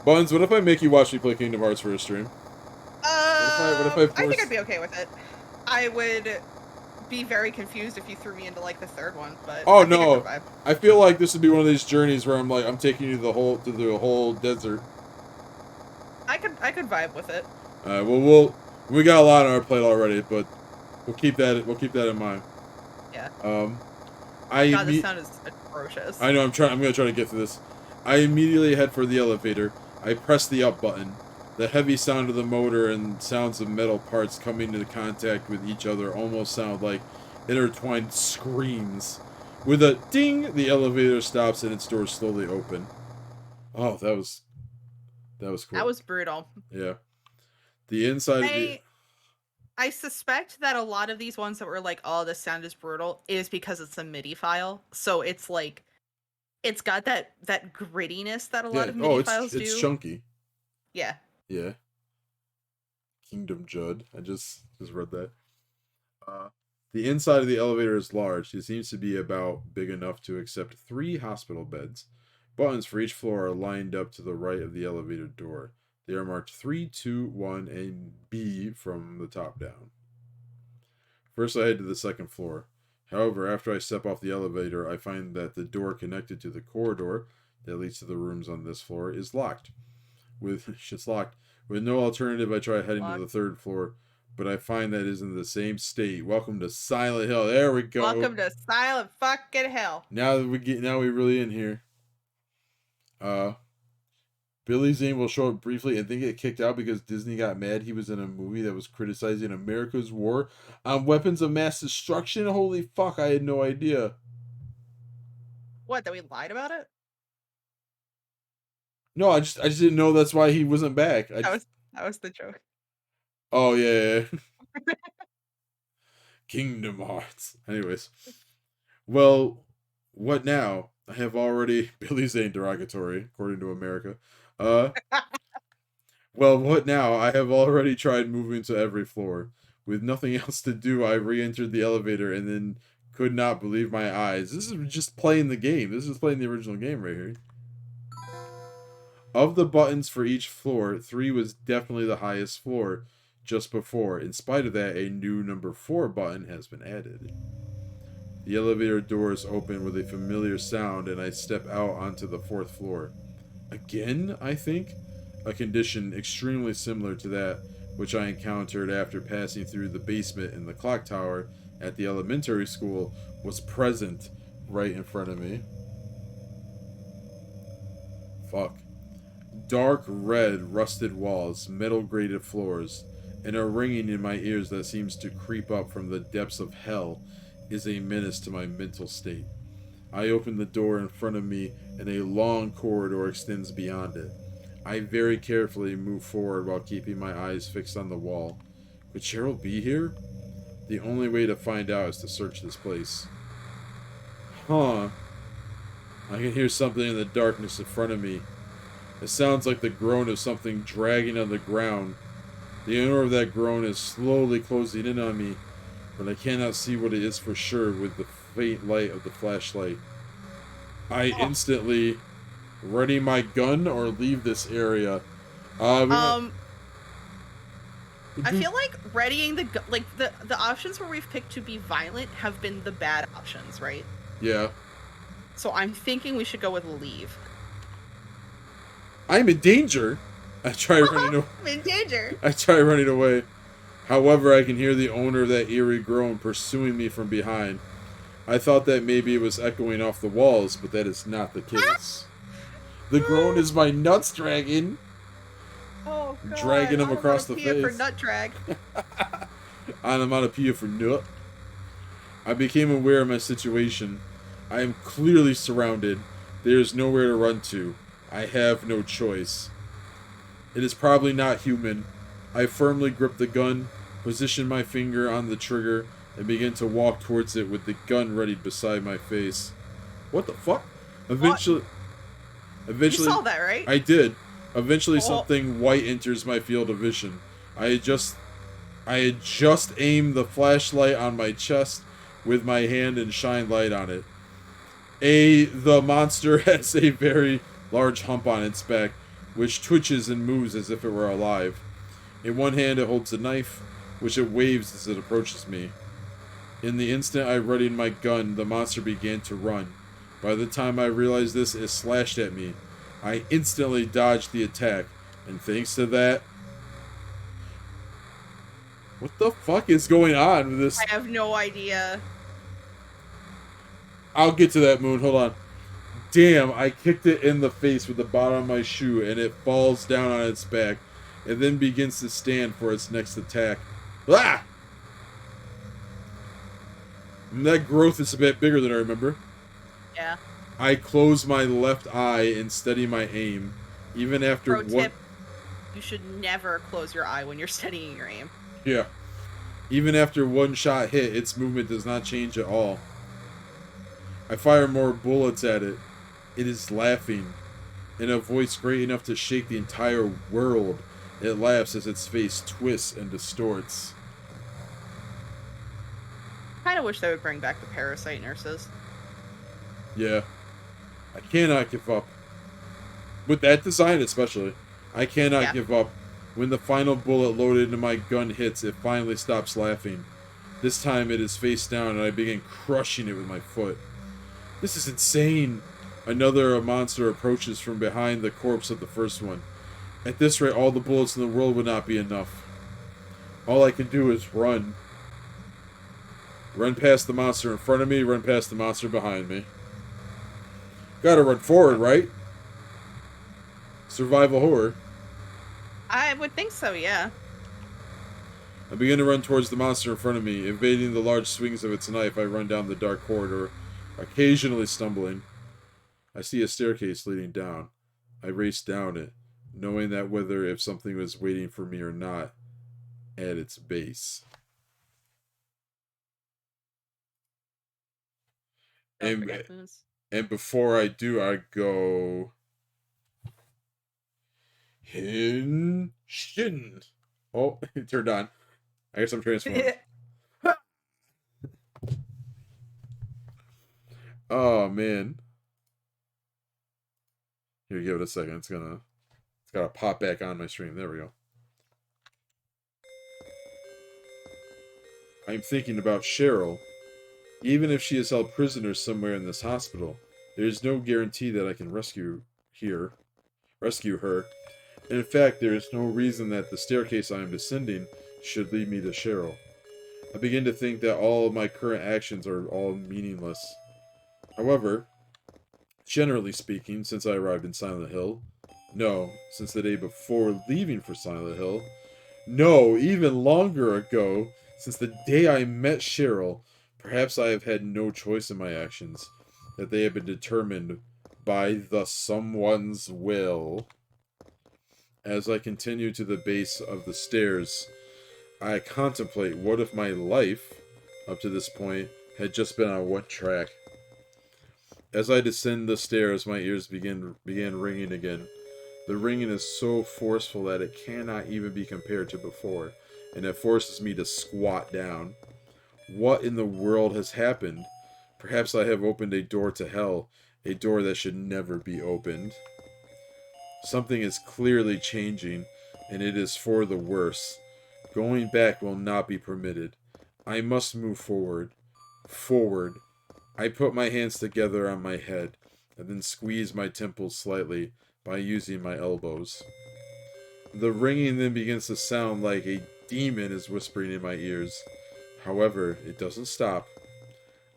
Buns, what if I make you watch me play Kingdom Hearts for a stream? I think I'd be okay with it. I would be very confused if you threw me into like the third one, but Oh I think I could no, vibe. I feel like this would be one of these journeys where I'm taking you to the whole desert. I could vibe with it. We got a lot on our plate already, but we'll keep that in mind. Yeah. Um, I God, this imme- sound is atrocious. I know I'm gonna try to get through this. I immediately head for the elevator. I press the up button. The heavy sound of the motor and sounds of metal parts coming into contact with each other almost sound like intertwined screams. With a ding, the elevator stops and its doors slowly open. Oh, that was That cool. was brutal. Yeah. The inside of the I I suspect that a lot of these ones that were like, "Oh, this sound is brutal," is because it's a MIDI file. So it's like it's got that grittiness that a lot yeah. of Oh, MIDI files it's do. chunky. Yeah. Yeah. Kingdom Judd. I just read that. Uh, the inside of the elevator is large. It seems to be about big enough to accept 3 hospital beds. Buttons for each floor are lined up to the right of the elevator door. They are marked 3, 2, 1, and B from the top down. First, I head to the second floor. However, after I step off the elevator, I find that the door connected to the corridor that leads to the rooms on this floor is locked. With shit's locked. With no alternative, I try heading to Fuck. the third floor, but I find that it is in the same state. Welcome to Silent Hill. There we go. Welcome to Silent fucking Hell. Now we really in here. Uh, Billy Zane will show up briefly and then get kicked out because Disney got mad he was in a movie that was criticizing America's war on weapons of mass destruction. Holy fuck! I had no idea. What, that we lied about it? No, I just didn't know that's why he wasn't back. That was that was the joke. Oh yeah. Kingdom Hearts. Anyways. Well, what now? I have already Billy Zane derogatory, according to America. Uh well, what now? I have already tried moving to every floor. With nothing else to do, I re-entered the elevator and then could not believe my eyes. This is just playing the game. This is playing the original game right here. Of the buttons for each floor, 3 was definitely the highest floor just before. In spite of that, a new number 4 button has been added. The elevator doors open with a familiar sound, and I step out onto the 4th floor. Again, I think? A condition extremely similar to that which I encountered after passing through the basement in the clock tower at the elementary school was present right in front of me. Fuck. Dark red rusted walls, metal grated floors, and a ringing in my ears that seems to creep up from the depths of hell is a menace to my mental state. I open the door in front of me and a long corridor extends beyond it. I very carefully move forward while keeping my eyes fixed on the wall. Could Cheryl be here? The only way to find out is to search this place. Huh. I can hear something in the darkness in front of me. It sounds like the groan of something dragging on the ground. The owner of that groan is slowly closing in on me, but I cannot see what it is for sure with the faint light of the flashlight. I instantly ready my gun or leave this area. We might Um, I do. feel like readying like the options where we've picked to be violent have been the bad options, right? Yeah, So I'm thinking we should go with leave. I'm in danger. I try running. I'm in danger. I try running away. However, I can hear the owner of that eerie groan pursuing me from behind. I thought that maybe it was echoing off the walls, but that is not the case. The groan is my nuts dragging, Oh god. dragging him across the Onomatopoeia for face. nut drag. Onomatopoeia for nut. I became aware of my situation. I am clearly surrounded. There is nowhere to run to. I have no choice. It is probably not human. I firmly grip the gun, position my finger on the trigger, and begin to walk towards it with the gun ready beside my face. What the fuck? What? Eventually, You saw that, right? I did. Eventually, Oh. something white enters my field of vision. I had just aimed the flashlight on my chest with my hand and shined light on it. The monster has a very large hump on its back, which twitches and moves as if it were alive. In one hand, it holds a knife, which it waves as it approaches me. In the instant I readied my gun, the monster began to run. By the time I realized this, it slashed at me. I instantly dodged the attack, and thanks to that, what the fuck is going on with this? I have no idea. I'll get to that, Moon. Hold on. Damn, I kicked it in the face with the bottom of my shoe, and it falls down on its back, and then begins to stand for its next attack. Ah! And that growth is a bit bigger than I remember. Yeah. I close my left eye and steady my aim, even after Pro one. tip: you should never close your eye when you're studying your aim. Yeah. Even after one shot hit, its movement does not change at all. I fire more bullets at it. It is laughing. In a voice great enough to shake the entire world, it laughs as its face twists and distorts. I kind of wish they would bring back the parasite nurses. Yeah. I cannot give up. With that design especially. I cannot Yeah. give up. When the final bullet loaded into my gun hits, it finally stops laughing. This time it is face down and I begin crushing it with my foot. This is insane. Another monster approaches from behind the corpse of the first one. At this rate, all the bullets in the world would not be enough. All I can do is run. Run past the monster in front of me, run past the monster behind me. Gotta run forward, right? Survival horror. I would think so, yeah. I begin to run towards the monster in front of me. Evading the large swings of its knife, I run down the dark corridor, occasionally stumbling. I see a staircase leading down. I race down it, knowing that whether if something was waiting for me or not at its base. Don't And forget Moons. and before I do, I go Hinshin. Oh, it turned on. I guess I'm transformed. Oh man. Here, give it a second. It's gotta pop back on my stream. There we go. I'm thinking about Cheryl. Even if she is held prisoner somewhere in this hospital, there is no guarantee that I can rescue her. And in fact, there is no reason that the staircase I am descending should lead me to Cheryl. I begin to think that all of my current actions are all meaningless. However, generally speaking, since I arrived in Silent Hill, no, since the day before leaving for Silent Hill, no, even longer ago, since the day I met Cheryl, perhaps I have had no choice in my actions, that they have been determined by the someone's will. As I continue to the base of the stairs, I contemplate what if my life, up to this point, had just been on one track. As I descend the stairs, my ears began ringing again. The ringing is so forceful that it cannot even be compared to before, and it forces me to squat down. What in the world has happened? Perhaps I have opened a door to hell, a door that should never be opened. Something is clearly changing, and it is for the worse. Going back will not be permitted. I must move forward. Forward. I put my hands together on my head, and then squeeze my temples slightly by using my elbows. The ringing then begins to sound like a demon is whispering in my ears. However, it doesn't stop.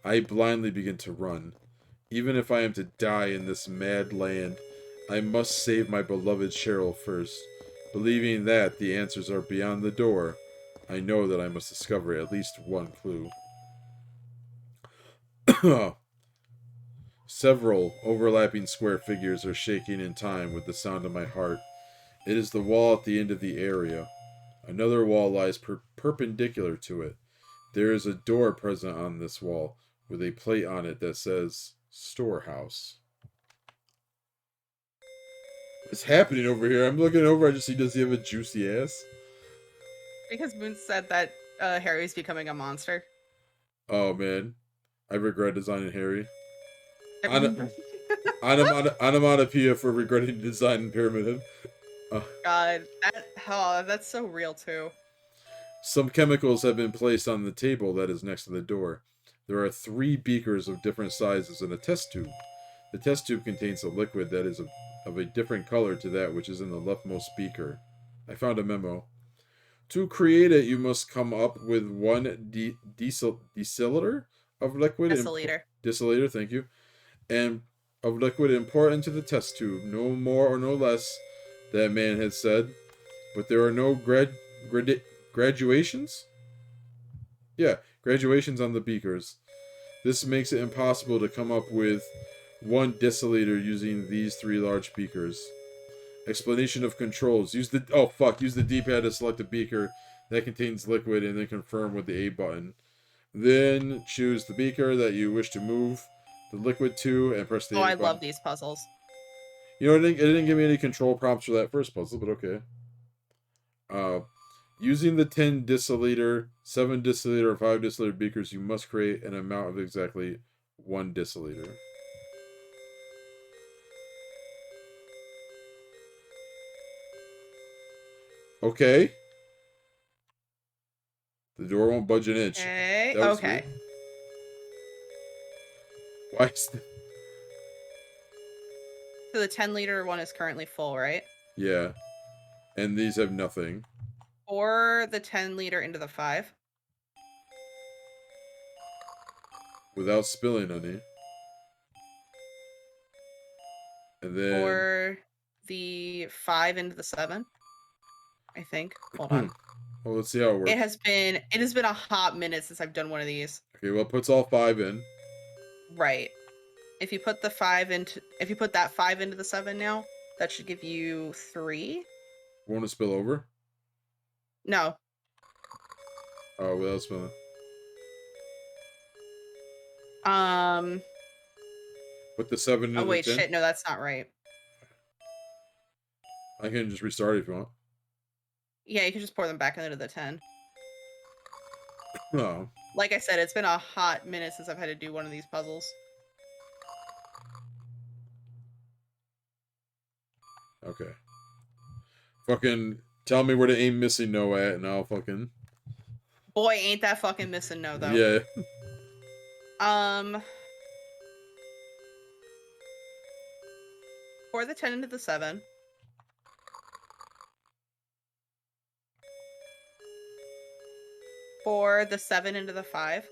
I blindly begin to run. Even if I am to die in this mad land, I must save my beloved Cheryl first. Believing that the answers are beyond the door, I know that I must discover at least one clue. Several overlapping square figures are shaking in time with the sound of my heart. It is the wall at the end of the area. Another wall lies perpendicular to it. There is a door present on this wall, with a plate on it that says Storehouse. What's happening over here? I'm looking over, I just see, does he have a juicy ass? Because Moon said that Harry's becoming a monster. Oh man. I regret designing Harry. I- Onomatopoeia for regretting designing Pyramid Head. Uh, God, that's so real too. Some chemicals have been placed on the table that is next to the door. There are 3 beakers of different sizes and a test tube. The test tube contains a liquid that is of a different color to that which is in the leftmost beaker. I found a memo. To create it, you must come up with one deciliter of liquid and Deciliter. deciliter, thank you, and of liquid and pour it into the test tube. No more or no less, that man had said. But there are no graduations. Yeah, graduations on the beakers. This makes it impossible to come up with 1 deciliter using these 3 large beakers. Explanation of controls. Use the D-pad to select a beaker that contains liquid and then confirm with the A button. Then choose the beaker that you wish to move the liquid to and press Oh, the A I button. love these puzzles. You know, it didn't give me any control prompts for that first puzzle, but okay. Uh, Using the 10 deciliter, 7 deciliter, or 5 deciliter beakers, you must create an amount of exactly 1 deciliter. Okay. The door won't budge an inch. Okay. That was weird. Okay. Why is the... So the 10-liter one is currently full, right? Yeah. And these have nothing. Pour the 10-liter into the 5. Without spilling any. And then... Pour the 5 into the 7. I think. Hold on. Well, let's see how it works. It has been a hot minute since I've done one of these. Okay, well, it puts all 5 in. Right. If you put that 5 into the 7 now, that should give you 3. Won't it spill over? No. Oh, without spilling. Put the 7 into Oh the wait, 10. shit, no, that's not right. I can just restart it if you want. Yeah, you can just pour them back into the 10. Oh. Like I said, it's been a hot minute since I've had to do one of these puzzles. Okay. Fucking tell me where to aim missing no at, and I'll fucking... Boy, ain't that fucking missing no, though. Yeah. Pour the 10 into the 7. Pour the 7 into the 5.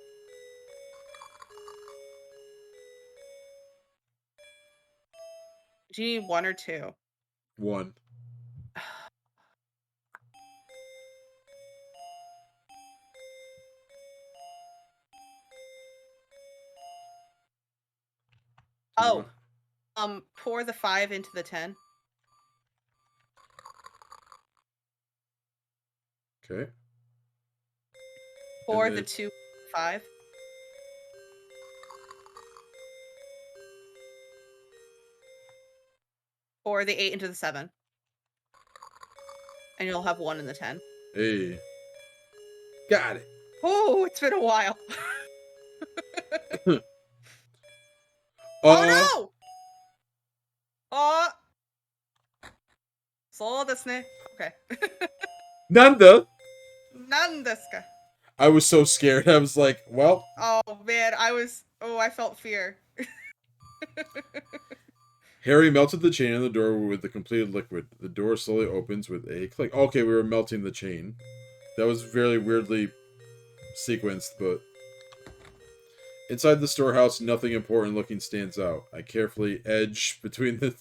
Do you need 1 or 2? 1. Oh. Pour the 5 into the 10. Okay. Pour And the then- 2 5. Pour the 8 into the 7. And you'll have 1 in the 10. Hey. Got it. Oh, it's been a while. Oh no! So desu ne. Okay. Nanda! Nan desu ka? I was so scared. I was like, well, Oh man, I felt fear. Harry melted the chain on the door with the completed liquid. The door slowly opens with a click. Okay, we were melting the chain. That was very weirdly sequenced, but... Inside the storehouse, nothing important looking stands out. I carefully edge between the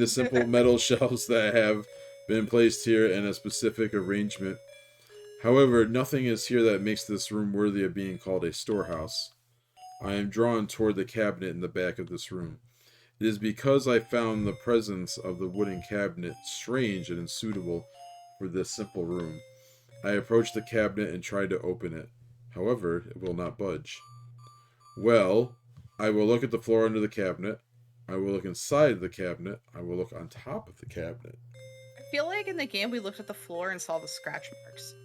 simple metal shelves that have been placed here in a specific arrangement. However, nothing is here that makes this room worthy of being called a storehouse. I am drawn toward the cabinet in the back of this room. It is because I found the presence of the wooden cabinet strange and unsuitable for this simple room. I approached the cabinet and tried to open it. However, it will not budge. Well, I will look at the floor under the cabinet. I will look inside the cabinet. I will look on top of the cabinet. I feel like in the game we looked at the floor and saw the scratch marks.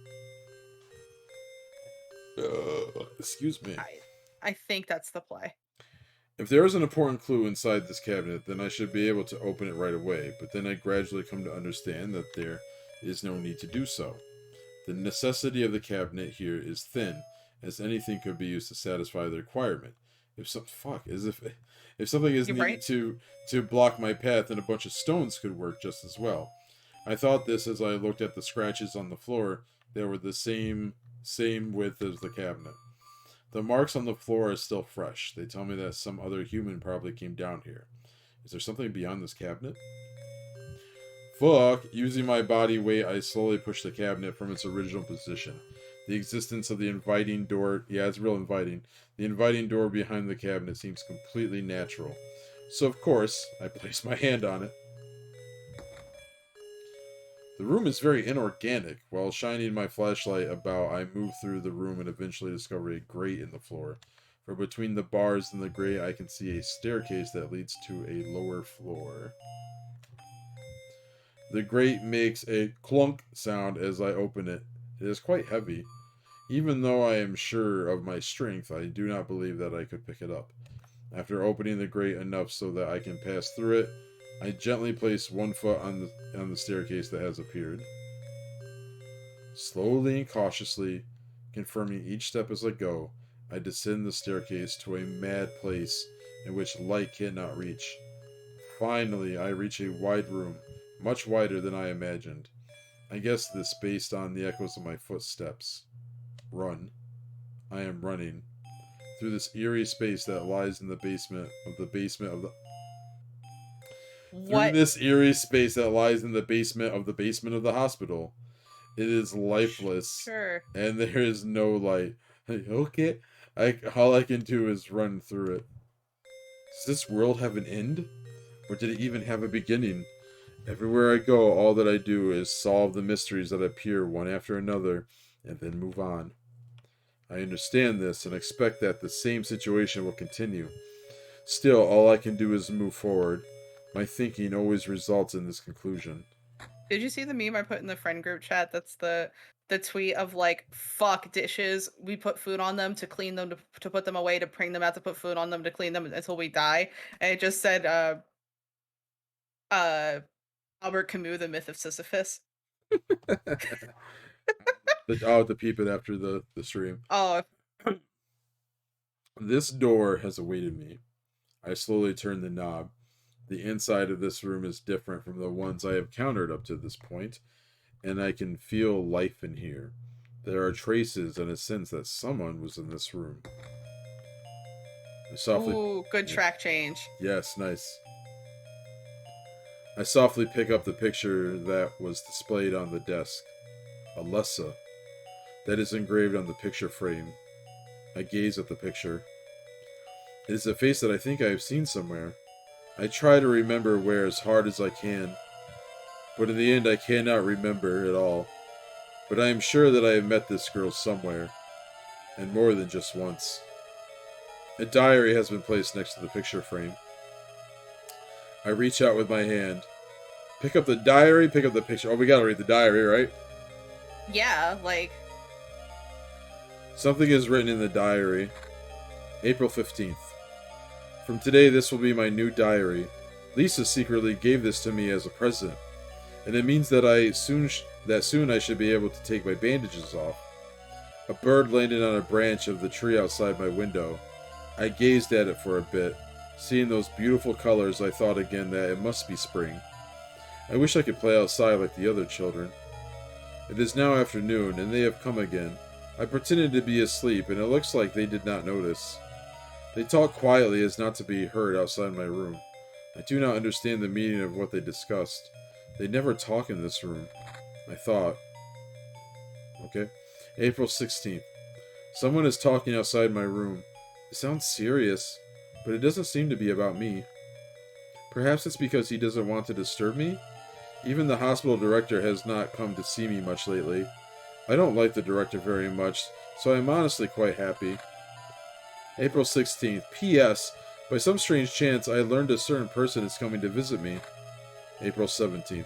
Excuse me. I think that's the play. If there is an important clue inside this cabinet, then I should be able to open it right away, but then I gradually come to understand that there is no need to do so. The necessity of the cabinet here is thin, as anything could be used to satisfy the requirement. If some fuck as if something is You're needed right. to block my path, then a bunch of stones could work just as well. I thought this as I looked at the scratches on the floor that were the same width as the cabinet. The marks on the floor are still fresh. They tell me that some other human probably came down here. Is there something beyond this cabinet? Fuck! Using my body weight, I slowly push the cabinet from its original position. The existence of the inviting door, yeah, it's real inviting. The inviting door behind the cabinet seems completely natural. So, of course, I place my hand on it. The room is very inorganic. While shining my flashlight about, I move through the room and eventually discover a grate in the floor. For between the bars and the grate, I can see a staircase that leads to a lower floor. The grate makes a clunk sound as I open it. It is quite heavy. Even though I am sure of my strength, I do not believe that I could pick it up. After opening the grate enough so that I can pass through it, I gently place one foot on the staircase that has appeared. Slowly and cautiously, confirming each step as I go, I descend the staircase to a mad place in which light cannot reach. Finally, I reach a wide room, much wider than I imagined. I guess this based on the echoes of my footsteps. Run. I am running through this eerie space that lies in the basement of the through What? this eerie space that lies in the basement of the hospital. It is lifeless, Sure. and there is no light. Okay, all I can do is run through it. Does this world have an end, or did it even have a beginning? Everywhere I go, all that I do is solve the mysteries that appear one after another, and then move on. I understand this and expect that the same situation will continue. Still, all I can do is move forward. My thinking always results in this conclusion. Did you see the meme I put in the friend group chat? That's the tweet of like, fuck dishes. We put food on them to clean them, to put them away, to bring them out, to put food on them, to clean them until we die. And it just said uh Albert Camus, The Myth of Sisyphus. I'll have to peep it after the stream. Oh, This door has awaited me. I slowly turn the knob. The inside of this room is different from the ones I have countered up to this point, and I can feel life in here. There are traces and a sense that someone was in this room. I softly. ooh, good Yeah, track change. yes, nice. I softly pick up the picture that was displayed on the desk. Alessa. That is engraved on the picture frame. I gaze at the picture. It is a face that I think I have seen somewhere. I try to remember where as hard as I can, but in the end I cannot remember at all. But I am sure that I have met this girl somewhere, and more than just once. A diary has been placed next to the picture frame. I reach out with my hand. Pick up the diary, pick up the picture. Oh, we gotta read the diary, right? Yeah, like Something is written in the diary. April 15th. From today, this will be my new diary. Lisa secretly gave this to me as a present, and it means that soon I should be able to take my bandages off. A bird landed on a branch of the tree outside my window. I gazed at it for a bit. Seeing those beautiful colors, I thought again that it must be spring. I wish I could play outside like the other children. It is now afternoon, and they have come again. I pretended to be asleep, and it looks like they did not notice. They talk quietly as not to be heard outside my room. I do not understand the meaning of what they discussed. They never talk in this room. I thought. Okay. April 16th. Someone is talking outside my room. It sounds serious, but it doesn't seem to be about me. Perhaps it's because he doesn't want to disturb me? Even the hospital director has not come to see me much lately. I don't like the director very much, so I am honestly quite happy. April 16th. P.S. By some strange chance, I learned a certain person is coming to visit me. April 17th.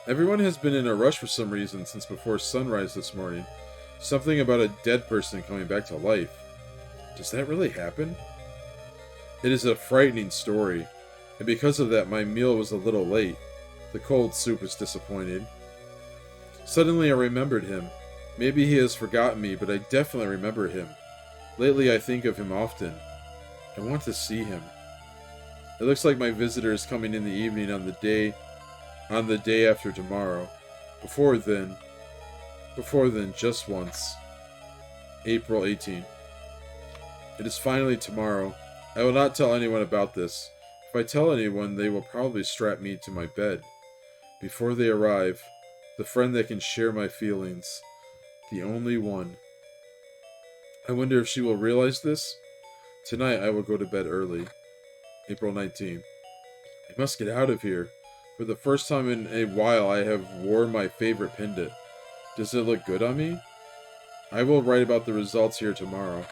Everyone has been in a rush for some reason since before sunrise this morning. Something about a dead person coming back to life. Does that really happen? It is a frightening story, and because of that, my meal was a little late. The cold soup is disappointing. Suddenly I remembered him. Maybe he has forgotten me, but I definitely remember him. Lately I think of him often. I want to see him. It looks like my visitor is coming in the evening on the day after tomorrow. Before then, just once. April 18. It is finally tomorrow. I will not tell anyone about this. If I tell anyone, they will probably strap me to my bed. Before they arrive, the friend that can share my feelings. The only one. I wonder if she will realize this? Tonight I will go to bed early. April 19. I must get out of here. For the first time in a while I have worn my favorite pendant. Does it look good on me? I will write about the results here tomorrow.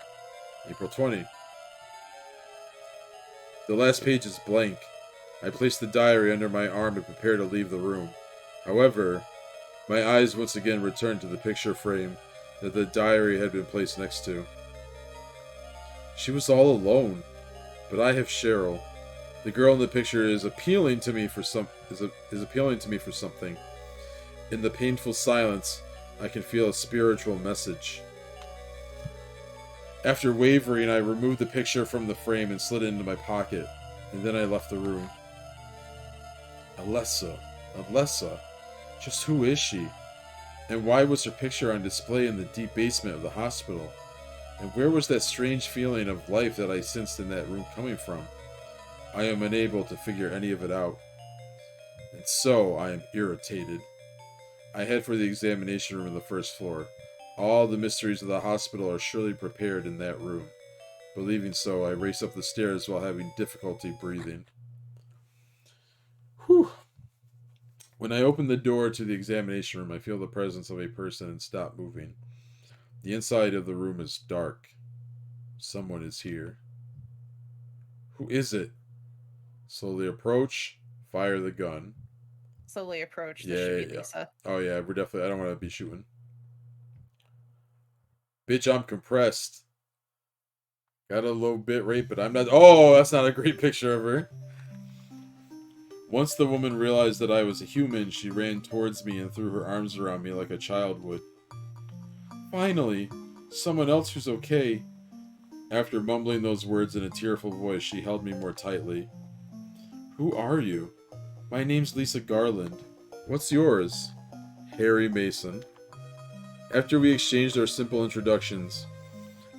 April 20. The last page is blank. I place the diary under my arm and prepare to leave the room. However, my eyes once again return to the picture frame that the diary had been placed next to. She was all alone, but I have Cheryl. The girl in the picture is appealing to me for something. In the painful silence, I can feel a spiritual message. After wavering, I removed the picture from the frame and slid it into my pocket, and then I left the room. Alessa. Just who is she? And why was her picture on display in the deep basement of the hospital? And where was that strange feeling of life that I sensed in that room coming from? I am unable to figure any of it out. And so I am irritated. I head for the examination room on the first floor. All the mysteries of the hospital are surely prepared in that room. Believing so, I race up the stairs while having difficulty breathing. Whew. When I open the door to the examination room, I feel the presence of a person and stop moving. The inside of the room is dark. Someone is here. Who is it? Slowly approach, fire the gun. Slowly approach. This should Yeah, be yeah. Lisa. Oh yeah, we're definitely. I don't want to be shooting. Bitch, I'm compressed. Got a low bit rate, but I'm not. Oh, that's not a great picture of her. Once the woman realized that I was a human, she ran towards me and threw her arms around me like a child would. Finally, someone else who's okay. After mumbling those words in a tearful voice, she held me more tightly. Who are you? My name's Lisa Garland. What's yours? Harry Mason. After we exchanged our simple introductions,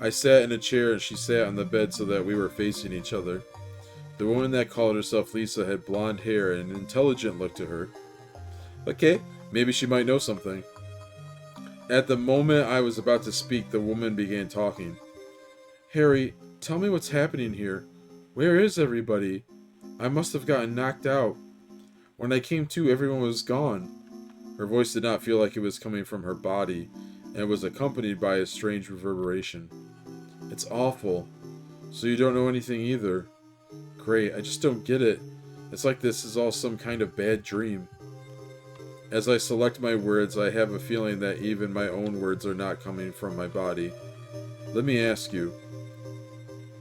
I sat in a chair and she sat on the bed so that we were facing each other. The woman that called herself Lisa had blonde hair and an intelligent look to her. Okay, maybe she might know something. At the moment I was about to speak, the woman began talking. Harry, tell me what's happening here. Where is everybody? I must have gotten knocked out. When I came to, everyone was gone. Her voice did not feel like it was coming from her body, and was accompanied by a strange reverberation. It's awful. So you don't know anything either. Great, I just don't get it. It's like this is all some kind of bad dream. As I select my words, I have a feeling that even my own words are not coming from my body. Let me ask you.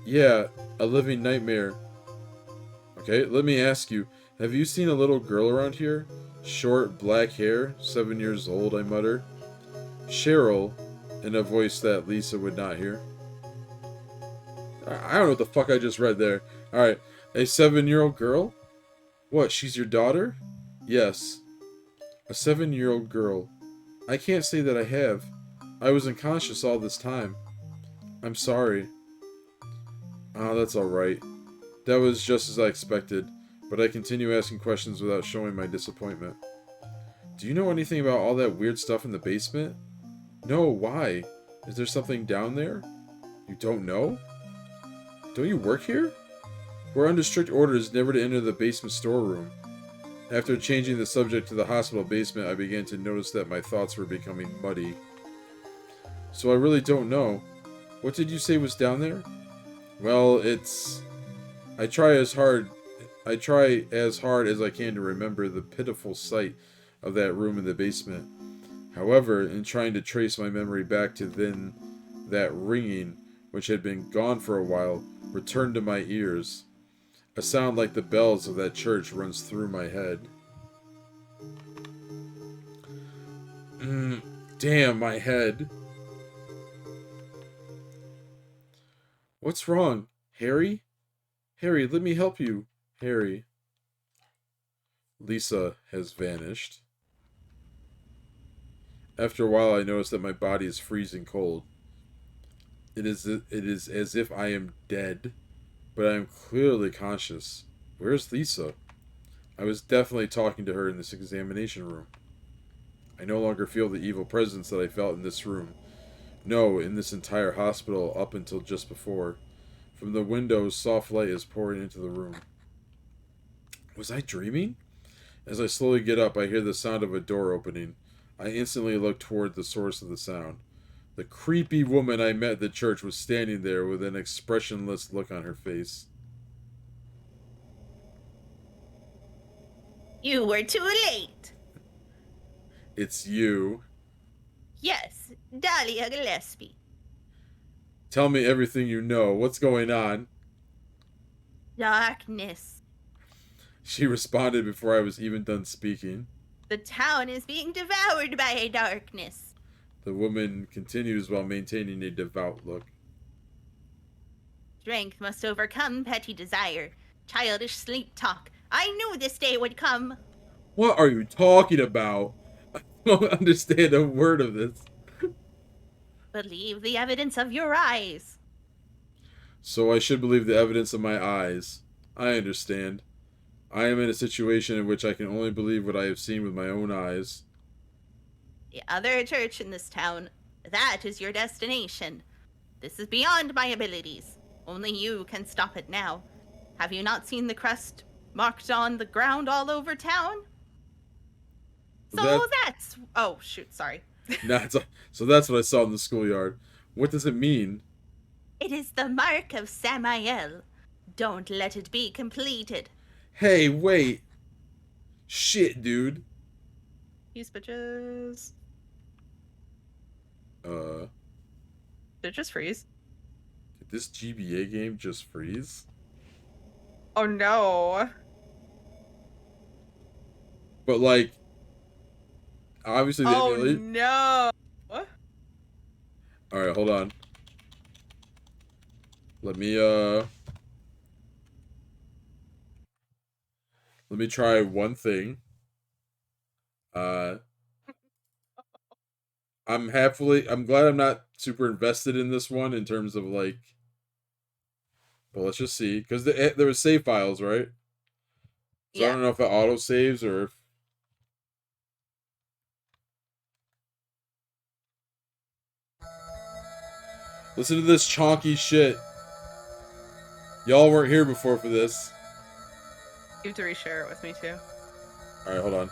Yeah, a living nightmare. Okay, let me ask you. Have you seen a little girl around here? Short, black hair, 7 years old, I mutter. Cheryl, in a voice that Lisa would not hear. I don't know what the fuck I just read there. Alright, a 7-year-old girl? What, she's your daughter? Yes. A 7-year-old girl. I can't say that I have. I was unconscious all this time. I'm sorry. Ah, that's alright. That was just as I expected, but I continue asking questions without showing my disappointment. Do you know anything about all that weird stuff in the basement? No, why? Is there something down there? You don't know? Don't you work here? We're under strict orders never to enter the basement storeroom. After changing the subject to the hospital basement, I began to notice that my thoughts were becoming muddy. So I really don't know. What did you say was down there? Well, it's... I try as hard as I can to remember the pitiful sight of that room in the basement. However, in trying to trace my memory back to then, that ringing, which had been gone for a while, returned to my ears. A sound like the bells of that church runs through my head. Damn, my head. What's wrong? Harry? Harry, let me help you. Harry. Lisa has vanished. After a while, I notice that my body is freezing cold. It is as if I am dead, but I am clearly conscious. Where's Lisa? I was definitely talking to her in this examination room. I no longer feel the evil presence that I felt in this room. No, in this entire hospital up until just before. From the windows, soft light is pouring into the room. Was I dreaming? As I slowly get up, I hear the sound of a door opening. I instantly look toward the source of the sound. The creepy woman I met at the church was standing there with an expressionless look on her face. You were too late. It's you. Yes, Dahlia Gillespie. Tell me everything you know. What's going on? Darkness. She responded before I was even done speaking. The town is being devoured by darkness. The woman continues while maintaining a devout look. Strength must overcome petty desire. Childish sleep talk. I knew this day would come. What are you talking about? I don't understand a word of this. Believe the evidence of your eyes. So I should believe the evidence of my eyes. I understand. I am in a situation in which I can only believe what I have seen with my own eyes. The other church in this town. That is your destination. This is beyond my abilities. Only you can stop it now. Have you not seen the crest marked on the ground all over town? So that's... Oh, shoot, sorry. So that's what I saw in the schoolyard. What does it mean? It is the mark of Samael. Don't let it be completed. Hey, wait. Shit, dude. These bitches. Uh, Did it just freeze? did this GBA game just freeze? Oh no. But like, obviously the Oh emulate. no. All right, hold on. Let me let me try one thing. Uh, I'm glad I'm not super invested in this one in terms of like. But let's just see, because there was save files, right? So I Yeah. don't know if it auto saves or if. Listen to this chonky shit. Y'all weren't here before for this. You have to reshare it with me too. All right, hold on.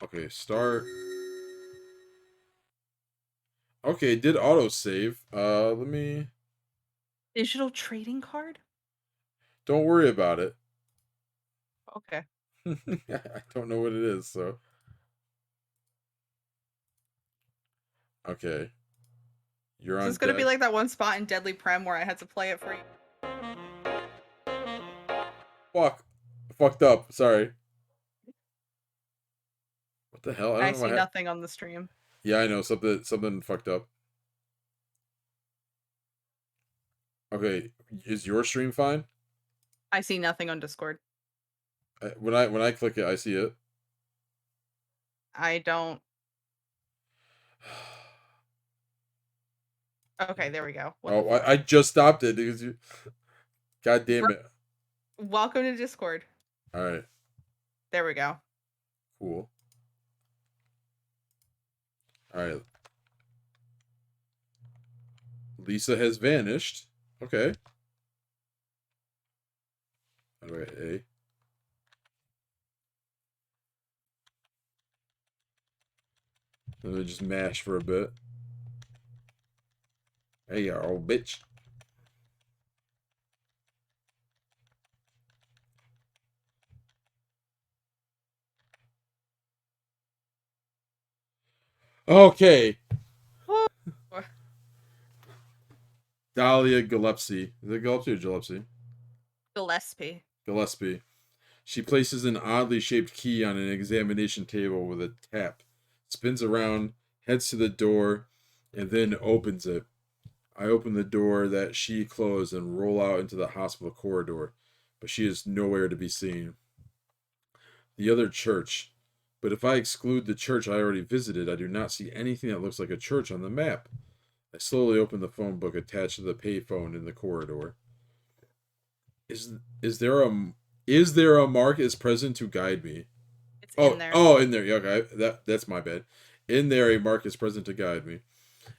Okay, start. Okay, it did auto save. Let me. Digital trading card? Don't worry about it. Okay. I don't know what it is, so. Okay. You're Is on this gonna be deck. like that one spot in Deadly Prem where I had to play it for you? Fuck. I fucked up. Sorry. What the hell? I I don't know see what happened. nothing on the stream. Yeah, I know. Something fucked up. Okay. Is your stream fine? I see nothing on Discord. When I click it, I see it. I don't. Okay, there we go. What the Oh, fuck? I just stopped it because you. God damn it. Welcome to Discord. All right. There we go. Cool. All right. Lisa has vanished. Okay. All right. A. Let me just mash for a bit. Hey, you old bitch. Okay. Woo. Dahlia Gillespie. Is it Gillespie or Gillespie? Gillespie. Gillespie. She places an oddly shaped key on an examination table with a tap, spins around, heads to the door, and then opens it. I open the door that she closed and roll out into the hospital corridor, but she is nowhere to be seen. The other church. But if I exclude the church I already visited, I do not see anything that looks like a church on the map. I slowly open the phone book attached to the payphone in the corridor. Is is there a is there a mark as present to guide me? It's in Oh, there. oh, in there. Yeah, okay, that's my bad. In there, a mark is present to guide me.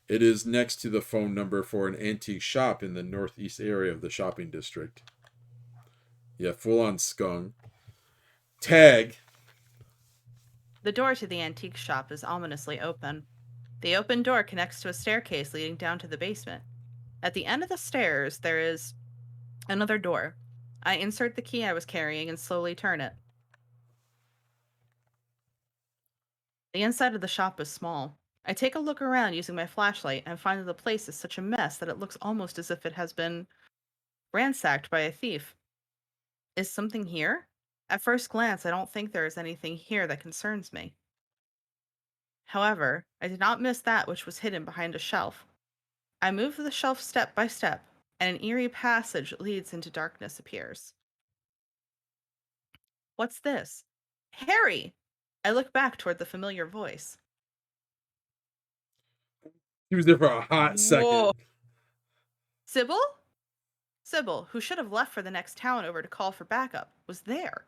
It is next to the phone number for an antique shop in the northeast area of the shopping district. Yeah, full on skunk. Tag. The door to the antique shop is ominously open. The open door connects to a staircase leading down to the basement. At the end of the stairs, there is another door. I insert the key I was carrying and slowly turn it. The inside of the shop is small. I take a look around using my flashlight and find that the place is such a mess that it looks almost as if it has been ransacked by a thief. Is something here? At first glance, I don't think there is anything here that concerns me. However, I did not miss that which was hidden behind a shelf. I move the shelf step by step, and an eerie passage that leads into darkness appears. What's this? Harry! I look back toward the familiar voice. He was there for a hot Whoa! second. Sybil? Sybil, who should have left for the next town over to call for backup, was there.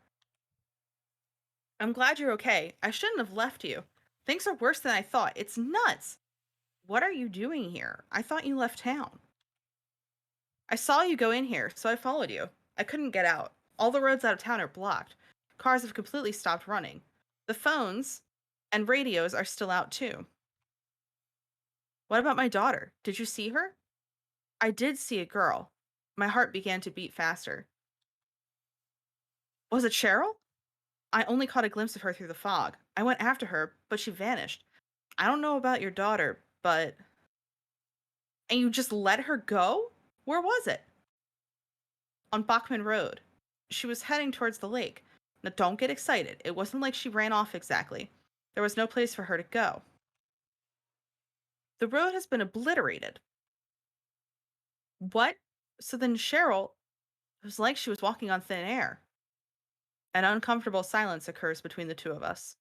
I'm glad you're okay. I shouldn't have left you. Things are worse than I thought. It's nuts. What are you doing here? I thought you left town. I saw you go in here, so I followed you. I couldn't get out. All the roads out of town are blocked. Cars have completely stopped running. The phones and radios are still out too. What about my daughter? Did you see her? I did see a girl. My heart began to beat faster. Was it Cheryl? I only caught a glimpse of her through the fog. I went after her, but she vanished. I don't know about your daughter, but. And you just let her go? Where was it? On Bachman Road. She was heading towards the lake. Now, don't get excited. It wasn't like she ran off exactly. There was no place for her to go. The road has been obliterated. What? So then Cheryl, it was like she was walking on thin air. An uncomfortable silence occurs between the two of us.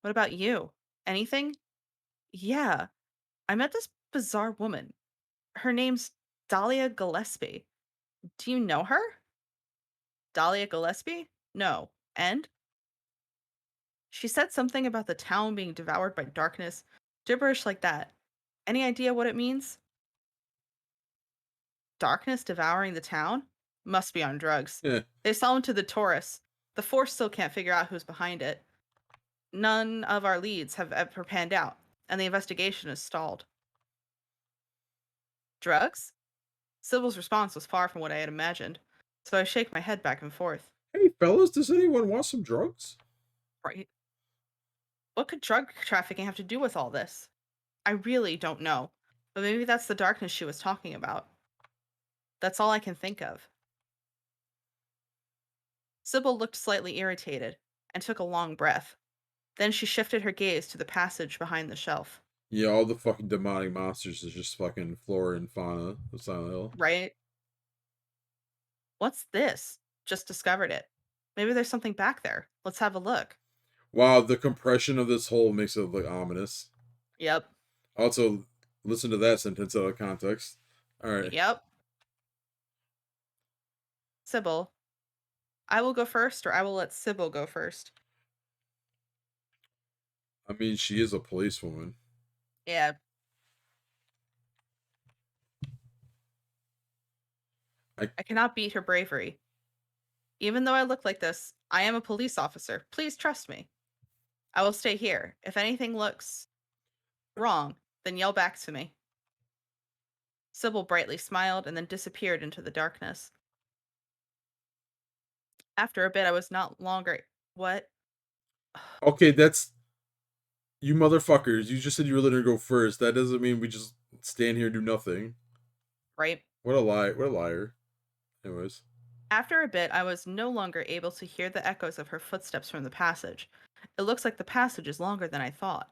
What about you? Anything? Yeah, I met this bizarre woman. Her name's Dahlia Gillespie. Do you know her? Dahlia Gillespie? No. And? She said something about the town being devoured by darkness, gibberish like that. Any idea what it means? Darkness devouring the town? Must be on drugs. Yeah. They sell them to the tourists. The force still can't figure out who's behind it. None of our leads have ever panned out, and the investigation is stalled. Drugs? Sybil's response was far from what I had imagined, so I shake my head back and forth. Hey, fellas, does anyone want some drugs? Right. What could drug trafficking have to do with all this? I really don't know, but maybe that's the darkness she was talking about. That's all I can think of. Sybil looked slightly irritated and took a long breath. Then she shifted her gaze to the passage behind the shelf. Yeah, all the fucking demonic monsters is just fucking flora and fauna of Silent Hill. Right? What's this? Just discovered it. Maybe there's something back there. Let's have a look. Wow, the compression of this hole makes it look ominous. Yep. Also, listen to that sentence out of context. Alright. Yep. Sybil. I will go first, or I will let Sybil go first. I mean, she is a policewoman. Yeah. I I cannot beat her bravery. Even though I look like this, I am a police officer. Please trust me. I will stay here. If anything looks wrong, then yell back to me. Sybil brightly smiled and then disappeared into the darkness. After a bit, I was not longer. What? Okay, that's you motherfuckers. You just said you were letting her go first. That doesn't mean we just stand here and do nothing. Right? What a lie. What a liar. Anyways. After a bit, I was no longer able to hear the echoes of her footsteps from the passage. It looks like the passage is longer than I thought.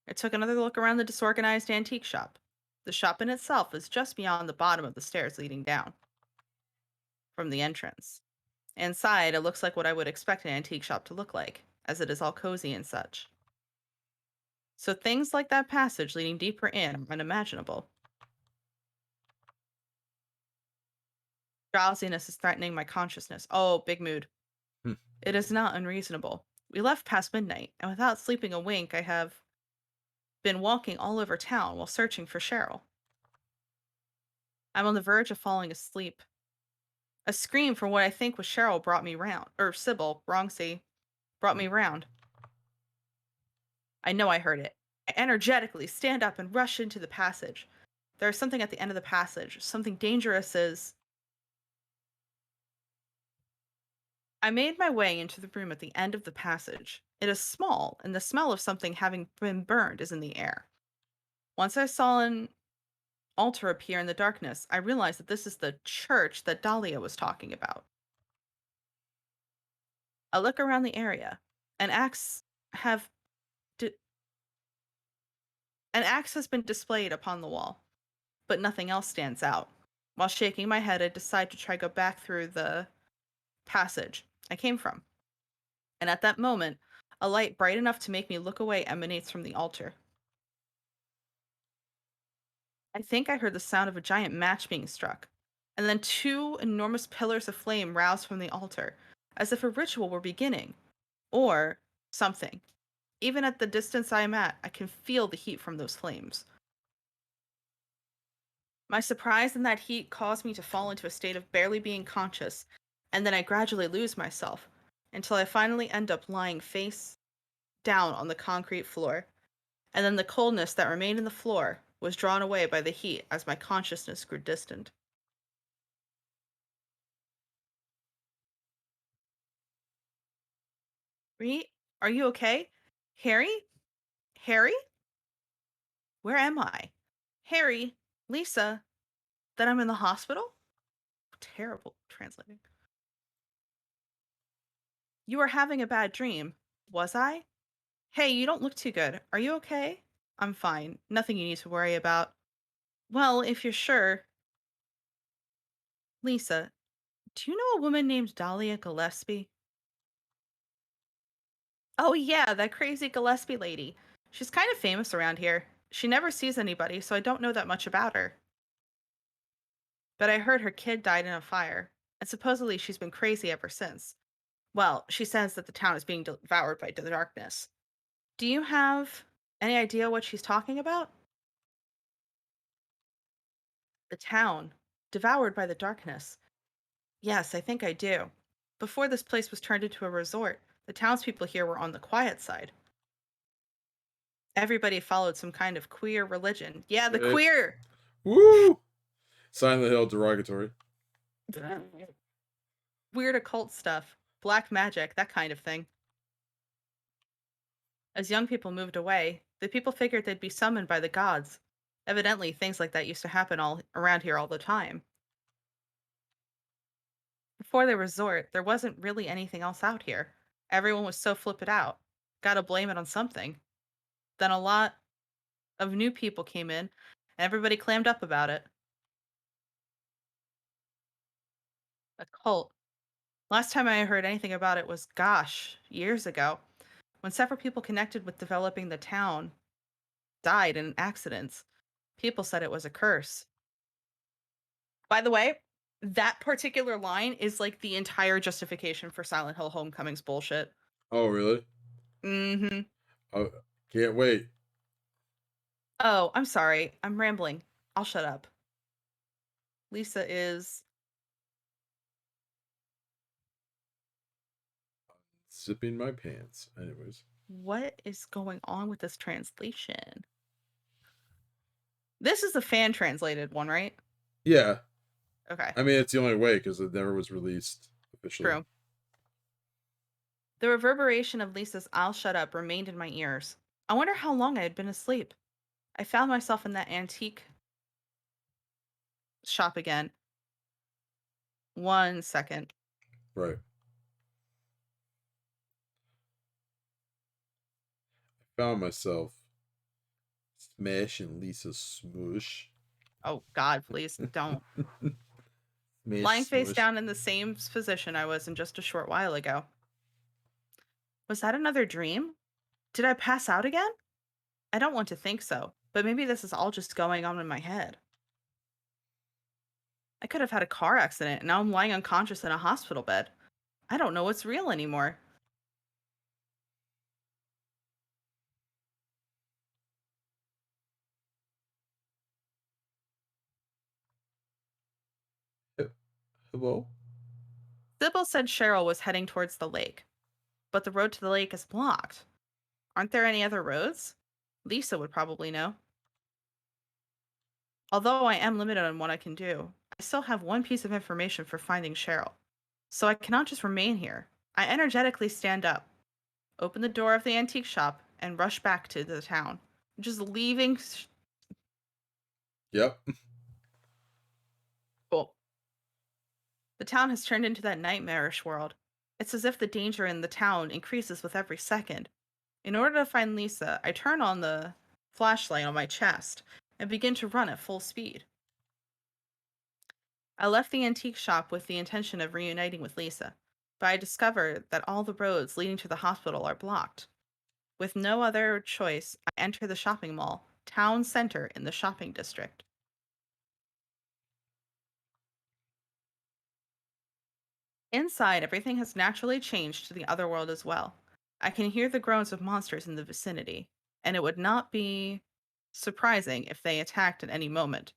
I took another look around the disorganized antique shop. The shop in itself is just beyond the bottom of the stairs leading down from the entrance. Inside, it looks like what I would expect an antique shop to look like, as it is all cozy and such. So things like that passage leading deeper in are unimaginable. Drowsiness is threatening my consciousness. Oh, big mood. Hmm. It is not unreasonable. We left past midnight, and without sleeping a wink, I have been walking all over town while searching for Cheryl. I'm on the verge of falling asleep. A scream from what I think was Cheryl brought me round. Or Sybil, wrong C, brought me round. I know I heard it. I energetically stand up and rush into the passage. There is something at the end of the passage. Something dangerous is. I made my way into the room at the end of the passage. It is small, and the smell of something having been burned is in the air. Once I saw an altar appear in the darkness, I realized that this is the church that Dahlia was talking about. I look around the area. An axe have di- an axe has been displayed upon the wall, but nothing else stands out. While shaking my head, I decide to try go back through the passage I came from. And at that moment, a light bright enough to make me look away emanates from the altar. I think I heard the sound of a giant match being struck, and then two enormous pillars of flame roused from the altar, as if a ritual were beginning, or something. Even at the distance I am at, I can feel the heat from those flames. My surprise in that heat caused me to fall into a state of barely being conscious, and then I gradually lose myself, until I finally end up lying face down on the concrete floor, and then the coldness that remained in the floor was drawn away by the heat as my consciousness grew distant. Reed, are you okay? Harry? Harry? Where am I? Harry? Lisa? That I'm in the hospital? Terrible translating. You were having a bad dream. Was I? Hey, you don't look too good. Are you okay? I'm fine. Nothing you need to worry about. Well, if you're sure. Lisa, do you know a woman named Dahlia Gillespie? Oh, yeah, that crazy Gillespie lady. She's kind of famous around here. She never sees anybody, so I don't know that much about her. But I heard her kid died in a fire, and supposedly she's been crazy ever since. Well, she says that the town is being devoured by the darkness. Do you have any idea what she's talking about? The town, devoured by the darkness. Yes, I think I do. Before this place was turned into a resort, the townspeople here were on the quiet side. Everybody followed some kind of queer religion. Yeah, the Eh, queer! woo! Silent Hill derogatory. Weird occult stuff. Black magic, that kind of thing. As young people moved away, the people figured they'd be summoned by the gods. Evidently, things like that used to happen all around here all the time. Before the resort, there wasn't really anything else out here. Everyone was so flipped out. Gotta blame it on something. Then a lot of new people came in, and everybody clammed up about it. A cult. Last time I heard anything about it was, gosh, years ago, when several people connected with developing the town died in accidents. People said it was a curse. By the way, that particular line is like the entire justification for Silent Hill Homecoming's bullshit. Oh, really? Mhm. Oh, can't wait. Oh, I'm sorry. I'm rambling. I'll shut up. Lisa is. Zipping my pants. Anyways. What is going on with this translation? This is the fan translated one, right? Yeah. Okay, I mean, it's the only way because it never was released officially. true. The reverberation of Lisa's I'll shut up remained in my ears. I wonder how long I had been asleep. I found myself in that antique shop again. 1 second. Right. Found myself smashing Lisa's smush. Oh god, please don't. Smash Lying face smush. down in the same position I was in just a short while ago. Was that another dream? Did I pass out again? I don't want to think so, but maybe this is all just going on in my head. I could have had a car accident and now I'm lying unconscious in a hospital bed. I don't know what's real anymore. He- Hello? Sybil said Cheryl was heading towards the lake, but the road to the lake is blocked. Aren't there any other roads? Lisa would probably know. Although I am limited on what I can do, I still have one piece of information for finding Cheryl. So I cannot just remain here. I energetically stand up, open the door of the antique shop, and rush back to the town. Just leaving. Yep. Cool. The town has turned into that nightmarish world. It's as if the danger in the town increases with every second. In order to find Lisa, I turn on the flashlight on my chest and begin to run at full speed. I left the antique shop with the intention of reuniting with Lisa, but I discover that all the roads leading to the hospital are blocked. With no other choice, I enter the shopping mall, town center in the shopping district. Inside, everything has naturally changed to the other world as well. I can hear the groans of monsters in the vicinity, and it would not be surprising if they attacked at any moment.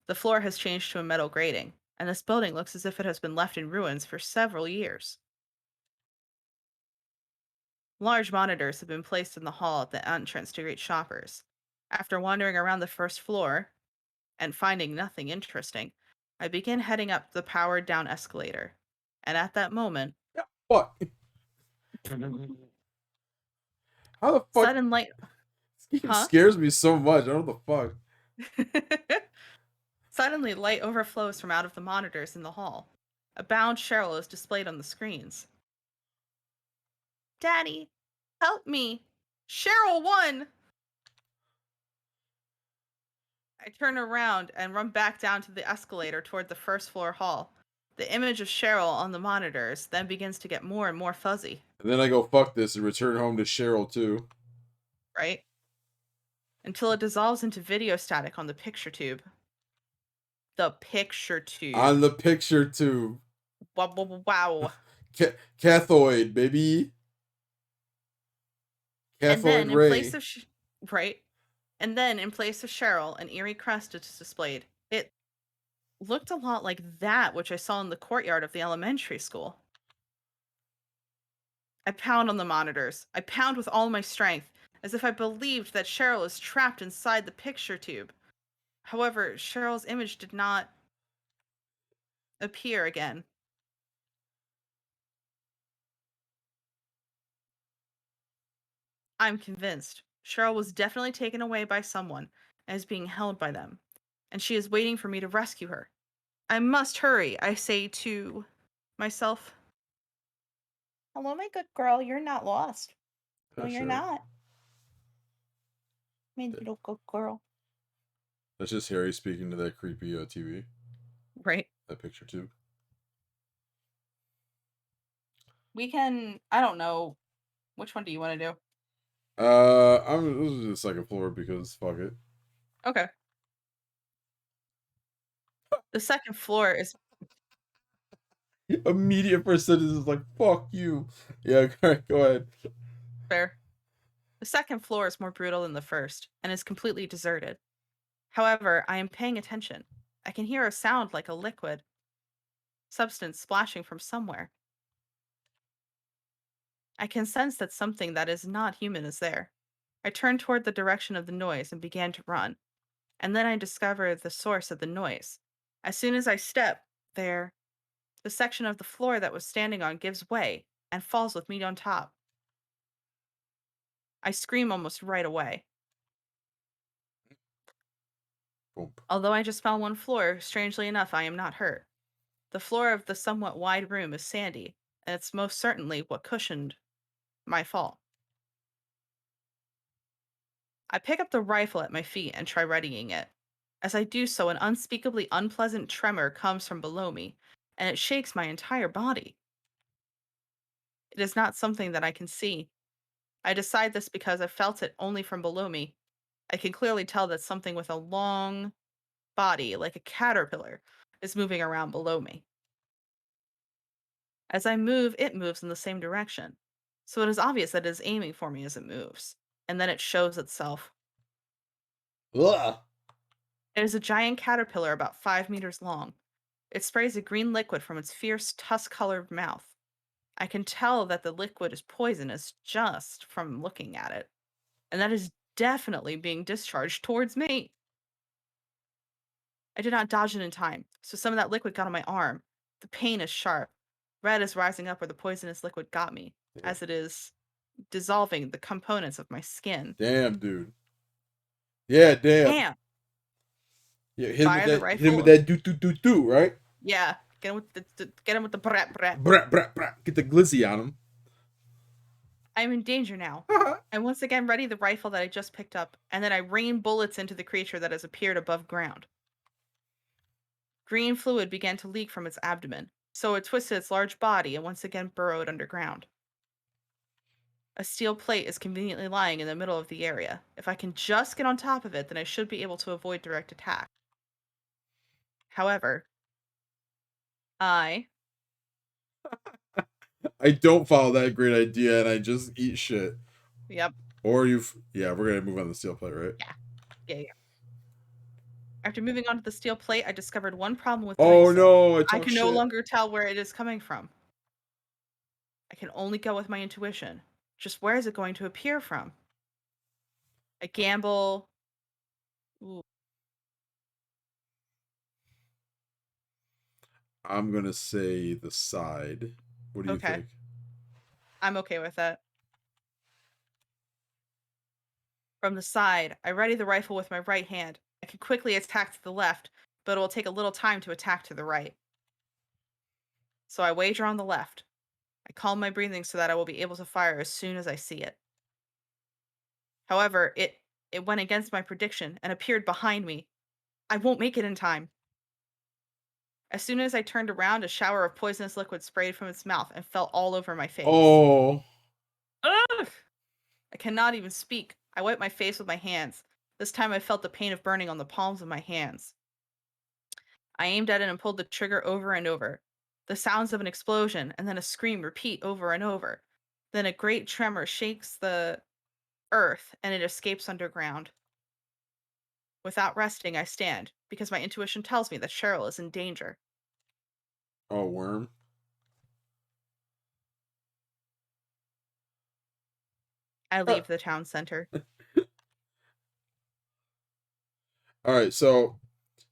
The floor has changed to a metal grating, and this building looks as if it has been left in ruins for several years. Large monitors have been placed in the hall at the entrance to greet shoppers. After wandering around the first floor and finding nothing interesting, I begin heading up the powered down escalator. And at that moment, Yeah. What? How the fuck? sudden light. This game Huh? scares me so much. I don't know what Suddenly, light overflows from out of the monitors in the hall. A bound Cheryl is displayed on the screens. Daddy, help me! Cheryl won! I turn around and run back down to the escalator toward the first floor hall. The image of Cheryl on the monitors then begins to get more and more fuzzy, the. And then I go fuck this and return home to Cheryl too. right? Until it dissolves into video static on the picture tube. The picture On tube. the picture too. Wow, wow, wow. Cathoid, baby. And Cathoid then in place ray. of right? And then in place of Cheryl, an eerie crest is displayed. It looked a lot like that which I saw in the courtyard of the elementary school. I pound on the monitors. I pound with all my strength, as if I believed that Cheryl is trapped inside the picture tube. However, Cheryl's image did not appear again. I'm convinced. Cheryl was definitely taken away by someone and is being held by them, and she is waiting for me to rescue her. I must hurry, I say to myself. Hello, my good girl. You're not lost. No, That's you're Cheryl. not. My little good girl. That's just Harry speaking to that creepy TV. Right. That picture too. We can, I don't know. Which one do you want to do? I'm this is the second floor because fuck it. Okay. The second floor is Immediate first sentence is like fuck you. Yeah, go ahead. fair. The second floor is more brutal than the first and is completely deserted. However, I am paying attention. I can hear a sound like a liquid substance splashing from somewhere. I can sense that something that is not human is there. I turn toward the direction of the noise and began to run, and then I discover the source of the noise. As soon as I step there, the section of the floor that was standing on gives way and falls with me on top. I scream almost right away. Boom. Although I just fell one floor, strangely enough, I am not hurt. The floor of the somewhat wide room is sandy, and it's most certainly what cushioned my fall. I pick up the rifle at my feet and try readying it. As I do so, an unspeakably unpleasant tremor comes from below me, and it shakes my entire body. It is not something that I can see. I decide this because I felt it only from below me. I can clearly tell that something with a long body, like a caterpillar, is moving around below me. As I move, it moves in the same direction. So it is obvious that it is aiming for me as it moves. And then it shows itself. Ugh. It is a giant caterpillar about 5 meters long. It sprays a green liquid from its fierce, tusk colored mouth. I can tell that the liquid is poisonous just from looking at it. And that is definitely being discharged towards me. I did not dodge it in time, so some of that liquid got on my arm. The pain is sharp. Red is rising up where the poisonous liquid got me, Damn. as it is dissolving the components of my skin. Damn, dude. Yeah, damn. Bam! Yeah, Fire the hit him with rifle. that do do do, right? Yeah, get him with the brat brat. Brat brat brat. Get the glizzy on him. I'm in danger now. I once again ready the rifle that I just picked up, and then I rain bullets into the creature that has appeared above ground. Green fluid began to leak from its abdomen, so it twisted its large body and once again burrowed underground. A steel plate is conveniently lying in the middle of the area. If I can just get on top of it, then I should be able to avoid direct attack. However, I, I don't follow that great idea, and I just eat shit. yep, Or yeah, we're gonna move on to the steel plate, right? yeah, yeah. After moving onto the steel plate, I discovered one problem with doing Oh so. no, I I talk can no shit. longer tell where it is coming from. I can only go with my intuition. Just where is it going to appear from? I gamble. Ooh, I'm gonna say the side. What do you okay. think? I'm okay with that. From the side, I ready the rifle with my right hand. I can quickly attack to the left, but it will take a little time to attack to the right. So I wager on the left. I calm my breathing so that I will be able to fire as soon as I see it. However, it went against my prediction and appeared behind me. I won't make it in time. As soon as I turned around, a shower of poisonous liquid sprayed from its mouth and fell all over my face. Oh, Ugh! I cannot even speak. I wiped my face with my hands. This time I felt the pain of burning on the palms of my hands. I aimed at it and pulled the trigger over and over. The sounds of an explosion and then a scream repeat over and over. Then a great tremor shakes the earth and it escapes underground. Without resting, I stand, because my intuition tells me that Cheryl is in danger. oh, worm. I All leave the town center. right, so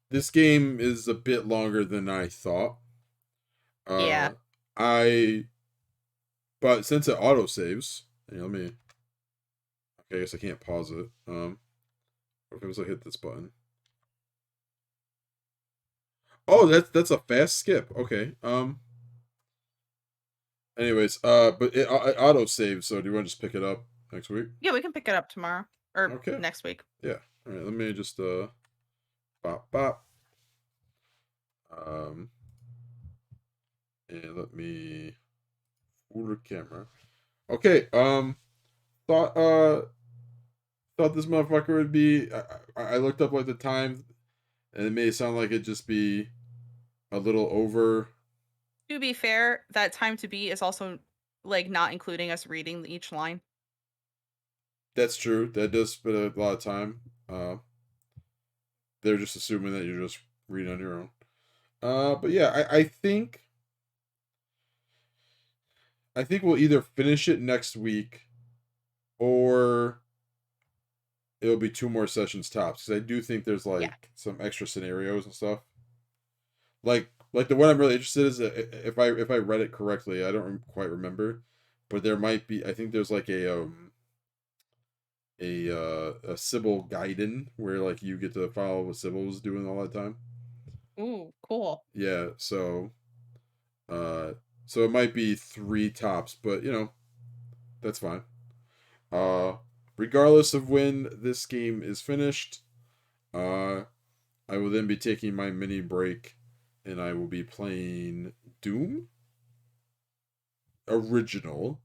this game is a bit longer than I thought. Yeah. Uh, I but since it auto saves, let me. Okay, I guess I can't pause it. What if I was to hit this button? Oh, that's a fast skip. Okay. Anyways, but it auto saves. So do you want to just pick it up next week? Yeah, we can pick it up tomorrow. Or Okay. next week. Yeah. All right. Let me just bop bop. Um, and let me move the camera. Okay. Thought thought this motherfucker would be. I looked up like the time, and it may sound like it just be a little over. To be fair, that time to be is also like not including us reading each line. That's true. That does spend a lot of time. They're just assuming that you're just reading on your own. But yeah, I think we'll either finish it next week or it'll be two more sessions tops. Because I do think there's Yeah. like some extra scenarios and stuff. Like the one I'm really interested is if I read it correctly, I don't quite remember, but there might be. I think there's like a Sybil Gaiden where like you get to follow what Sybil was doing all that time. Ooh, cool. Yeah, so Uh, so it might be 3 tops, but that's fine. Uh, Regardless of when this game is finished, uh, I will then be taking my mini break, and I will be playing Doom original,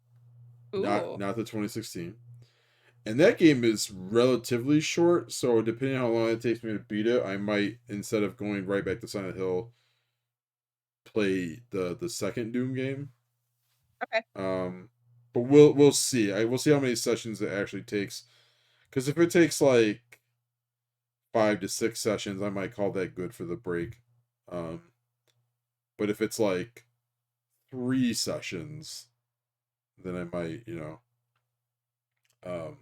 not Ooh. not the 2016. And that game is relatively short, so depending on how long it takes me to beat it, I might, instead of going right back to Silent Hill, play the second Doom game. Okay. Um, but we'll see. We'll see how many sessions it actually takes. Because if it takes like 5 to 6 sessions, I might call that good for the break. Um, but if it's like 3 sessions, then I might, um,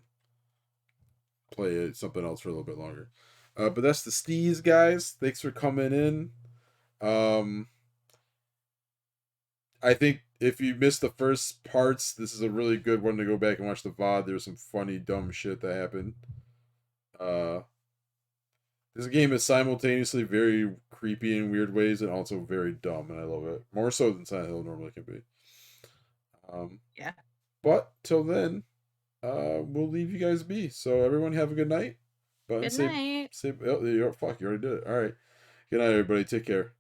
play something else for a little bit longer. But that's the Steez, guys. Thanks for coming in. Um, I think if you missed the first parts, this is a really good one to go back and watch the VOD. There's some funny, dumb shit that happened. Uh, this game is simultaneously very creepy in weird ways and also very dumb, and I love it. More so than Silent Hill normally can be. Um, Yeah. but till then, we'll leave you guys be. So everyone have a good night. But Good say night. say oh, fuck, you already did it. All right. Good night, everybody. Take care.